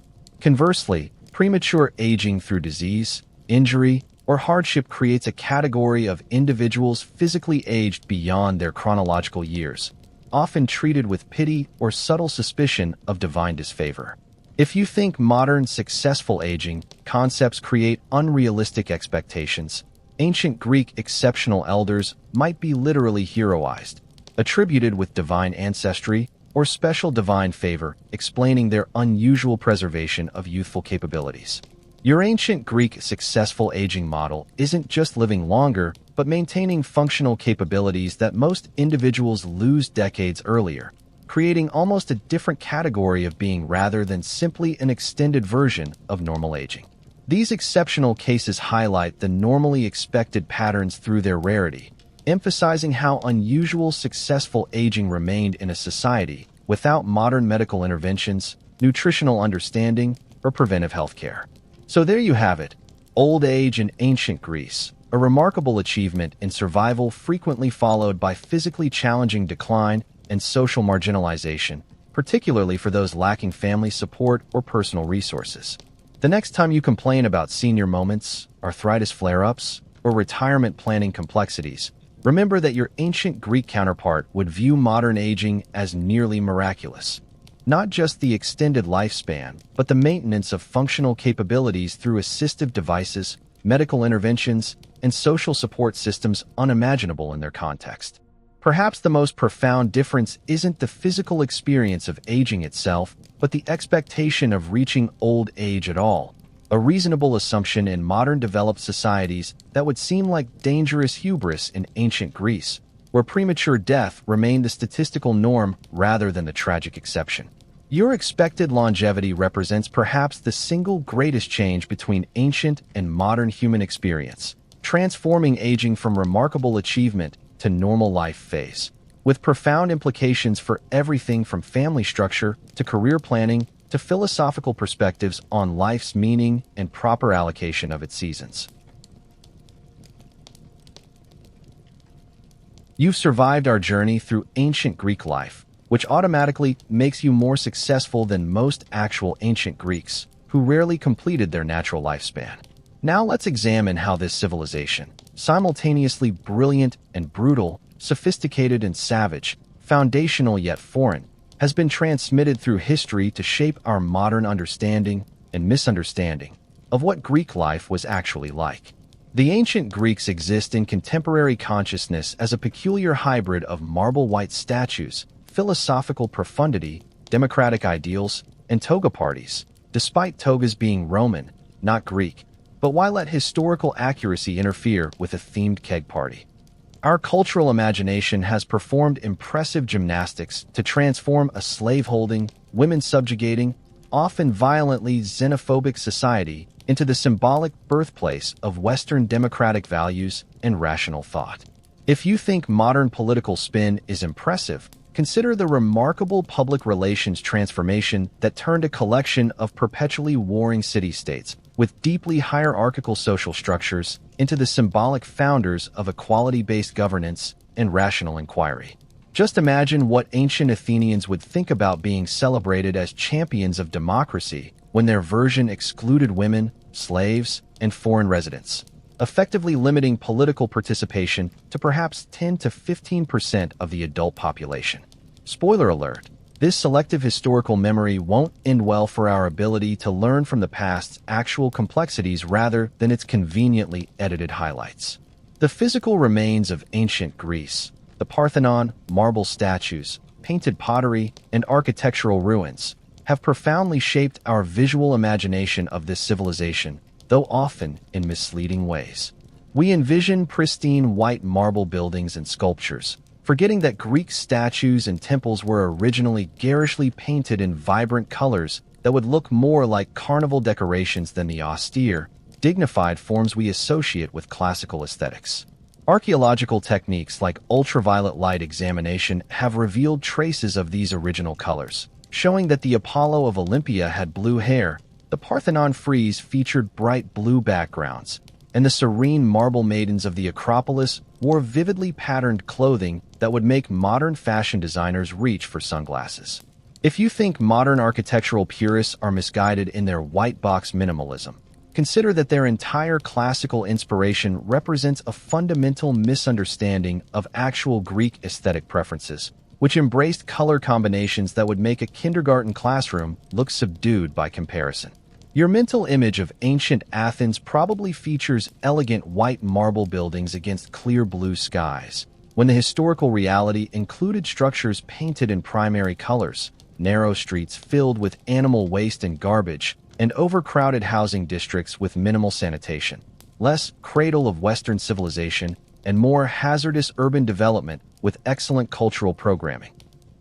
Speaker 1: Conversely, premature aging through disease, injury, or hardship creates a category of individuals physically aged beyond their chronological years, often treated with pity or subtle suspicion of divine disfavor. If you think modern successful aging concepts create unrealistic expectations, ancient Greek exceptional elders might be literally heroized, attributed with divine ancestry or special divine favor, explaining their unusual preservation of youthful capabilities. Your ancient Greek successful aging model isn't just living longer, but maintaining functional capabilities that most individuals lose decades earlier, creating almost a different category of being rather than simply an extended version of normal aging. These exceptional cases highlight the normally expected patterns through their rarity, emphasizing how unusual successful aging remained in a society without modern medical interventions, nutritional understanding, or preventive health care. So there you have it, old age in ancient Greece, a remarkable achievement in survival frequently followed by physically challenging decline and social marginalization, particularly for those lacking family support or personal resources. The next time you complain about senior moments, arthritis flare-ups, or retirement planning complexities, remember that your ancient Greek counterpart would view modern aging as nearly miraculous. Not just the extended lifespan, but the maintenance of functional capabilities through assistive devices, medical interventions, and social support systems unimaginable in their context. Perhaps the most profound difference isn't the physical experience of aging itself, but the expectation of reaching old age at all, a reasonable assumption in modern developed societies that would seem like dangerous hubris in ancient Greece, where premature death remained the statistical norm rather than the tragic exception. Your expected longevity represents perhaps the single greatest change between ancient and modern human experience, transforming aging from remarkable achievement to normal life phase, with profound implications for everything from family structure to career planning to philosophical perspectives on life's meaning and proper allocation of its seasons. You've survived our journey through ancient Greek life, which automatically makes you more successful than most actual ancient Greeks, who rarely completed their natural lifespan. Now let's examine how this civilization, simultaneously brilliant and brutal, sophisticated and savage, foundational yet foreign, has been transmitted through history to shape our modern understanding and misunderstanding of what Greek life was actually like. The ancient Greeks exist in contemporary consciousness as a peculiar hybrid of marble-white statues, philosophical profundity, democratic ideals, and toga parties, despite togas being Roman, not Greek. But why let historical accuracy interfere with a themed keg party? Our cultural imagination has performed impressive gymnastics to transform a slave-holding, women-subjugating, often violently xenophobic society into the symbolic birthplace of Western democratic values and rational thought. If you think modern political spin is impressive, consider the remarkable public relations transformation that turned a collection of perpetually warring city-states with deeply hierarchical social structures into the symbolic founders of equality-based governance and rational inquiry. Just imagine what ancient Athenians would think about being celebrated as champions of democracy when their version excluded women, slaves, and foreign residents, effectively limiting political participation to perhaps 10 to 15% of the adult population. Spoiler alert, this selective historical memory won't end well for our ability to learn from the past's actual complexities rather than its conveniently edited highlights. The physical remains of ancient Greece, the Parthenon, marble statues, painted pottery, and architectural ruins, have profoundly shaped our visual imagination of this civilization, though often in misleading ways. We envision pristine white marble buildings and sculptures, forgetting that Greek statues and temples were originally garishly painted in vibrant colors that would look more like carnival decorations than the austere, dignified forms we associate with classical aesthetics. Archaeological techniques like ultraviolet light examination have revealed traces of these original colors, showing that the Apollo of Olympia had blue hair, the Parthenon frieze featured bright blue backgrounds, and the serene marble maidens of the Acropolis wore vividly patterned clothing that would make modern fashion designers reach for sunglasses. If you think modern architectural purists are misguided in their white box minimalism, consider that their entire classical inspiration represents a fundamental misunderstanding of actual Greek aesthetic preferences, which embraced color combinations that would make a kindergarten classroom look subdued by comparison. Your mental image of ancient Athens probably features elegant white marble buildings against clear blue skies, when the historical reality included structures painted in primary colors, narrow streets filled with animal waste and garbage, and overcrowded housing districts with minimal sanitation, less cradle of Western civilization, and more hazardous urban development with excellent cultural programming.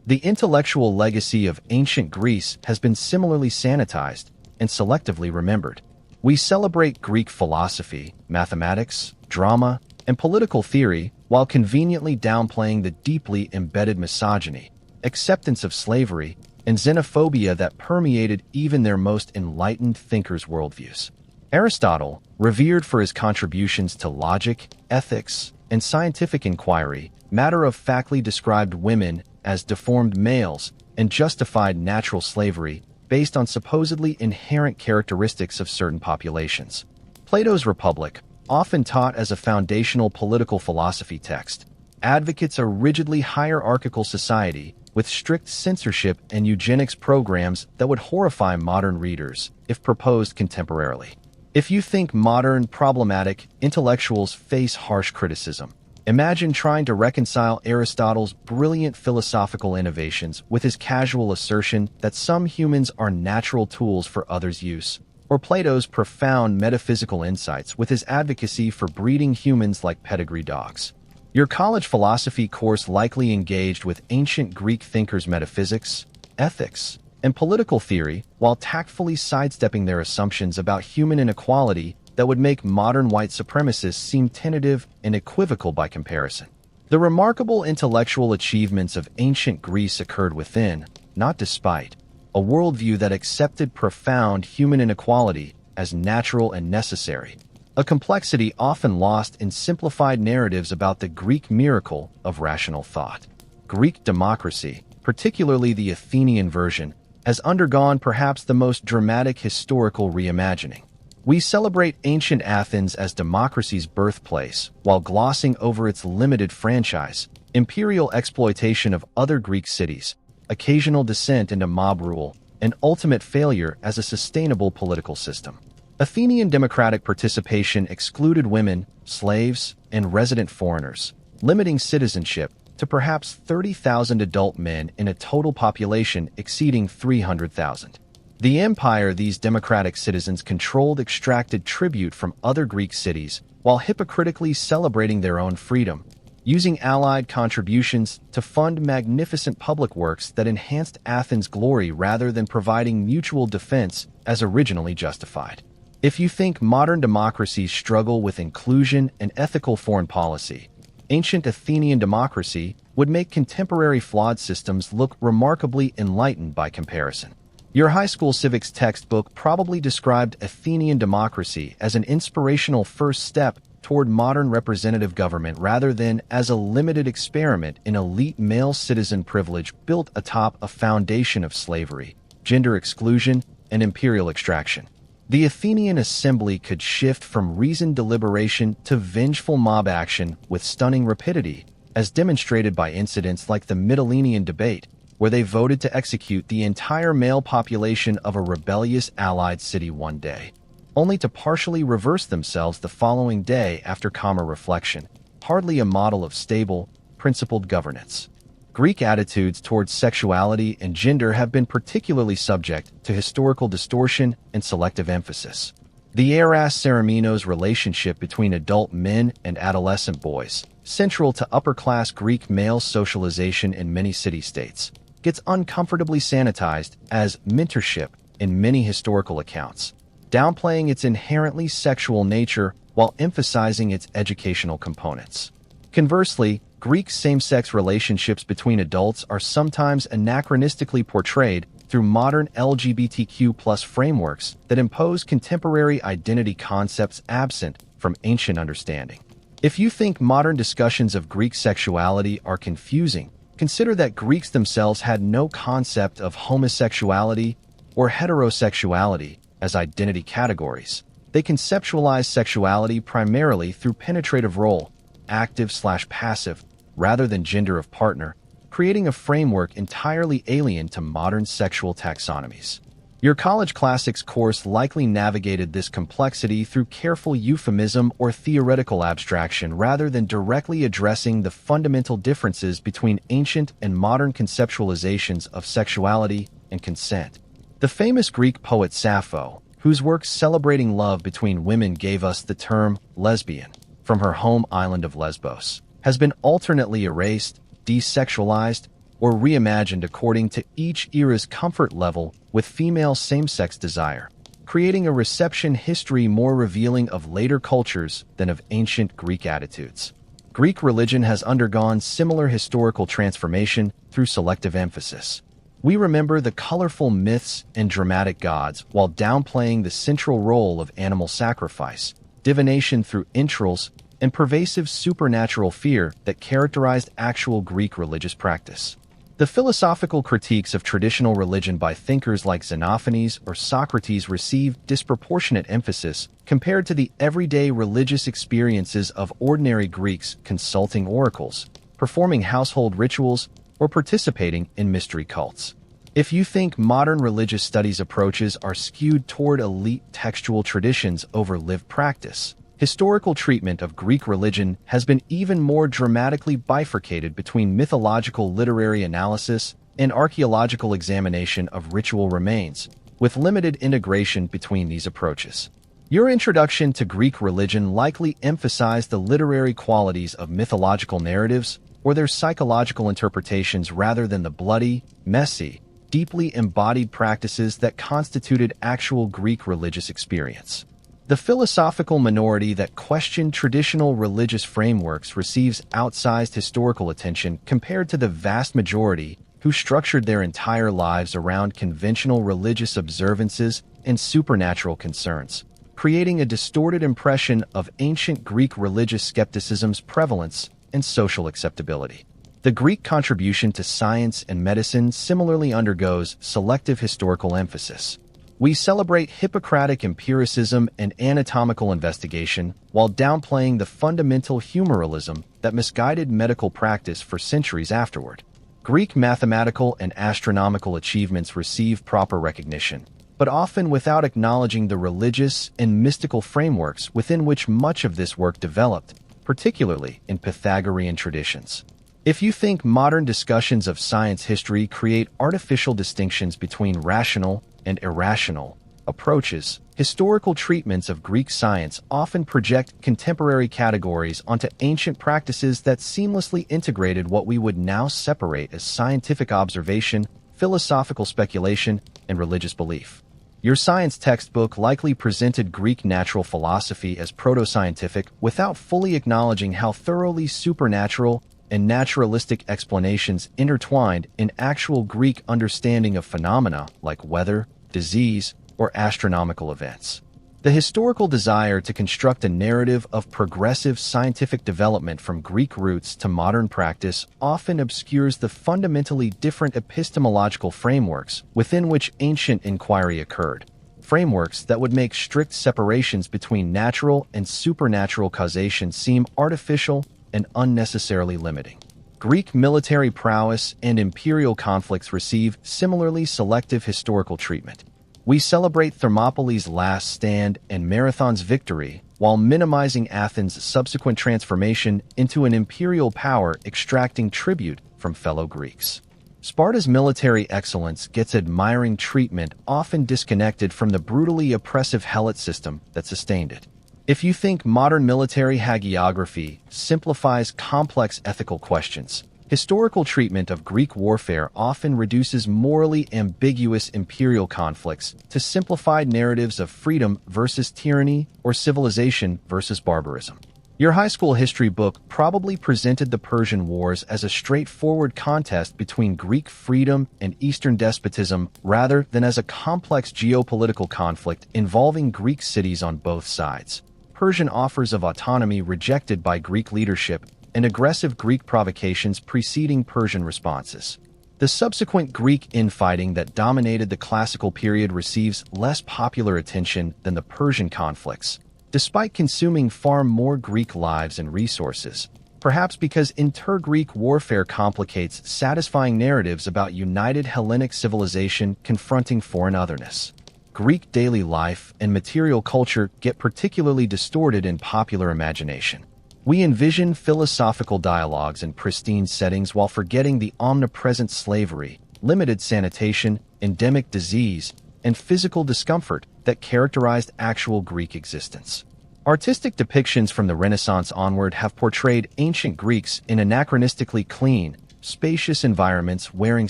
Speaker 1: The intellectual legacy of ancient Greece has been similarly sanitized and selectively remembered. We celebrate Greek philosophy, mathematics, drama, and political theory while conveniently downplaying the deeply embedded misogyny, acceptance of slavery, and xenophobia that permeated even their most enlightened thinkers' worldviews. Aristotle, revered for his contributions to logic, ethics, and scientific inquiry, matter-of-factly described women as deformed males and justified natural slavery based on supposedly inherent characteristics of certain populations. Plato's Republic, often taught as a foundational political philosophy text, advocates a rigidly hierarchical society with strict censorship and eugenics programs that would horrify modern readers if proposed contemporarily. If you think modern, problematic intellectuals face harsh criticism, imagine trying to reconcile Aristotle's brilliant philosophical innovations with his casual assertion that some humans are natural tools for others' use, or Plato's profound metaphysical insights with his advocacy for breeding humans like pedigree dogs. Your college philosophy course likely engaged with ancient Greek thinkers' metaphysics, ethics, and political theory while tactfully sidestepping their assumptions about human inequality that would make modern white supremacists seem tentative and equivocal by comparison. The remarkable intellectual achievements of ancient Greece occurred within, not despite, a worldview that accepted profound human inequality as natural and necessary, a complexity often lost in simplified narratives about the Greek miracle of rational thought. Greek democracy, particularly the Athenian version, has undergone perhaps the most dramatic historical reimagining. We celebrate ancient Athens as democracy's birthplace while glossing over its limited franchise, imperial exploitation of other Greek cities, occasional descent into mob rule, and ultimate failure as a sustainable political system. Athenian democratic participation excluded women, slaves, and resident foreigners, limiting citizenship to perhaps 30,000 adult men in a total population exceeding 300,000. The empire these democratic citizens controlled extracted tribute from other Greek cities while hypocritically celebrating their own freedom, using allied contributions to fund magnificent public works that enhanced Athens' glory rather than providing mutual defense as originally justified. If you think modern democracies struggle with inclusion and ethical foreign policy, ancient Athenian democracy would make contemporary flawed systems look remarkably enlightened by comparison. Your high school civics textbook probably described Athenian democracy as an inspirational first step toward modern representative government rather than as a limited experiment in elite male citizen privilege built atop a foundation of slavery, gender exclusion, and imperial extraction. The Athenian assembly could shift from reasoned deliberation to vengeful mob action with stunning rapidity, as demonstrated by incidents like the Mytilenean debate, where they voted to execute the entire male population of a rebellious allied city one day, only to partially reverse themselves the following day after calmer reflection, hardly a model of stable, principled governance. Greek attitudes towards sexuality and gender have been particularly subject to historical distortion and selective emphasis. The Eros Ceramenos relationship between adult men and adolescent boys, central to upper-class Greek male socialization in many city-states, gets uncomfortably sanitized as mentorship in many historical accounts, downplaying its inherently sexual nature while emphasizing its educational components. Conversely, Greek same-sex relationships between adults are sometimes anachronistically portrayed through modern LGBTQ+ frameworks that impose contemporary identity concepts absent from ancient understanding. If you think modern discussions of Greek sexuality are confusing, consider that Greeks themselves had no concept of homosexuality or heterosexuality as identity categories. They conceptualized sexuality primarily through penetrative role, active/passive, rather than gender of partner, creating a framework entirely alien to modern sexual taxonomies. Your college classics course likely navigated this complexity through careful euphemism or theoretical abstraction rather than directly addressing the fundamental differences between ancient and modern conceptualizations of sexuality and consent. The famous Greek poet Sappho, whose works celebrating love between women gave us the term lesbian, from her home island of Lesbos, has been alternately erased, desexualized, or reimagined according to each era's comfort level with female same-sex desire, creating a reception history more revealing of later cultures than of ancient Greek attitudes. Greek religion has undergone similar historical transformation through selective emphasis. We remember the colorful myths and dramatic gods while downplaying the central role of animal sacrifice, divination through entrails, and pervasive supernatural fear that characterized actual Greek religious practice. The philosophical critiques of traditional religion by thinkers like Xenophanes or Socrates received disproportionate emphasis compared to the everyday religious experiences of ordinary Greeks consulting oracles, performing household rituals, or participating in mystery cults. If you think modern religious studies approaches are skewed toward elite textual traditions over lived practice, historical treatment of Greek religion has been even more dramatically bifurcated between mythological literary analysis and archaeological examination of ritual remains, with limited integration between these approaches. Your introduction to Greek religion likely emphasized the literary qualities of mythological narratives or their psychological interpretations rather than the bloody, messy, deeply embodied practices that constituted actual Greek religious experience. The philosophical minority that questioned traditional religious frameworks receives outsized historical attention compared to the vast majority who structured their entire lives around conventional religious observances and supernatural concerns, creating a distorted impression of ancient Greek religious skepticism's prevalence and social acceptability. The Greek contribution to science and medicine similarly undergoes selective historical emphasis. We celebrate Hippocratic empiricism and anatomical investigation while downplaying the fundamental humorism that misguided medical practice for centuries afterward. Greek mathematical and astronomical achievements receive proper recognition, but often without acknowledging the religious and mystical frameworks within which much of this work developed, particularly in Pythagorean traditions. If you think modern discussions of science history create artificial distinctions between rational and irrational approaches, historical treatments of Greek science often project contemporary categories onto ancient practices that seamlessly integrated what we would now separate as scientific observation, philosophical speculation, and religious belief. Your science textbook likely presented Greek natural philosophy as proto-scientific without fully acknowledging how thoroughly supernatural and naturalistic explanations intertwined in actual Greek understanding of phenomena like weather, disease, or astronomical events. The historical desire to construct a narrative of progressive scientific development from Greek roots to modern practice often obscures the fundamentally different epistemological frameworks within which ancient inquiry occurred, frameworks that would make strict separations between natural and supernatural causation seem artificial and unnecessarily limiting. Greek military prowess and imperial conflicts receive similarly selective historical treatment. We celebrate Thermopylae' last stand and Marathon's victory, while minimizing Athens' subsequent transformation into an imperial power extracting tribute from fellow Greeks. Sparta's military excellence gets admiring treatment often disconnected from the brutally oppressive helot system that sustained it. If you think modern military hagiography simplifies complex ethical questions, historical treatment of Greek warfare often reduces morally ambiguous imperial conflicts to simplified narratives of freedom versus tyranny or civilization versus barbarism. Your high school history book probably presented the Persian Wars as a straightforward contest between Greek freedom and Eastern despotism rather than as a complex geopolitical conflict involving Greek cities on both sides. Persian offers of autonomy rejected by Greek leadership, and aggressive Greek provocations preceding Persian responses. The subsequent Greek infighting that dominated the classical period receives less popular attention than the Persian conflicts, despite consuming far more Greek lives and resources, perhaps because inter-Greek warfare complicates satisfying narratives about united Hellenic civilization confronting foreign otherness. Greek daily life and material culture get particularly distorted in popular imagination. We envision philosophical dialogues in pristine settings while forgetting the omnipresent slavery, limited sanitation, endemic disease, and physical discomfort that characterized actual Greek existence. Artistic depictions from the Renaissance onward have portrayed ancient Greeks in anachronistically clean, spacious environments wearing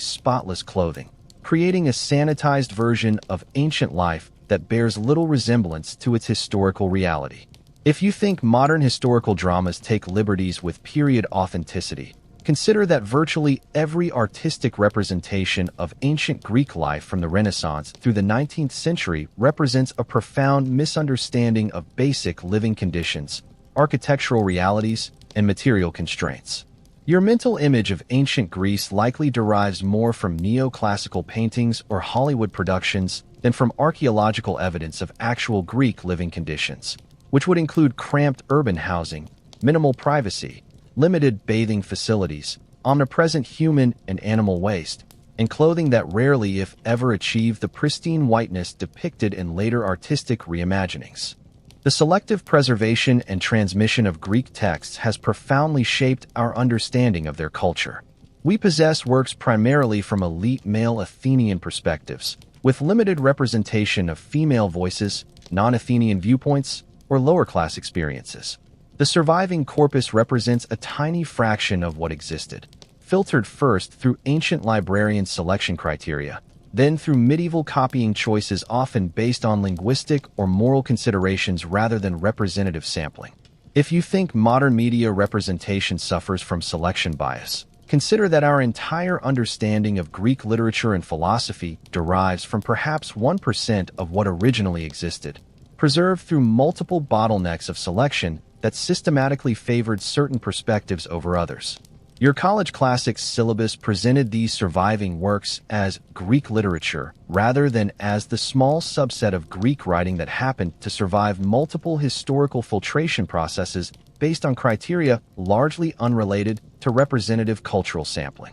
Speaker 1: spotless clothing, creating a sanitized version of ancient life that bears little resemblance to its historical reality. If you think modern historical dramas take liberties with period authenticity, consider that virtually every artistic representation of ancient Greek life from the Renaissance through the 19th century represents a profound misunderstanding of basic living conditions, architectural realities, and material constraints. Your mental image of ancient Greece likely derives more from neoclassical paintings or Hollywood productions than from archaeological evidence of actual Greek living conditions, which would include cramped urban housing, minimal privacy, limited bathing facilities, omnipresent human and animal waste, and clothing that rarely, if ever, achieved the pristine whiteness depicted in later artistic reimaginings. The selective preservation and transmission of Greek texts has profoundly shaped our understanding of their culture. We possess works primarily from elite male Athenian perspectives, with limited representation of female voices, non-Athenian viewpoints, or lower-class experiences. The surviving corpus represents a tiny fraction of what existed, filtered first through ancient librarian selection criteria, then through medieval copying choices often based on linguistic or moral considerations rather than representative sampling. If you think modern media representation suffers from selection bias, consider that our entire understanding of Greek literature and philosophy derives from perhaps 1% of what originally existed, preserved through multiple bottlenecks of selection that systematically favored certain perspectives over others. Your college classics syllabus presented these surviving works as Greek literature rather than as the small subset of Greek writing that happened to survive multiple historical filtration processes based on criteria largely unrelated to representative cultural sampling.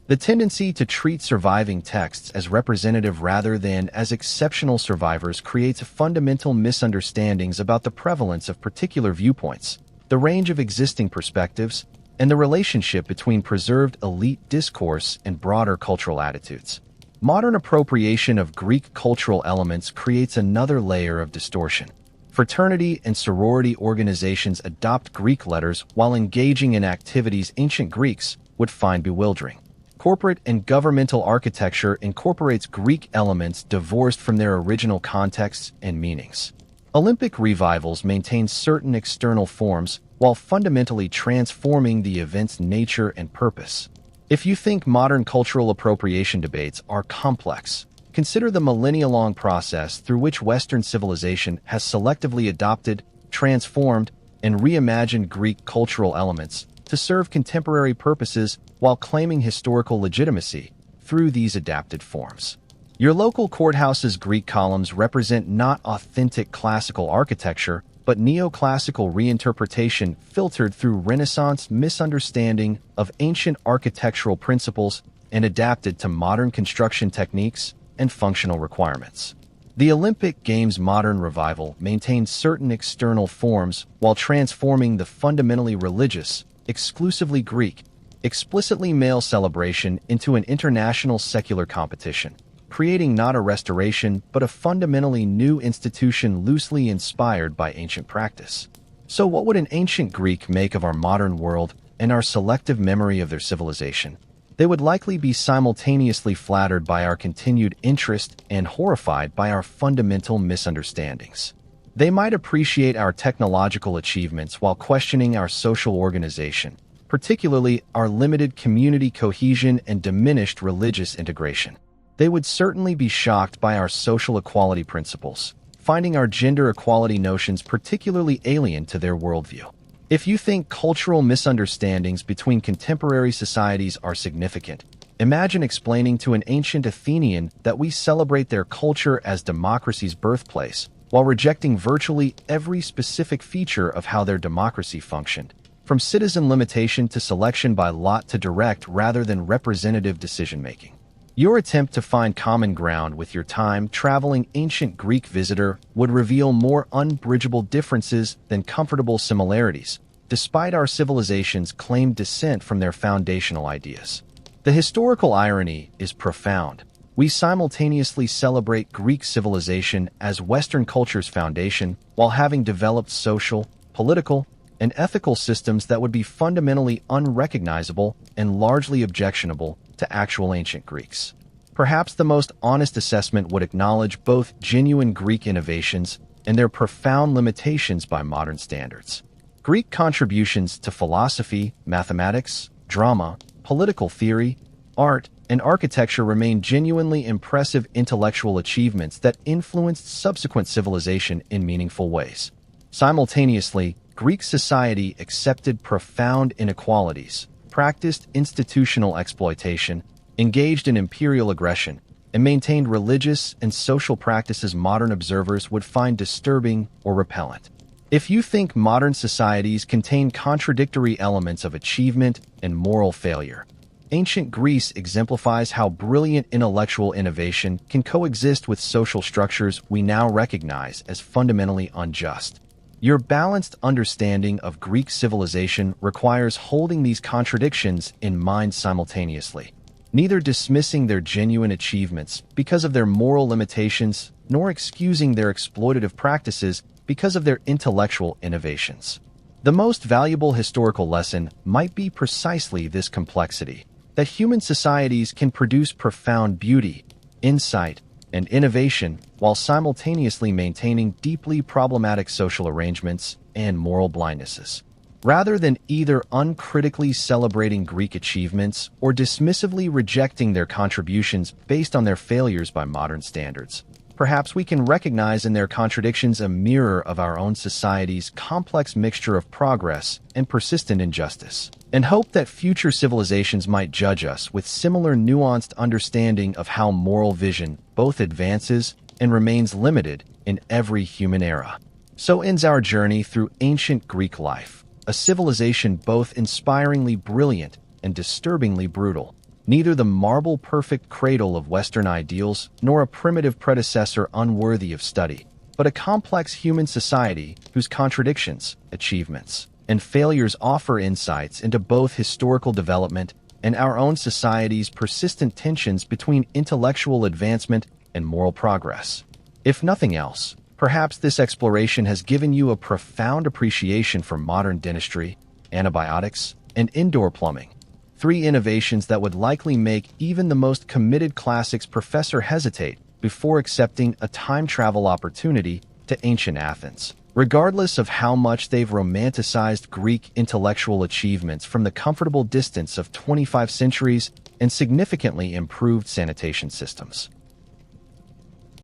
Speaker 1: The tendency to treat surviving texts as representative rather than as exceptional survivors creates fundamental misunderstandings about the prevalence of particular viewpoints, the range of existing perspectives, and the relationship between preserved elite discourse and broader cultural attitudes. Modern appropriation of Greek cultural elements creates another layer of distortion. Fraternity and sorority organizations adopt Greek letters while engaging in activities ancient Greeks would find bewildering. Corporate and governmental architecture incorporates Greek elements divorced from their original contexts and meanings. Olympic revivals maintain certain external forms while fundamentally transforming the event's nature and purpose. If you think modern cultural appropriation debates are complex, consider the millennia-long process through which Western civilization has selectively adopted, transformed, and reimagined Greek cultural elements to serve contemporary purposes while claiming historical legitimacy through these adapted forms. Your local courthouse's Greek columns represent not authentic classical architecture, but neoclassical reinterpretation filtered through Renaissance misunderstanding of ancient architectural principles and adapted to modern construction techniques and functional requirements. The Olympic Games' modern revival maintains certain external forms while transforming the fundamentally religious, exclusively Greek, explicitly male celebration into an international secular competition, creating not a restoration but a fundamentally new institution loosely inspired by ancient practice. So what would an ancient Greek make of our modern world and our selective memory of their civilization? They would likely be simultaneously flattered by our continued interest and horrified by our fundamental misunderstandings. They might appreciate our technological achievements while questioning our social organization, particularly our limited community cohesion and diminished religious integration. They would certainly be shocked by our social equality principles, finding our gender equality notions particularly alien to their worldview. If you think cultural misunderstandings between contemporary societies are significant, imagine explaining to an ancient Athenian that we celebrate their culture as democracy's birthplace, while rejecting virtually every specific feature of how their democracy functioned, from citizen limitation to selection by lot to direct rather than representative decision-making. Your attempt to find common ground with your time-traveling ancient Greek visitor would reveal more unbridgeable differences than comfortable similarities, despite our civilization's claimed descent from their foundational ideas. The historical irony is profound. We simultaneously celebrate Greek civilization as Western culture's foundation while having developed social, political, and ethical systems that would be fundamentally unrecognizable and largely objectionable to actual ancient Greeks. Perhaps the most honest assessment would acknowledge both genuine Greek innovations and their profound limitations by modern standards. Greek contributions to philosophy, mathematics, drama, political theory, art, and architecture remain genuinely impressive intellectual achievements that influenced subsequent civilization in meaningful ways. Simultaneously, Greek society accepted profound inequalities, practiced institutional exploitation, engaged in imperial aggression, and maintained religious and social practices modern observers would find disturbing or repellent. If you think modern societies contain contradictory elements of achievement and moral failure, ancient Greece exemplifies how brilliant intellectual innovation can coexist with social structures we now recognize as fundamentally unjust. Your balanced understanding of Greek civilization requires holding these contradictions in mind simultaneously, neither dismissing their genuine achievements because of their moral limitations nor excusing their exploitative practices because of their intellectual innovations. The most valuable historical lesson might be precisely this complexity, that human societies can produce profound beauty, insight, and innovation while simultaneously maintaining deeply problematic social arrangements and moral blindnesses. Rather than either uncritically celebrating Greek achievements or dismissively rejecting their contributions based on their failures by modern standards, perhaps we can recognize in their contradictions a mirror of our own society's complex mixture of progress and persistent injustice, and hope that future civilizations might judge us with similar nuanced understanding of how moral vision both advances and remains limited in every human era. So ends our journey through ancient Greek life, a civilization both inspiringly brilliant and disturbingly brutal. Neither the marble-perfect cradle of Western ideals nor a primitive predecessor unworthy of study, but a complex human society whose contradictions, achievements, and failures offer insights into both historical development and our own society's persistent tensions between intellectual advancement and moral progress. If nothing else, perhaps this exploration has given you a profound appreciation for modern dentistry, antibiotics, and indoor plumbing. 3 innovations that would likely make even the most committed classics professor hesitate before accepting a time travel opportunity to ancient Athens. Regardless of how much they've romanticized Greek intellectual achievements from the comfortable distance of 25 centuries and significantly improved sanitation systems.